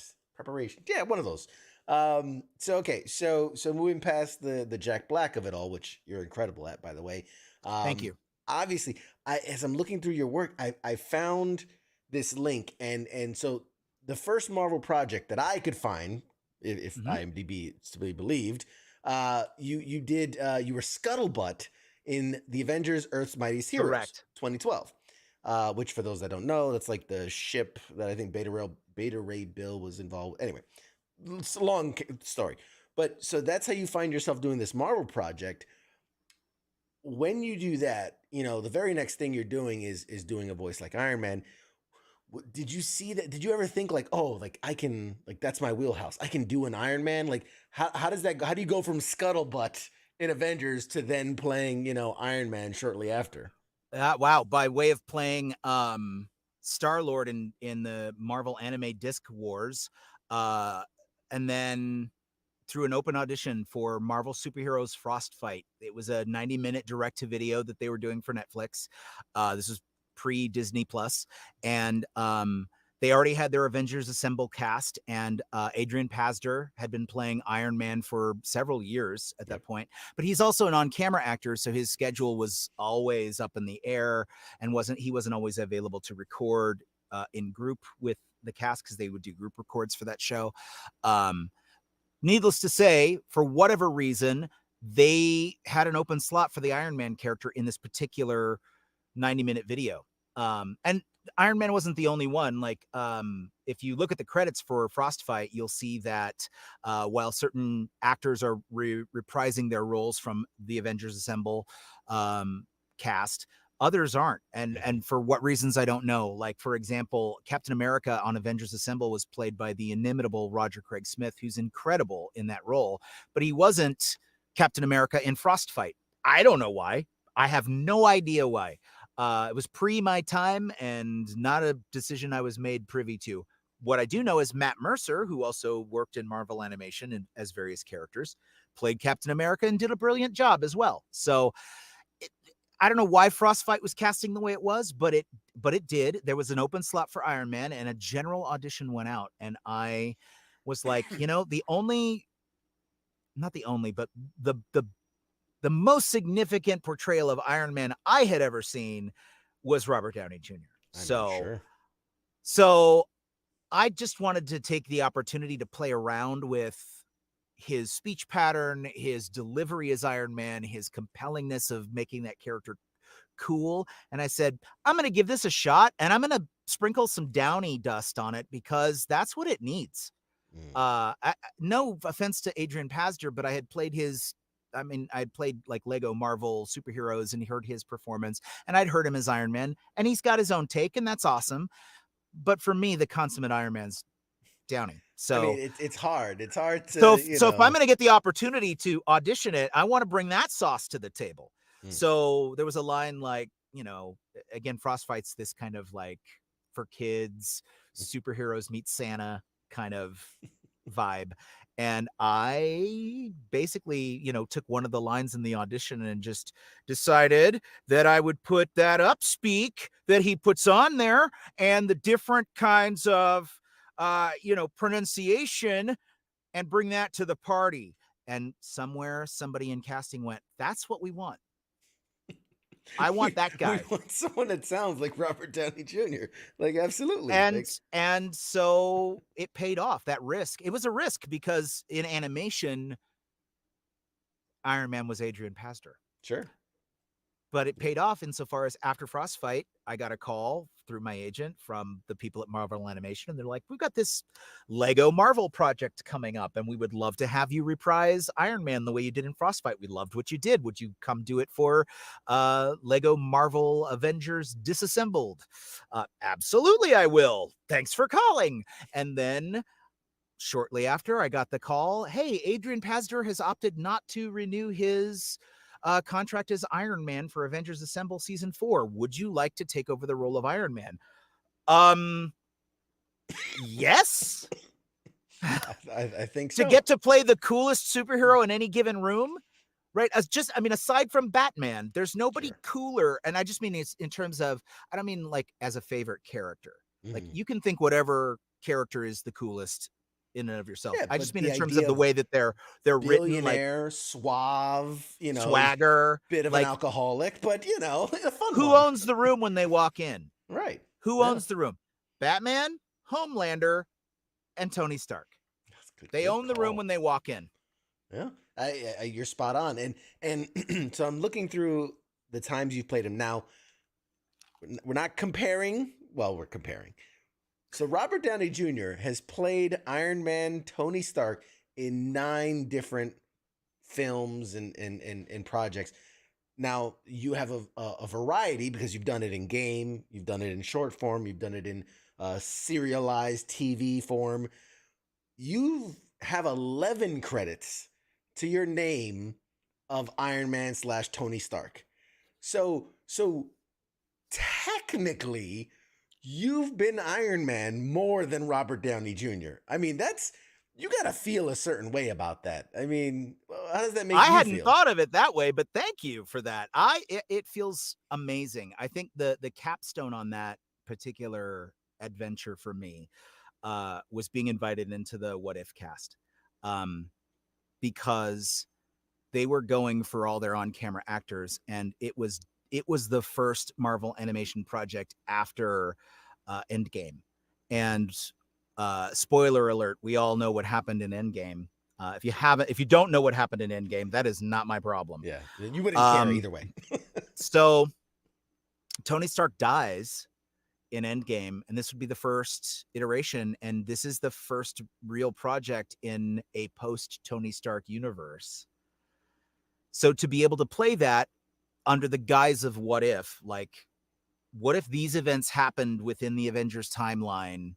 S3: Yeah, one of those. So moving past the Jack Black of it all, which you're incredible at, by the way.
S12: Thank you.
S3: Obviously, as I'm looking through your work, I found this link, and so the first Marvel project that I could find, if IMDb is to be believed, you were Scuttlebutt in the Avengers: Earth's Mightiest Heroes,
S12: correct,
S3: 2012. which for those that don't know, that's like the ship that I think Beta Ray Bill was involved. Anyway, it's a long story. But so that's how you find yourself doing this Marvel project. When you do that, the very next thing you're doing is doing a voice like Iron Man. Did you see that? Did you ever think like, oh, like I can, like that's my wheelhouse. I can do an Iron Man. Like how does that go? How do you go from Scuttlebutt in Avengers to then playing, Iron Man shortly after?
S12: Wow. By way of playing Star-Lord in the Marvel Anime Disc Wars, and then through an open audition for Marvel Superheroes Frostfight. It was a 90-minute direct-to-video that they were doing for Netflix. This was pre-Disney Plus, and they already had their Avengers Assemble cast, and Adrian Pasdar had been playing Iron Man for several years at that point. But he's also an on-camera actor, so his schedule was always up in the air, and he wasn't always available to record in group with the cast because they would do group records for that show. Needless to say, for whatever reason, they had an open slot for the Iron Man character in this particular 90-minute video. And Iron Man wasn't the only one. Like, if you look at the credits for Frostfight, you'll see that while certain actors are reprising their roles from the Avengers Assemble cast, others aren't. And for what reasons, I don't know. Like, for example, Captain America on Avengers Assemble was played by the inimitable Roger Craig Smith, who's incredible in that role, but he wasn't Captain America in Frostfight. I don't know why. I have no idea why. It was pre my time and not a decision I was made privy to. What I do know is Matt Mercer, who also worked in Marvel Animation and as various characters, played Captain America and did a brilliant job as well. So I don't know why Frostfight was casting the way it was, but it did. There was an open slot for Iron Man, and a general audition went out. And I was like, the most significant portrayal of Iron Man I had ever seen was Robert Downey Jr. So I just wanted to take the opportunity to play around with his speech pattern, his delivery as Iron Man, his compellingness of making that character cool. And I said, I'm going to give this a shot, and I'm going to sprinkle some Downey dust on it because that's what it needs. No offense to Adrian Pasdar, but I had played I'd played like Lego Marvel superheroes and heard his performance, and I'd heard him as Iron Man, and he's got his own take, and that's awesome. But for me, the consummate Iron Man's Downey. So
S3: I mean, it's hard. It's hard to.
S12: So if I'm going to get the opportunity to audition it, I want to bring that sauce to the table. So there was a line like, again, Frostfight's this kind of like for kids, superheroes meet Santa kind of vibe. And I basically, took one of the lines in the audition and just decided that I would put that upspeak that he puts on there and the different kinds of, pronunciation and bring that to the party. And somewhere somebody in casting went, that's what we want. I want that guy.
S3: We want someone that sounds like Robert Downey Jr. Like, absolutely.
S12: And so it paid off, that risk. It was a risk because in animation, Iron Man was Adrian Pasdar.
S3: Sure.
S12: But it paid off insofar as after Frostfight, I got a call through my agent from the people at Marvel Animation, and they're like, we've got this Lego Marvel project coming up, and we would love to have you reprise Iron Man the way you did in Frostfight. We loved what you did. Would you come do it for Lego Marvel Avengers Disassembled? Absolutely, I will. Thanks for calling. And then shortly after, I got the call, hey, Adrian Pasdar has opted not to renew his contract as Iron Man for Avengers Assemble Season 4. Would you like to take over the role of Iron Man? Yes.
S3: I think so.
S12: To get to play the coolest superhero in any given room, right? Aside from Batman, there's nobody cooler. And I just mean it's in terms of, I don't mean like as a favorite character. Like you can think whatever character is the coolest in and of yourself. I just mean in terms of the way that they're written, like
S3: suave,
S12: swagger,
S3: bit of an alcoholic, but a fun
S12: Who
S3: one.
S12: owns the room when they walk in?
S3: Right.
S12: Who owns the room? Batman, Homelander, and Tony Stark. They own the room when they walk in.
S3: Yeah, you're spot on. And so I'm looking through the times you've played him now. we're not comparing. Well, we're comparing. So Robert Downey Jr. has played Iron Man Tony Stark in 9 different films and projects. Now, you have a variety because you've done it in game, you've done it in short form, you've done it in serialized TV form. You have 11 credits to your name of Iron Man / Tony Stark. So technically, you've been Iron Man more than Robert Downey Jr. I mean, you got to feel a certain way about that. I mean, how does that make you feel?
S12: I hadn't thought of it that way, but thank you for that. It feels amazing. I think the capstone on that particular adventure for me was being invited into the What If cast, because they were going for all their on-camera actors, and it was the first Marvel animation project after Endgame. And spoiler alert, we all know what happened in Endgame. If you don't know what happened in Endgame, that is not my problem.
S3: Yeah, you wouldn't care either way.
S12: So Tony Stark dies in Endgame, and this would be the first iteration, and this is the first real project in a post Tony Stark universe. So to be able to play that under the guise of what if these events happened within the Avengers timeline,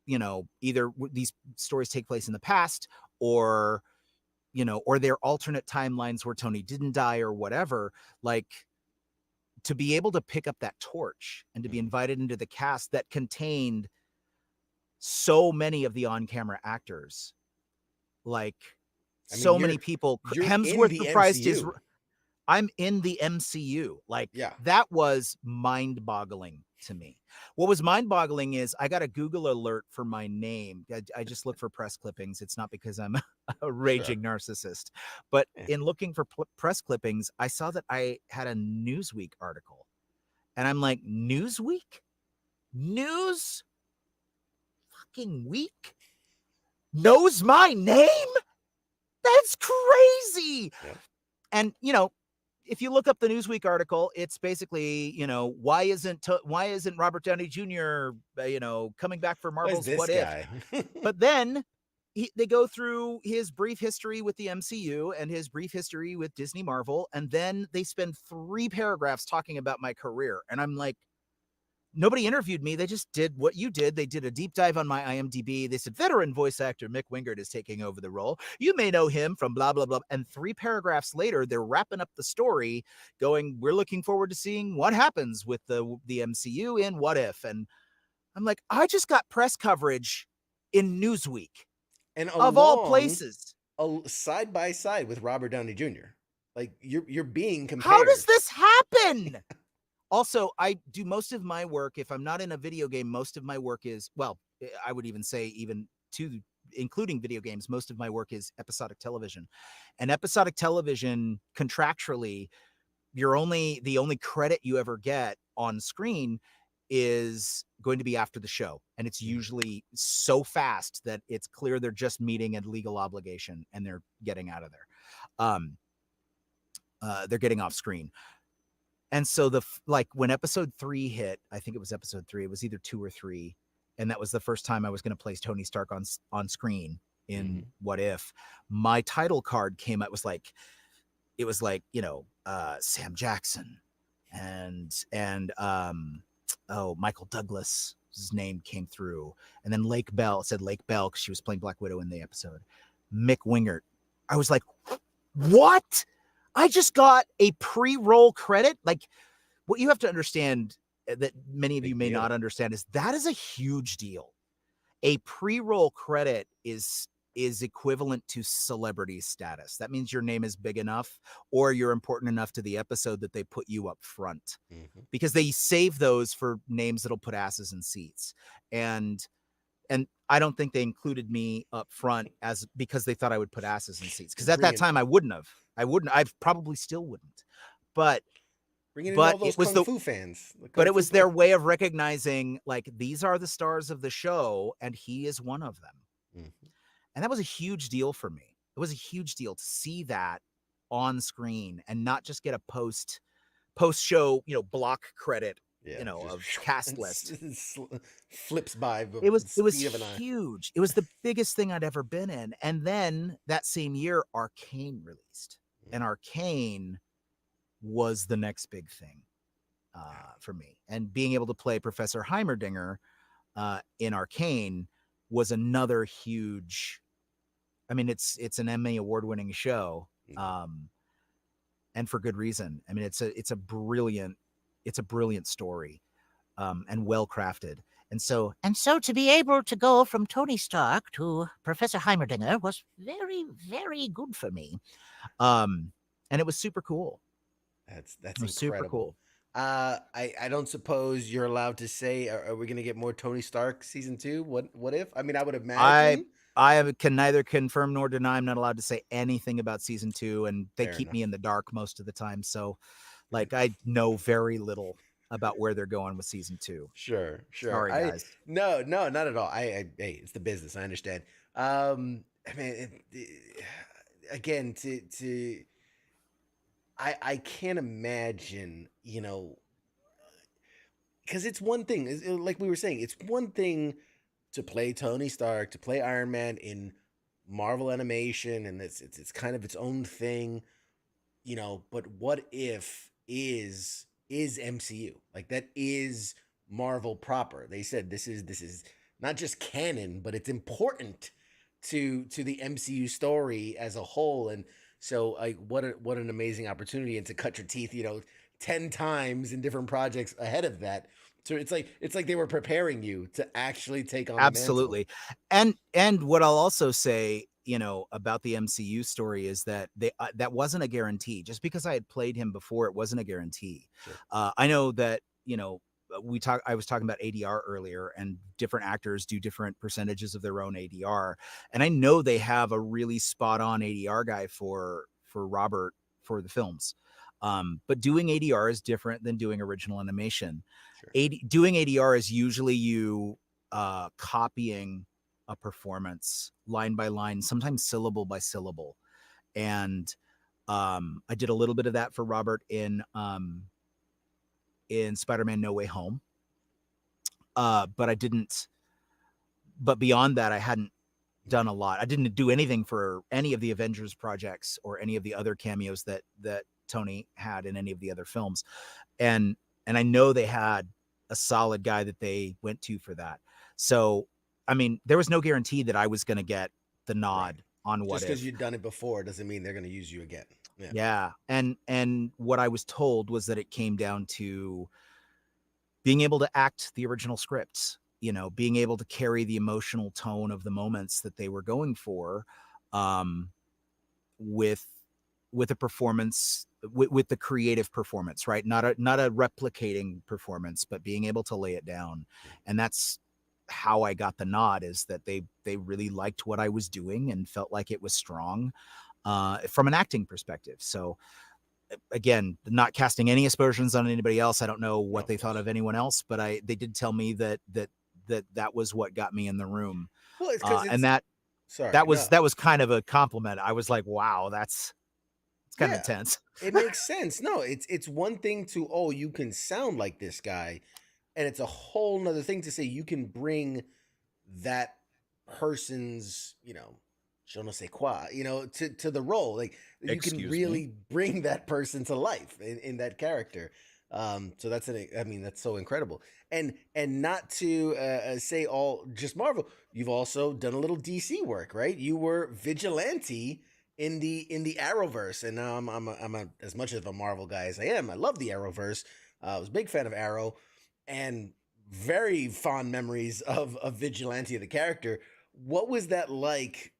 S12: either these stories take place in the past or they're alternate timelines where Tony didn't die or whatever, to be able to pick up that torch and to be invited into the cast that contained so many of the on-camera actors, many people. Hemsworth reprised his. I'm in the MCU. That was mind-boggling to me. What was mind-boggling is I got a Google alert for my name. I just look for press clippings. It's not because I'm a raging narcissist, but in looking for press clippings, I saw that I had a Newsweek article, and I'm like, Newsweek? News fucking week knows my name? That's crazy. Yeah. And if you look up the Newsweek article, it's basically, why isn't Robert Downey Jr. Coming back for Marvel's What If? But then they go through his brief history with the MCU and his brief history with Disney Marvel, and then they spend 3 paragraphs talking about my career, and I'm like, nobody interviewed me. They just did what you did. They did a deep dive on my IMDb. They said, veteran voice actor Mick Wingert is taking over the role. You may know him from blah, blah, blah. And 3 paragraphs later, they're wrapping up the story going, we're looking forward to seeing what happens with the MCU in What If. And I'm like, I just got press coverage in Newsweek.
S3: And
S12: of all places.
S3: Side by side with Robert Downey Jr. You're being compared.
S12: How does this happen? Also, I do most of my work, if I'm not in a video game, most of my work is, well, I would even say including video games, most of my work is episodic television. And episodic television, contractually, the only credit you ever get on screen is going to be after the show. And it's usually so fast that it's clear they're just meeting a legal obligation and they're getting out of there. They're getting off screen. And so when episode 3 hit, I think it was episode 3, it was either 2 or 3. And that was the first time I was going to place Tony Stark on screen in What If. My title card came out, it was like, Sam Jackson and Michael Douglas, his name came through. And then Lake Bell, it said Lake Bell because she was playing Black Widow in the episode. Mick Wingert. I was like, what? I just got a pre-roll credit. What you have to understand that many of you may not understand is that is a huge deal. A pre-roll credit is equivalent to celebrity status. That means your name is big enough or you're important enough to the episode that they put you up front, because they save those for names that'll put asses in seats. And I don't think they included me up front because they thought I would put asses in seats. Because at that time I wouldn't have. I probably still wouldn't. But
S3: all those Kung Fu fans.
S12: But it was their way of recognizing, these are the stars of the show, and he is one of them. And that was a huge deal for me. It was a huge deal to see that on screen and not just get a post post-show, block credit,
S3: Yeah,
S12: of cast list.
S3: Flips by the
S12: It was
S3: speed of an eye.
S12: huge. It was the biggest thing I'd ever been in. And then that same year, Arcane released, and Arcane was the next big thing for me. And being able to play Professor Heimerdinger in Arcane was another huge. I mean, it's an Emmy award-winning show, and for good reason. I mean, it's a brilliant story, and well crafted. And so to be able to go from Tony Stark to Professor Heimerdinger was very, very good for me. And it was super cool.
S3: That's
S12: incredible. Super cool.
S3: I don't suppose you're allowed to say, are we going to get more Tony Stark season 2? What if? I mean, I would imagine.
S12: I can neither confirm nor deny. I'm not allowed to say anything about season 2, and they
S3: Fair
S12: keep
S3: enough.
S12: me in the dark most of the time. So, I know very little about where they're going with season 2.
S3: Sure.
S12: Sorry, guys.
S3: No, not at all. Hey, it's the business. I understand. I mean, again, I can't imagine, because it's one thing, like we were saying, it's one thing to play Tony Stark, to play Iron Man in Marvel animation, and it's kind of its own thing, but what if is MCU? Like, that is Marvel proper. They said this is not just canon, but it's important to the MCU story as a whole. And so, what an amazing opportunity, and to cut your teeth, 10 times in different projects ahead of that. So it's like they were preparing you to actually take on
S12: Absolutely. And what I'll also say, about the MCU story is that that wasn't a guarantee. Just because I had played him before, it wasn't a guarantee.
S3: Sure.
S12: I know that, I was talking about ADR earlier, and different actors do different percentages of their own ADR. And I know they have a really spot on ADR guy for Robert for the films. But doing ADR is different than doing original animation.
S3: Sure.
S12: Doing ADR is usually you copying a performance line by line, sometimes syllable by syllable. And I did a little bit of that for Robert in Spider-Man No Way Home. But I didn't. But beyond that, I hadn't done a lot. I didn't do anything for any of the Avengers projects or any of the other cameos that Tony had in any of the other films. And I know they had a solid guy that they went to for that. So, I mean, there was no guarantee that I was going to get the nod on what
S3: just because you've done it before doesn't mean they're going to use you again.
S12: Yeah. And what I was told was that it came down to being able to act the original scripts, being able to carry the emotional tone of the moments that they were going for, with a performance, with the creative performance, right? Not a replicating performance, but being able to lay it down. And that's how I got the nod, is that they really liked what I was doing and felt like it was strong from an acting perspective. So again, not casting any aspersions on anybody else. I don't know what they thought of anyone else, but they did tell me that was what got me in the room.
S3: Well, it's 'cause
S12: and that was kind of a compliment. I was like, wow, it's kind of intense.
S3: It makes sense. No, it's one thing to, you can sound like this guy, and it's a whole nother thing to say you can bring that person's, je ne sais quoi, to the role. Like, you can really bring that person to life in that character. So that's that's so incredible. And not to say all just Marvel, you've also done a little DC work, right? You were Vigilante in the Arrowverse, and now I'm as much of a Marvel guy as I am. I love the Arrowverse. I was a big fan of Arrow, and very fond memories of Vigilante, the character. What was that like,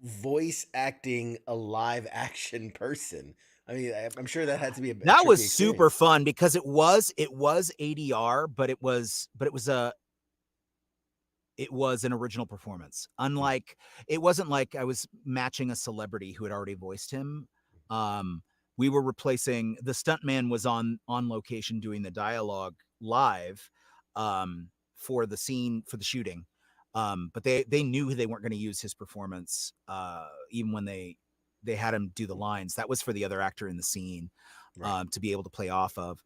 S3: voice acting a live action person? I mean, I'm sure that had to be
S12: that was super fun, because it was ADR, but it was an original performance. Unlike, it wasn't like I was matching a celebrity who had already voiced him. We were replacing, the stuntman was on location doing the dialogue live for the scene, for the shooting. But they knew they weren't going to use his performance, even when they had him do the lines. That was for the other actor in the scene. to be able to play off of.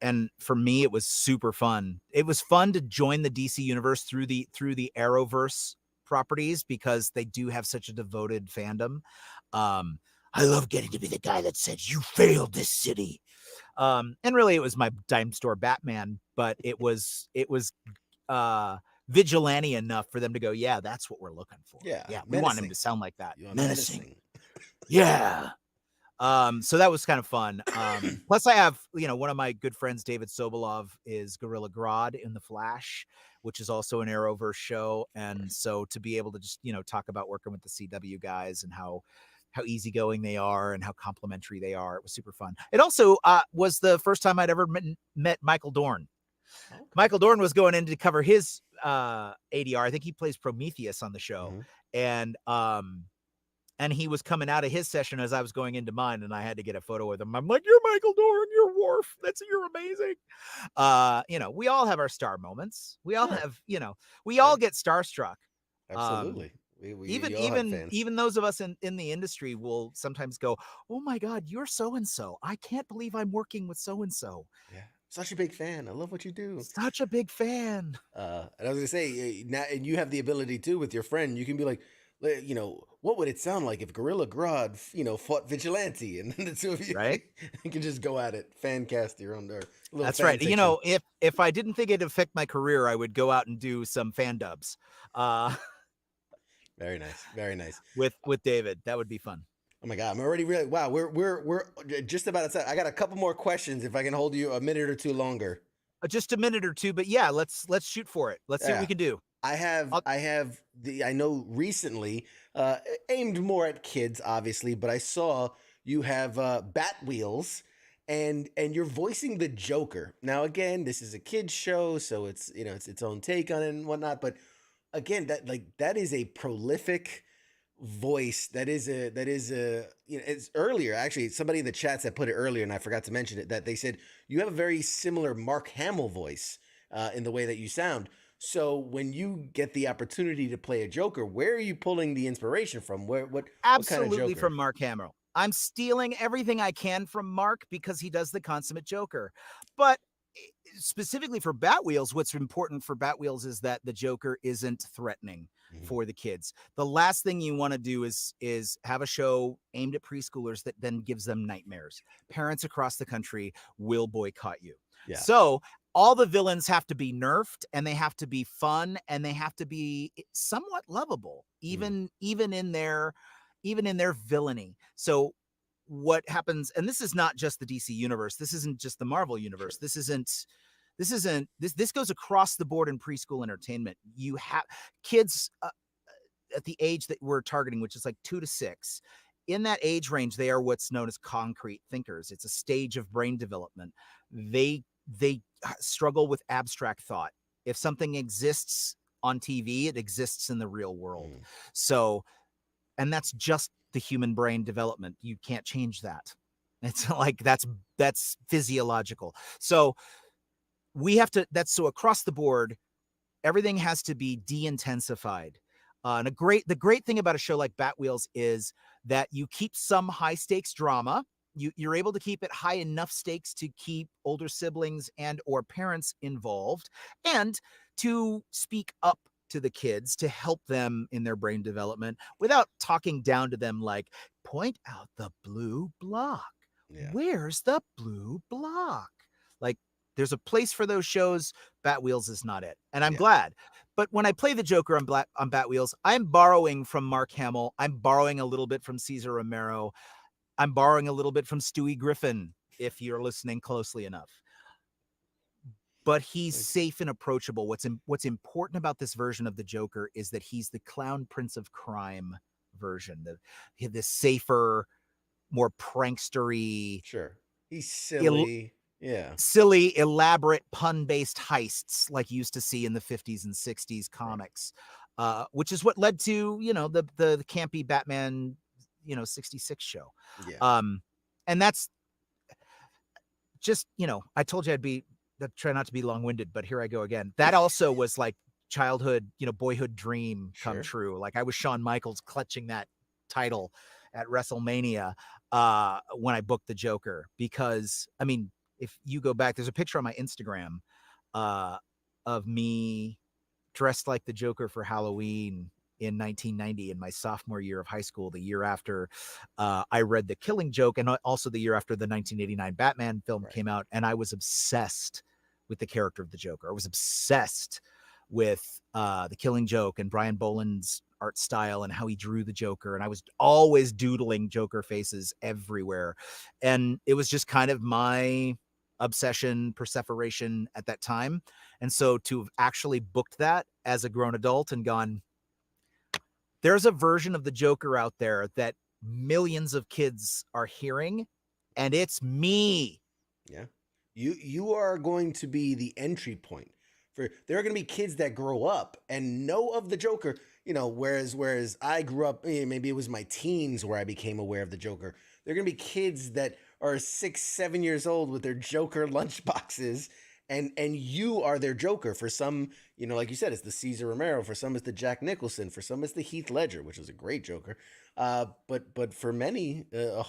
S12: And for me, it was super fun. It was fun to join the DC universe through the Arrowverse properties because they do have such a devoted fandom. I love getting to be the guy that says you failed this city. And really it was my dime store Batman, but it was vigilante enough for them to go, yeah, that's what we're looking for.
S3: Yeah.
S12: We want him to sound like that.
S3: Menacing.
S12: Yeah. So that was kind of fun. Plus I have, one of my good friends, David Sobolov, is Gorilla Grodd in The Flash, which is also an Arrowverse show. And so to be able to just, talk about working with the CW guys and how easygoing they are and how complimentary they are, it was super fun. It also was the first time I'd ever met Michael Dorn. Okay. Michael Dorn was going in to cover his ADR. I think he plays Prometheus on the show. And he was coming out of his session as I was going into mine, and I had to get a photo with him. I'm like, "You're Michael Dorn, you're Worf. You're amazing." We all have our star moments. We all have, we all get starstruck.
S3: Absolutely.
S12: Even those of us in the industry will sometimes go, "Oh my God, you're so-and-so. I can't believe I'm working with so-and-so."
S3: Yeah. Such a big fan. I love what you do.
S12: Such a big fan.
S3: And I was gonna say, now, and you have the ability too with your friend. You can be like, what would it sound like if Gorilla Grodd, fought Vigilante, and then the two of you,
S12: right?
S3: You can just go at it, fan cast your own.
S12: That's right. Fiction. If I didn't think it'd affect my career, I would go out and do some fan dubs.
S3: Very nice, very nice.
S12: With David, that would be fun.
S3: Oh my God, I'm already really wow. We're just about at time. I got a couple more questions if I can hold you a minute or two longer.
S12: Just a minute or two, but yeah, let's shoot for it. Let's see what we can do.
S3: I know recently, aimed more at kids, obviously, but I saw you have Bat Wheels, and you're voicing the Joker. Now, again, this is a kids show, so it's it's its own take on it and whatnot. But again, that is a prolific voice. That is a it's earlier actually. Somebody in the chats that put it earlier, and I forgot to mention it. That they said you have a very similar Mark Hamill voice in the way that you sound. So when you get the opportunity to play a Joker, where are you pulling the inspiration from? What
S12: Absolutely
S3: kind of Joker?
S12: From Mark Hamill. I'm stealing everything I can from Mark because he does the consummate Joker. But specifically for Bat Wheels, what's important for Bat Wheels is that the Joker isn't threatening for the kids. The last thing you want to do is have a show aimed at preschoolers that then gives them nightmares. Parents across the country will boycott you. Yeah. So all the villains have to be nerfed, and they have to be fun, and they have to be somewhat lovable, even in their villainy. So what happens, and this is not just the DC universe. This isn't just the Marvel universe. Sure. This goes across the board in preschool entertainment. You have kids at the age that we're targeting, which is like 2 to 6. In that age range, they are what's known as concrete thinkers. It's a stage of brain development. They struggle with abstract thought. If something exists on TV, it exists in the real world. So, and that's just the human brain development. You can't change that. It's like that's physiological. So we have to, so across the board, everything has to be de-intensified. And the great thing about a show like Bat Wheels is that you keep some high stakes drama. You're able to keep it high enough stakes to keep older siblings and or parents involved, and to speak up to the kids to help them in their brain development without talking down to them like, point out the blue block. Yeah. Where's the blue block? Like, there's a place for those shows. Bat Wheels is not it. And I'm glad. But when I play the Joker on Bat Wheels, I'm borrowing from Mark Hamill. I'm borrowing a little bit from Cesar Romero. I'm borrowing a little bit from Stewie Griffin, if you're listening closely enough. But he's safe and approachable. What's important about this version of the Joker is that he's the clown prince of crime version. The safer, more prankstery.
S3: Sure. He's silly.
S12: Silly, elaborate, pun-based heists like you used to see in the 50s and 60s comics, which is what led to, the campy Batman 66 show. And that's just, I told you I'd try not to be long-winded, but here I go again. That also was like childhood, boyhood dream come true. Like I was Shawn Michaels clutching that title at WrestleMania. when I booked the Joker, because I mean, if you go back, there's a picture on my Instagram of me dressed like the Joker for Halloween in 1990, in my sophomore year of high school, the year after I read The Killing Joke, and also the year after the 1989 Batman film came out. And I was obsessed with the character of the Joker. I was obsessed with The Killing Joke and Brian Boland's art style and how he drew the Joker. And I was always doodling Joker faces everywhere. And it was just kind of my obsession, perseveration at that time. And so to have actually booked that as a grown adult and gone, there's a version of the Joker out there that millions of kids are hearing, and it's me.
S3: Yeah. You are going to be the entry point for, there are going to be kids that grow up and know of the Joker, you know, whereas I grew up, maybe it was my teens where I became aware of the Joker. There are going to be kids that are 6, 7 years old with their Joker lunchboxes, and you are their Joker. For some, you know, like you said, it's the Cesar Romero. For some, it's the Jack Nicholson. For some, it's the Heath Ledger, which is a great Joker. But for many, a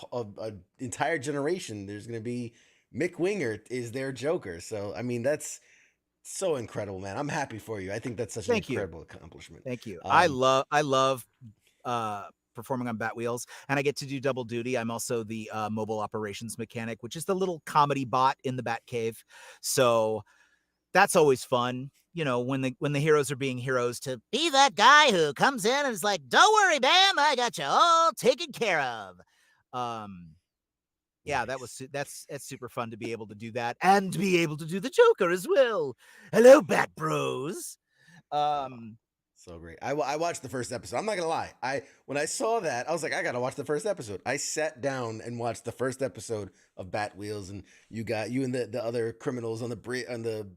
S3: entire generation, there's going to be Mick Wingert is their Joker. So, I mean, that's so incredible, man. I'm happy for you. I think that's such an incredible accomplishment.
S12: Thank you. I love performing on Bat Wheels, and I get to do double duty. I'm also the mobile operations mechanic, which is the little comedy bot in the Bat Cave. So that's always fun. You know, when the heroes are being heroes, to be that guy who comes in and is like, "Don't worry, Bam, I got you all taken care of." Yeah,
S3: Nice.
S12: that's super fun to be able to do that and to be able to do the Joker as well. Hello, Bat Bros.
S3: So great. I watched the first episode. I'm not gonna lie. When I saw that, I was like, I gotta watch the first episode. I sat down and watched the first episode of Bat Wheels, and you and the other criminals on the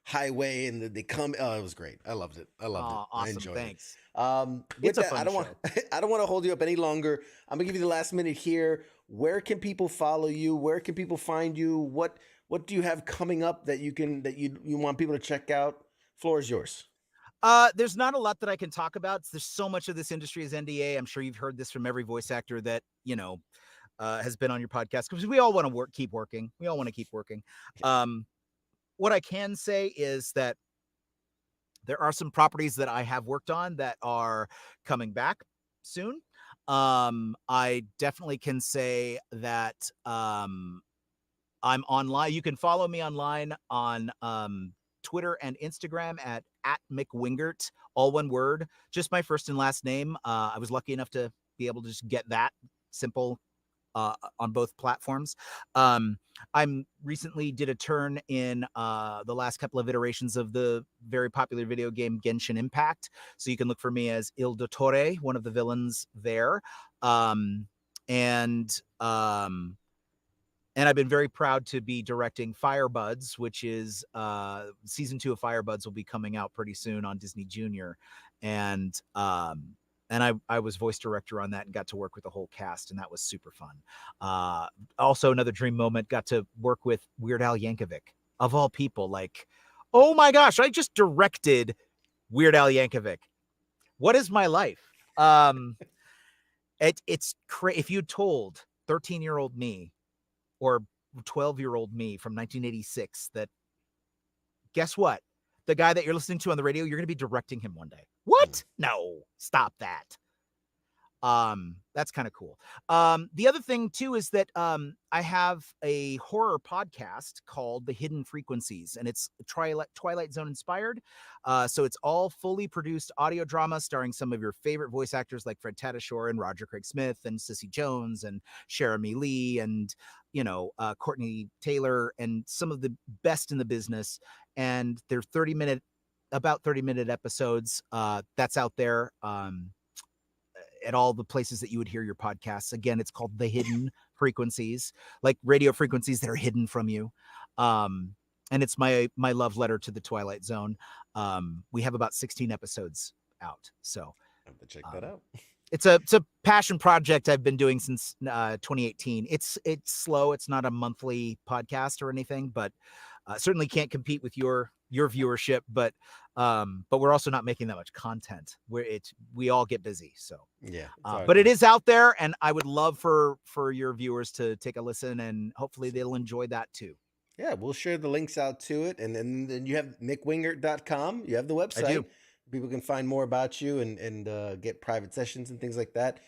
S3: highway, and they come. Oh, it was great. I loved it. I
S12: Awesome.
S3: enjoyed
S12: Thanks.
S3: it.
S12: It's a
S3: With that,
S12: fun
S3: I don't want I don't want to hold you up any longer. I'm gonna give you the last minute here. Where can people follow you? Where can people find you? What do you have coming up that you want people to check out? Floor is yours.
S12: There's not a lot that I can talk about. There's so much of this industry is NDA. I'm sure you've heard this from every voice actor that, you know, has been on your podcast, because we all want to keep working. We all want to keep working. What I can say is that there are some properties that I have worked on that are coming back soon. I definitely can say that I'm online. You can follow me online on Twitter and Instagram at Mick Wingert, all one word, just my first and last name. I was lucky enough to be able to just get that simple on both platforms. I'm recently did a turn in the last couple of iterations of the very popular video game Genshin Impact. So you can look for me as Il Dottore, one of the villains there. And I've been very proud to be directing Firebuds, which is season 2 of Firebuds will be coming out pretty soon on Disney Junior. And I was voice director on that and got to work with the whole cast, and that was super fun. Also, another dream moment, got to work with Weird Al Yankovic, of all people. Like, oh my gosh, I just directed Weird Al Yankovic. What is my life? It's crazy. If you told 13-year-old me or 12-year-old me from 1986 that, guess what? The guy that you're listening to on the radio, you're going to be directing him one day. What? No, stop that. That's kind of cool. The other thing too is that I have a horror podcast called The Hidden Frequencies, and it's Twilight Zone inspired. So it's all fully produced audio drama starring some of your favorite voice actors like Fred Tatasciore and Roger Craig Smith and Cissy Jones and Jeremy Lee and, you know, Courtney Taylor and some of the best in the business. And they're about 30-minute episodes. That's out there at all the places that you would hear your podcasts. Again, it's called The Hidden Frequencies, like radio frequencies that are hidden from you. And it's my love letter to the Twilight Zone. We have about 16 episodes out. So
S3: I have to check that out.
S12: It's a passion project I've been doing since 2018. It's slow. It's not a monthly podcast or anything, but Certainly can't compete with your viewership, but we're also not making that much content where we all get busy. So
S3: yeah,
S12: but it is out there, and I would love for your viewers to take a listen, and hopefully they'll enjoy that too.
S3: Yeah, we'll share the links out to it, and then you have mickwingert.com. You have the website.
S12: I do.
S3: People can find more about you and get private sessions and things like that.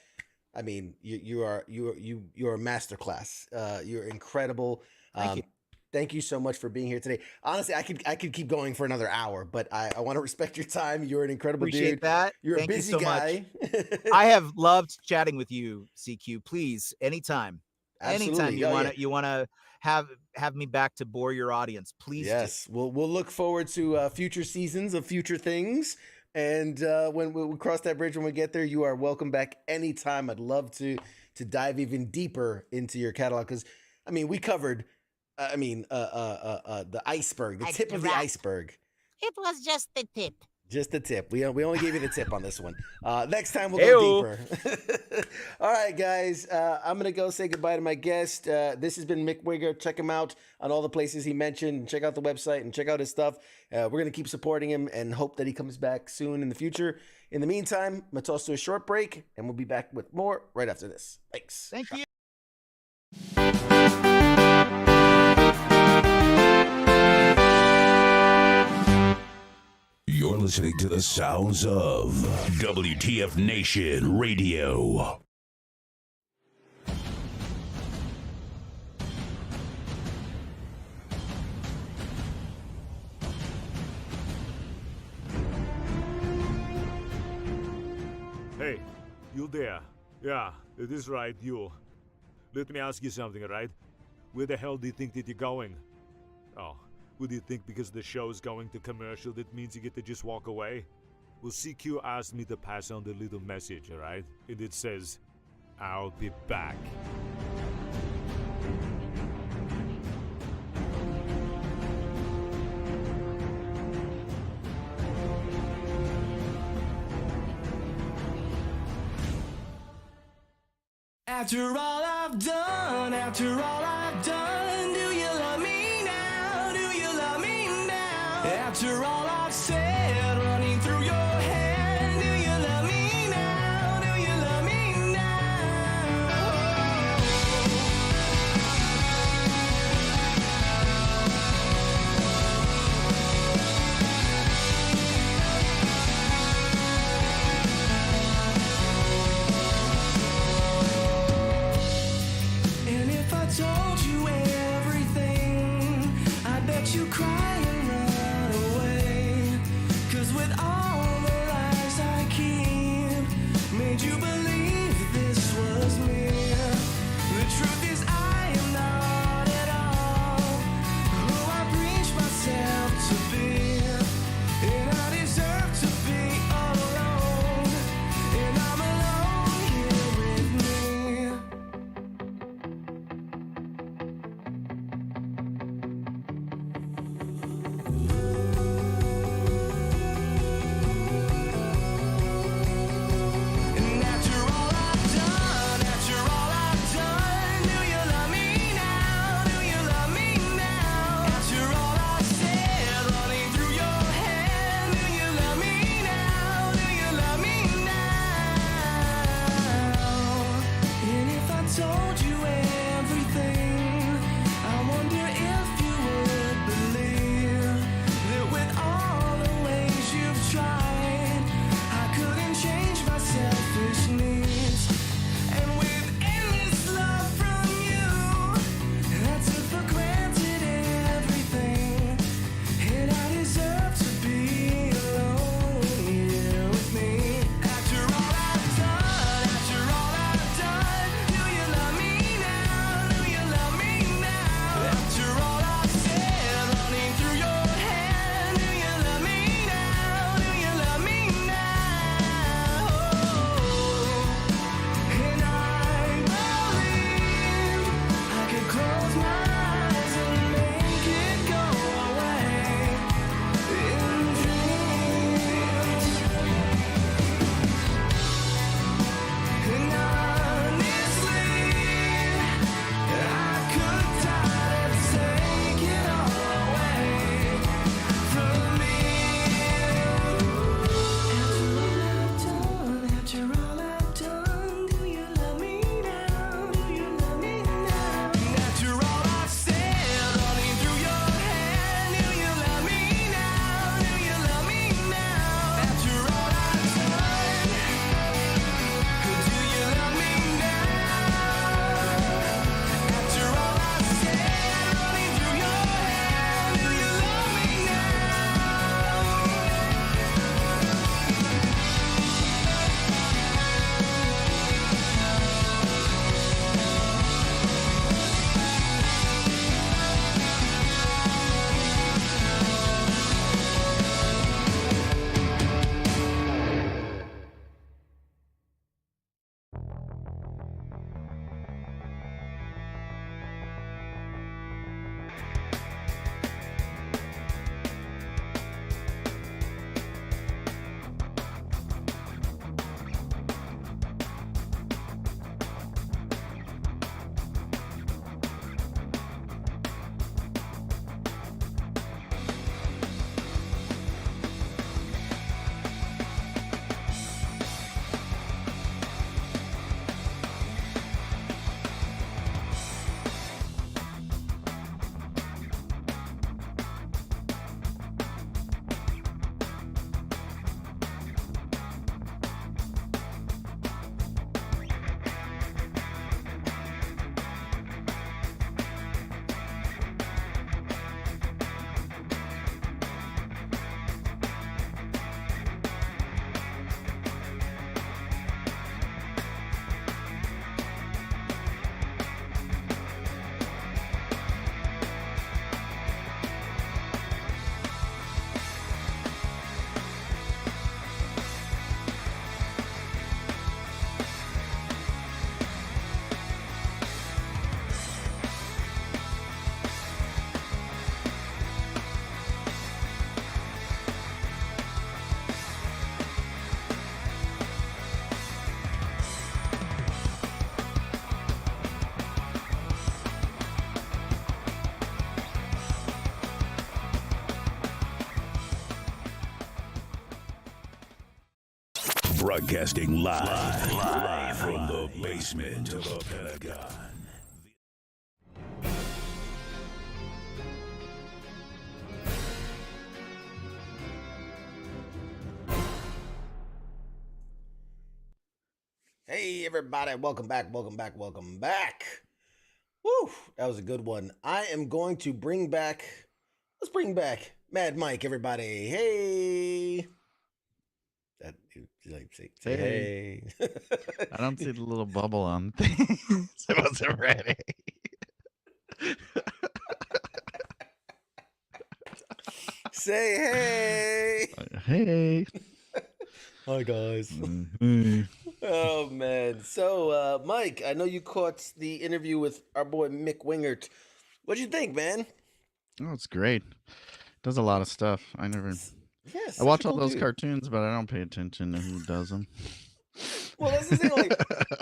S3: I mean, you're a masterclass. You're incredible.
S12: Thank you.
S3: Thank you so much for being here today. Honestly, I could keep going for another hour, but I want to respect your time. You're an incredible
S12: Appreciate
S3: dude.
S12: that.
S3: You're
S12: Thank
S3: a busy
S12: you so
S3: guy.
S12: much. I have loved chatting with you, CQ. Please, anytime.
S3: Absolutely.
S12: Anytime you wanna have me back to bore your audience, please.
S3: Yes, we'll look forward to future seasons of future things. And when we cross that bridge, when we get there, you are welcome back anytime. I'd love to dive even deeper into your catalog, because I mean, we covered the iceberg, the tip of the iceberg.
S13: It was just the tip.
S3: Just the tip. We only gave you the tip on this one. Next time we'll go deeper. All right, guys. I'm going to go say goodbye to my guest. This has been Mick Wingert. Check him out on all the places he mentioned. Check out the website and check out his stuff. We're going to keep supporting him and hope that he comes back soon in the future. In the meantime, I'm going to toss to a short break, and we'll be back with more right after this. Thanks.
S12: Thank you.
S2: You're listening to the sounds of WTF Nation Radio.
S7: Hey, you there? Yeah, it is right, you. Let me ask you something, alright? Where the hell do you think that you're going? Oh, what do you think because the show is going to commercial that means you get to just walk away? Well, CQ asked me to pass on the little message, alright? And it says, I'll be back.
S11: After all I've done, do you love me now? Do you love me now? After all I've said, running through your head, do you love me now? Do you love me told you everything, I bet you cry and run away. 'Cause with all the lies I keep, made you believe this was me. The truth is I am not at all who I preach myself to be. And I deserve to be alone, and I'm alone here with me.
S2: Broadcasting live from the basement of the Pentagon.
S3: Hey, everybody. Welcome back. Woo! That was a good one. I am going to let's bring back Mad Mike, everybody. Hey. That, like, say hey.
S4: I don't see the little bubble on things. I wasn't ready.
S3: Say hey.
S4: Hey.
S3: Hi, guys.
S4: Hey.
S3: Oh, man. So, Mike, I know you caught the interview with our boy Mick Wingert. What'd you think, man?
S4: Oh, it's great. Does a lot of stuff. I
S3: Yes.
S4: I watch all those cartoons, but I don't pay attention to who does them.
S3: Well, that's the thing.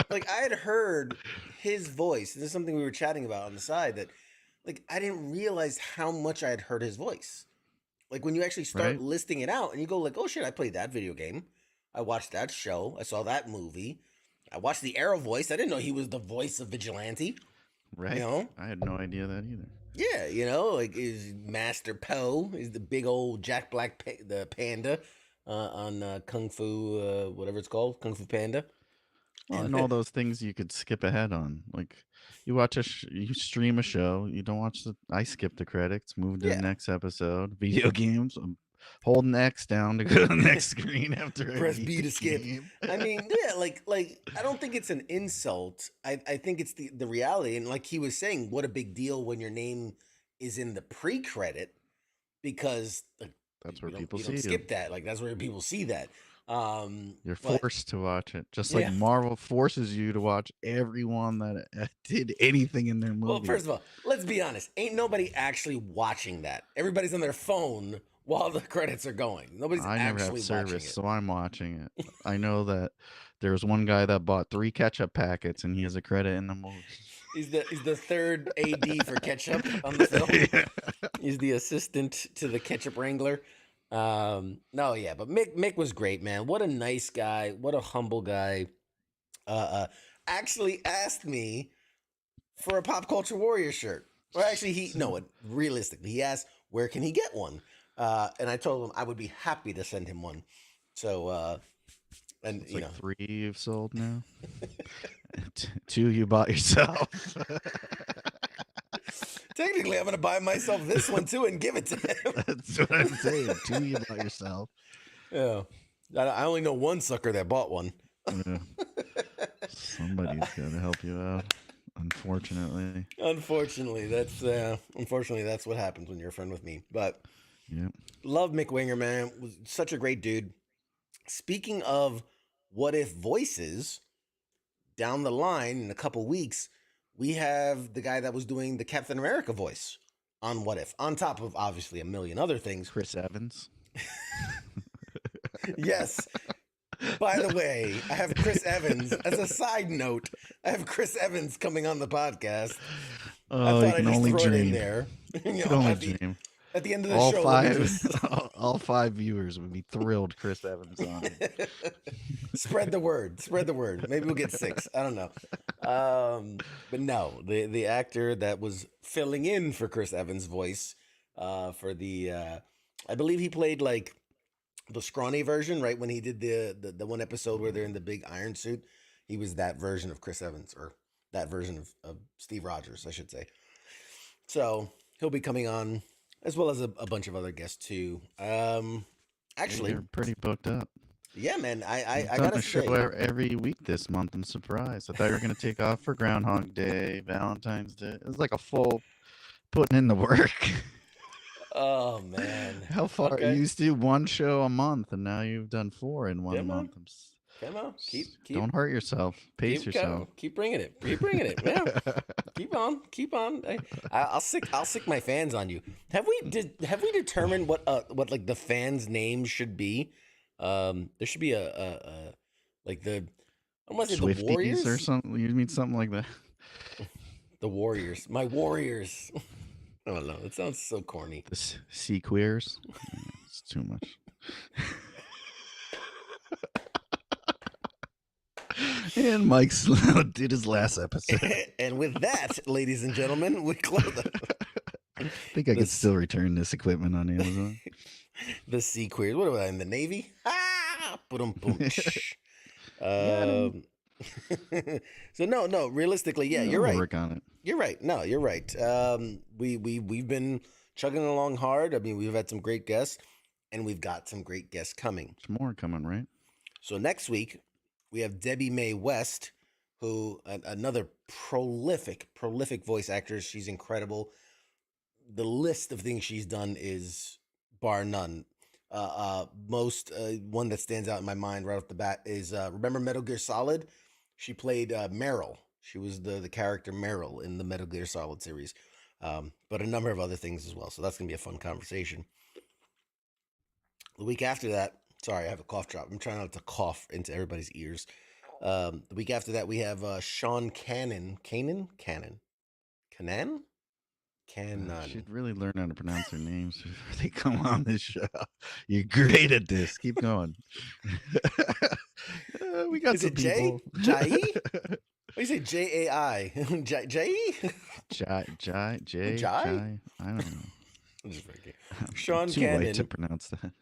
S3: Like I had heard his voice. This is something we were chatting about on the side that, like, I didn't realize how much I had heard his voice. Like when you actually start listing it out, and you go like, "Oh shit, I played that video game. I watched that show. I saw that movie. I watched the Arrow voice. I didn't know he was the voice of Vigilante."
S4: Right.
S3: You know?
S4: I had no idea that either.
S3: Yeah, you know, like is Master Po is the big old Jack Black the panda on Kung Fu whatever it's called, Kung Fu Panda.
S4: Well, and all those things you could skip ahead on. Like you watch you stream a show, you don't watch I skip the credits, move to the next episode. Video games, I'm holding X down to go to the next screen after I
S3: press
S4: beat
S3: B
S4: the
S3: to skip.
S4: game.
S3: I mean, yeah, like I don't think it's an insult. I think it's the reality. And like he was saying, what a big deal when your name is in the pre-credit, because
S4: that's where people
S3: you
S4: see
S3: don't skip that. Like that's where people see that.
S4: You're forced to watch it, just like Marvel forces you to watch everyone that did anything in their movie.
S3: Well, first of all, let's be honest. Ain't nobody actually watching that. Everybody's on their phone while the credits are going. Nobody's
S4: I never
S3: actually
S4: have service,
S3: watching it.
S4: so I'm watching it. I know that there was one guy that bought 3 ketchup packets, and he has a credit in the movie.
S3: He's the third AD for ketchup on the film. Yeah. He's the assistant to the ketchup wrangler. But Mick was great, man. What a nice guy. What a humble guy. Actually asked me for a Pop Culture Warrior shirt. Or actually, realistically, he asked where can he get one. And I told him I would be happy to send him one. So, and
S4: it's like 3 you've sold now. 2 you bought yourself.
S3: Technically, I'm going to buy myself this one too and give it to him.
S4: That's what I'm saying. 2 you bought yourself.
S3: Yeah. I only know one sucker that bought one.
S4: Yeah. Somebody's got to help you out. Unfortunately, that's what happens when you're a friend with me. But love Mick Wingert, man. Was such a great dude. Speaking of what if voices, down the line in a couple weeks, we have the guy that was doing the Captain America voice on What If, on top of obviously a million other things. Chris Evans.
S3: Yes. By the way, I have Chris Evans. As a side note, I have Chris Evans coming on the podcast.
S4: Oh, you can only dream.
S3: It in there.
S4: You can only dream.
S3: At the end of the show,
S4: all 5 viewers would be thrilled Chris Evans on it.
S3: Spread the word. Maybe we'll get 6. I don't know. But no, the actor that was filling in for Chris Evans' voice for the, I believe he played like the scrawny version, right? When he did the one episode where they're in the big iron suit, he was that version of Chris Evans, or that version of Steve Rogers, I should say. So he'll be coming on, as well as a bunch of other guests too. Actually,
S4: you're pretty booked up.
S3: Yeah, man. I
S4: gotta show every week this month. I'm surprised. I thought you were gonna take off for Groundhog Day, Valentine's Day. It was like a full putting in the work.
S3: Oh man,
S4: how far you used to do 1 show a month, and now you've done 4 in 1 month.
S3: Come on, keep
S4: don't hurt yourself. Pace yourself.
S3: Keep bringing it. Yeah. Keep on. I'll sick my fans on you. Have we determined what like the fans' names should be? There should be a like the, I want to say the Warriors
S4: or something. You mean something like that?
S3: The Warriors, my Warriors. I don't know. It sounds so corny.
S4: The sea queers. It's too much. And Mike Slow did his last episode.
S3: And with that, ladies and gentlemen, we close.
S4: I think I could still return this equipment on Amazon.
S3: The Sea Queers. What about in the Navy? Ah, boom, boom. So no. Realistically, yeah, you're right.
S4: Work on it.
S3: You're right. No, you're right. We've been chugging along hard. I mean, we've had some great guests, and we've got some great guests coming.
S4: There's more coming, right?
S3: So next week we have Debbie Mae West, who another prolific voice actress. She's incredible. The list of things she's done is bar none. Most one that stands out in my mind right off the bat is remember Metal Gear Solid? She played Meryl. She was the character Meryl in the Metal Gear Solid series, but a number of other things as well. So that's gonna be a fun conversation. The week after that, sorry, I have a cough drop. I'm trying not to cough into everybody's ears. The week after that, we have Sean Cannon.
S4: You should really learn how to pronounce their names before they come on this show. You're great at this. Keep going. We got
S3: Is
S4: some
S3: it
S4: people.
S3: Jai? What do you say? Jai?
S4: Jai? I don't know.
S3: I'm just freaking. Sean
S4: Too
S3: Cannon.
S4: white to pronounce that.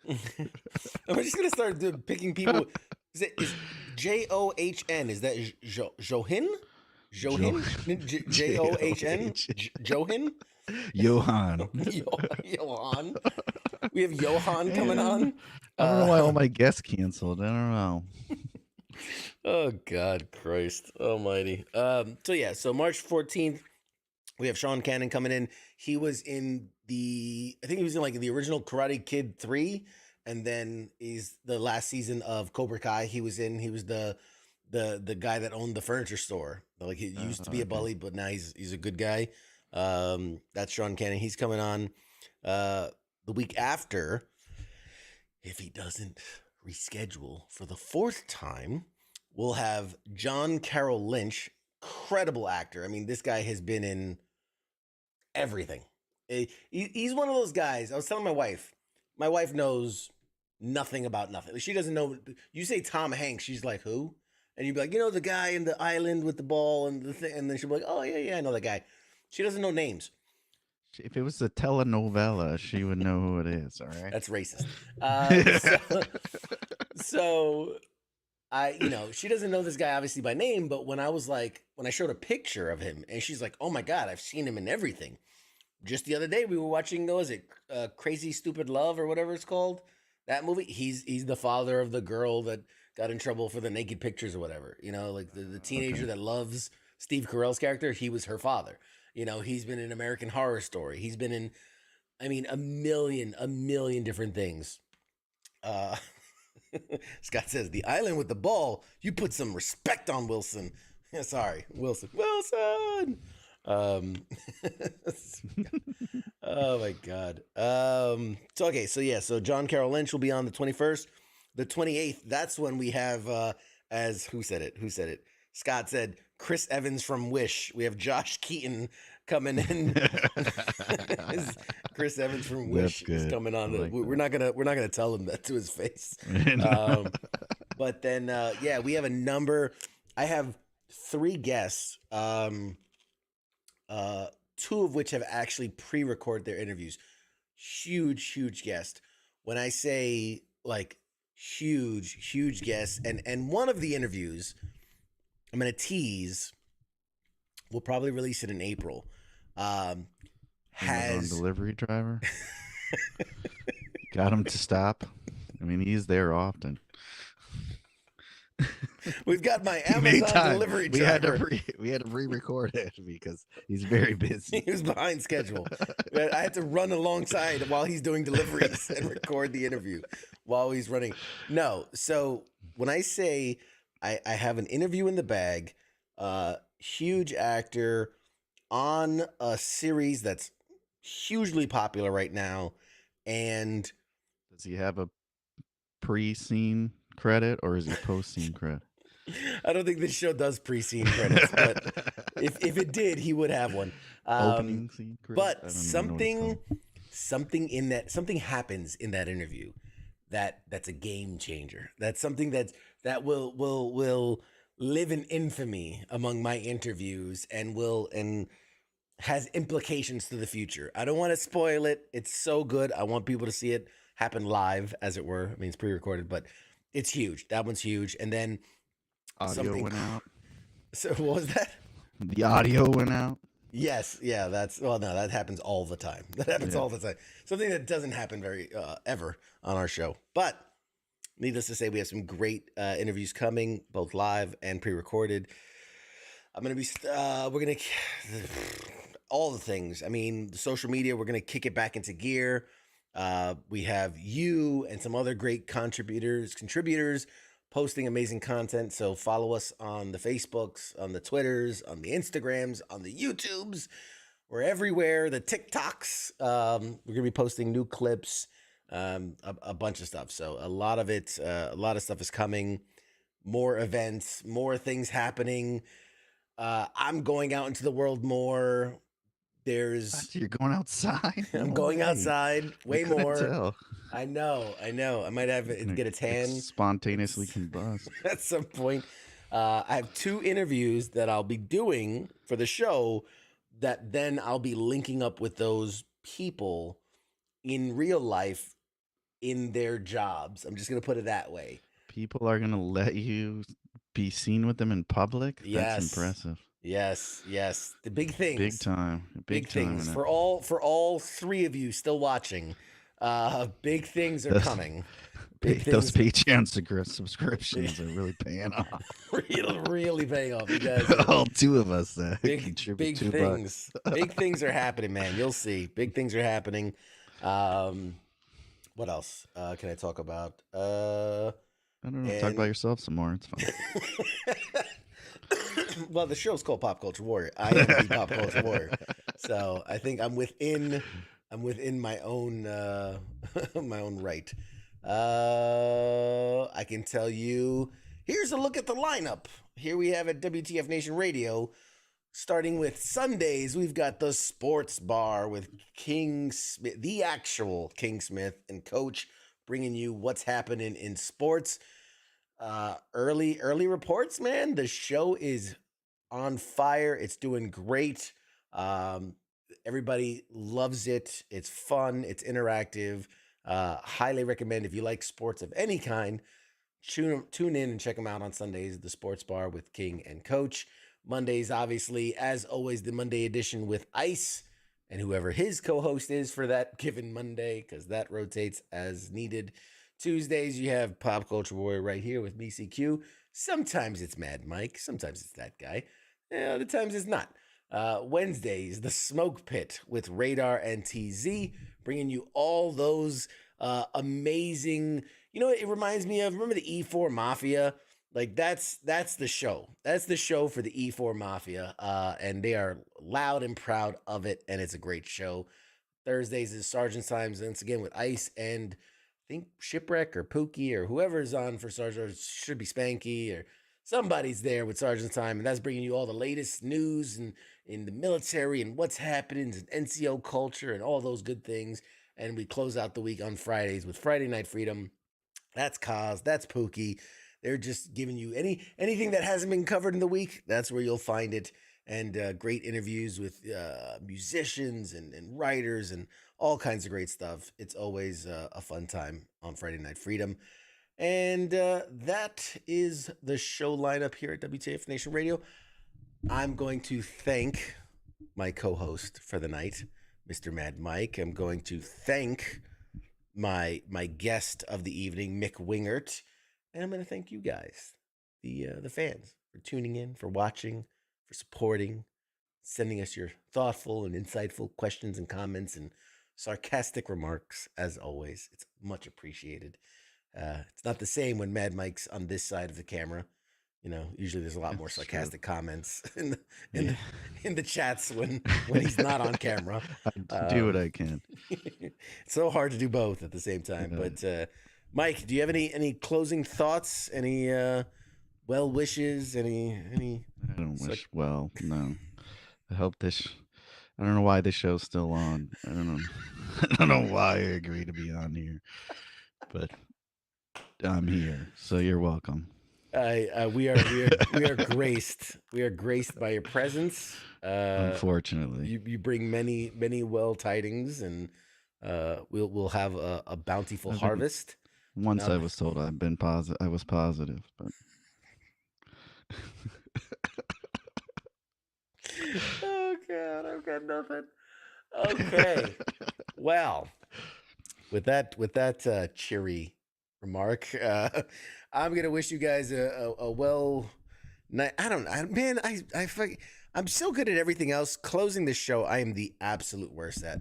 S3: I'm just gonna start picking people. Is John? Is that Johin? Johin? John? Johin?
S4: Johan.
S3: Johan. We have Johan coming on.
S4: I don't know why all my guests canceled. I don't know.
S3: Oh God, Christ Almighty. So March 14th, we have Sean Cannon coming in. He was in I think he was in like the original Karate Kid 3, and then he's the last season of Cobra Kai. He was the guy that owned the furniture store. Like he used to be a bully, but now he's a good guy. That's Sean Cannon. He's coming on the week after. If he doesn't reschedule for the fourth time, we'll have John Carroll Lynch, incredible actor. I mean, this guy has been in everything. He's one of those guys. I was telling my wife knows nothing about nothing. She doesn't know. You say Tom Hanks, she's like, who? And you'd be like, the guy in the island with the ball and the thing. And then she'll be like, oh, yeah, I know that guy. She doesn't know names.
S4: If it was a telenovela, she would know who it is. All right.
S3: That's racist. So she doesn't know this guy obviously by name, but when I showed a picture of him and she's like, oh my God, I've seen him in everything. Just the other day we were watching, Crazy Stupid Love or whatever it's called, that movie. He's the father of the girl that got in trouble for the naked pictures or whatever, like the teenager that loves Steve Carell's character. He was her father. He's been in American Horror Story. He's been in, a million different things. Scott says, the island with the ball, you put some respect on Wilson. Sorry, Wilson. Oh my God. So John Carroll Lynch will be on the 21st. The 28th, that's when we have, who said it? Scott said, Chris Evans from Wish. We have Josh Keaton coming in. Chris Evans from Wish is coming on. We're not gonna tell him that to his face. But then we have a number. I have 3 guests. 2 of which have actually pre-recorded their interviews. Huge guest. When I say like huge guests, and one of the interviews I'm going to tease, we'll probably release it in April.
S4: Amazon delivery driver. Got him to stop. I mean, he's there often.
S3: We've got my Amazon delivery driver.
S4: We had to re-record it because he's very busy.
S3: He was behind schedule. I had to run alongside while he's doing deliveries and record the interview while he's running. No, so when I say I have an interview in the bag, huge actor on a series that's hugely popular right now, and
S4: does he have a pre-scene credit or is he post-scene credit?
S3: I don't think this show does pre-scene credits, but if it did, he would have one.
S4: Opening scene credit?
S3: But something happens in that interview that's a game changer. That's something that will live in infamy among my interviews and has implications to the future. I don't want to spoil it. It's so good. I want people to see it happen live, as it were. I mean, it's pre-recorded, but it's huge. That one's huge. And then
S4: Audio went out.
S3: So what was that?
S4: The audio went out.
S3: Yes, yeah, no, that happens all the time. That happens all the time. Something that doesn't happen very ever on our show. But needless to say, we have some great interviews coming, both live and pre-recorded. We're gonna all the things. I mean, the social media, we're gonna kick it back into gear. We have you and some other great contributors posting amazing content. So follow us on the Facebooks, on the Twitters, on the Instagrams, on the YouTubes. We're everywhere. The TikToks. We're going to be posting new clips, a bunch of stuff. So a lot of stuff is coming. More events, more things happening. I'm going out into the world more.
S4: You're going outside?
S3: I'm going outside way more.
S4: Tell.
S3: I know. I might get a tan.
S4: Spontaneously combust.
S3: At some point. I have 2 interviews that I'll be doing for the show that then I'll be linking up with those people in real life in their jobs. I'm just going to put it that way.
S4: People are going to let you be seen with them in public?
S3: Yes.
S4: That's impressive.
S3: Yes. The big things.
S4: Big time.
S3: Big things. For all 3 of you still watching, big things are coming.
S4: Those Patreon subscriptions are really paying off.
S3: really paying off. You guys
S4: all 2 of us
S3: contribute big things. Big things are happening, man. You'll see. Big things are happening. What else can I talk about?
S4: I don't know. Talk about yourself some more. It's fine.
S3: Well, the show's called Pop Culture Warrior. I am the Pop Culture Warrior, so I think I'm within my own my own right. I can tell you. Here's a look at the lineup. Here we have at WTF Nation Radio. Starting with Sundays, we've got the Sports Bar with King Smith, the actual King Smith, and Coach, bringing you what's happening in sports. Early reports, man. The show is on fire. It's doing great. Everybody loves it. It's fun. It's interactive. Highly recommend if you like sports of any kind. Tune in and check them out on Sundays. The Sports Bar with King and Coach. Mondays, obviously, as always, the Monday edition with Ice and whoever his co-host is for that given Monday, because that rotates as needed. Tuesdays, you have Pop Culture Warrior right here with me, CQ. Sometimes it's Mad Mike. Sometimes it's that guy. Other times it's not. Wednesdays, the Smoke Pit with Radar and TZ, bringing you all those amazing. You know, it reminds me of, remember the E4 Mafia? Like that's the show. That's the show for the E4 Mafia, and they are loud and proud of it, and it's a great show. Thursdays is Sergeant's Times, once again with Ice and I think Shipwreck or Pookie or whoever's on for Sergeant, should be Spanky or somebody's there with Sergeant's Time, and that's bringing you all the latest news and in the military and what's happening in NCO culture and all those good things. And we close out the week on Fridays with Friday Night Freedom. That's Kaz, that's Pookie. They're just giving you anything that hasn't been covered in the week. That's where you'll find it. And great interviews with musicians and writers and all kinds of great stuff. It's always a fun time on Friday Night Freedom. And that is the show lineup here at WTF Nation Radio. I'm going to thank my co-host for the night, Mr. Mad Mike. I'm going to thank my guest of the evening, Mick Wingert. And I'm going to thank you guys, the fans, for tuning in, for watching, for supporting, sending us your thoughtful and insightful questions and comments and sarcastic remarks, as always. It's much appreciated. It's not the same when Mad Mike's on this side of the camera. You know, usually there's a lot more sarcastic comments in the chats when he's not on camera.
S4: I do what I can.
S3: It's so hard to do both at the same time. But Mike, do you have any closing thoughts? Any well wishes? Any?
S4: I don't wish well. No. I hope this. I don't know why this show's still on. I don't know. I don't know why I agreed to be on here, but I'm here, so you're welcome.
S3: We are graced. We are graced by your presence.
S4: Unfortunately,
S3: you bring many well tidings, and we'll have a bountiful harvest.
S4: Once I was told I was positive, but
S3: oh God, I've got nothing. Okay, well, with that cheery remark, I'm gonna wish you guys a well night. I don't know, man. I'm so good at everything else. Closing this show, I am the absolute worst at.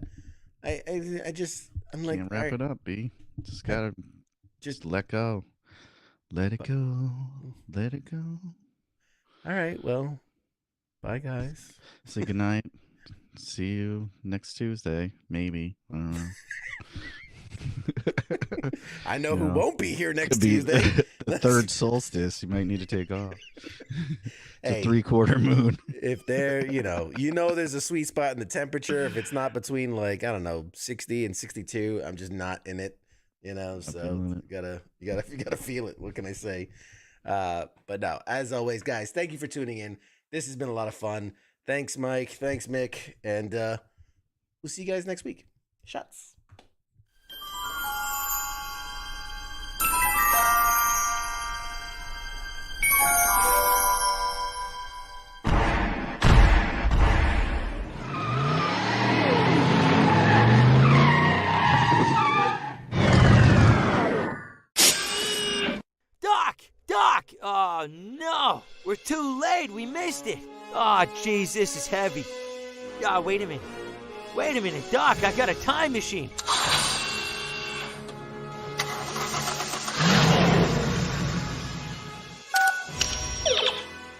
S3: I'm like,
S4: can't wrap it up, B. Just gotta just let go. Let it go. Let it go.
S3: All right. Well, bye, guys.
S4: Say goodnight. See you next Tuesday, maybe. I don't know.
S3: I know who won't be here next Tuesday.
S4: The third solstice. You might need to take off. It's
S3: Hey,
S4: a 3/4 moon.
S3: If there, there's a sweet spot in the temperature. If it's not between 60 and 62, I'm just not in it. So you gotta feel it. What can I say? But no, as always, guys, thank you for tuning in. This has been a lot of fun. Thanks, Mike. Thanks, Mick. And we'll see you guys next week. Shots.
S1: Doc! Oh, no! We're too late! We missed it! Oh, jeez, this is heavy. Wait a minute, Doc, I got a time machine.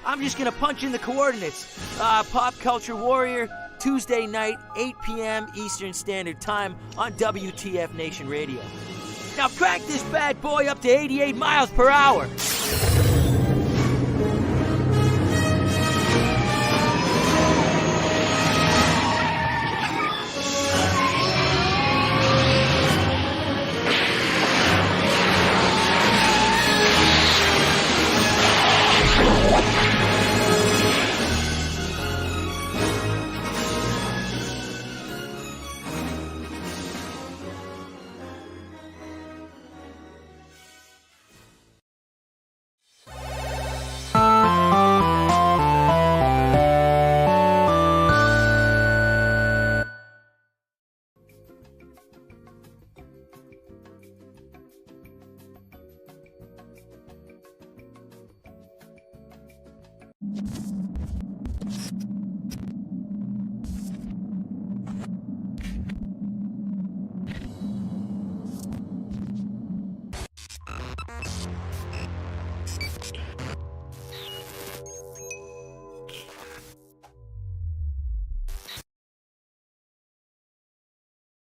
S1: I'm just gonna punch in the coordinates. Pop Culture Warrior, Tuesday night, 8 p.m. Eastern Standard Time on WTF Nation Radio. Now crank this bad boy up to 88 miles per hour.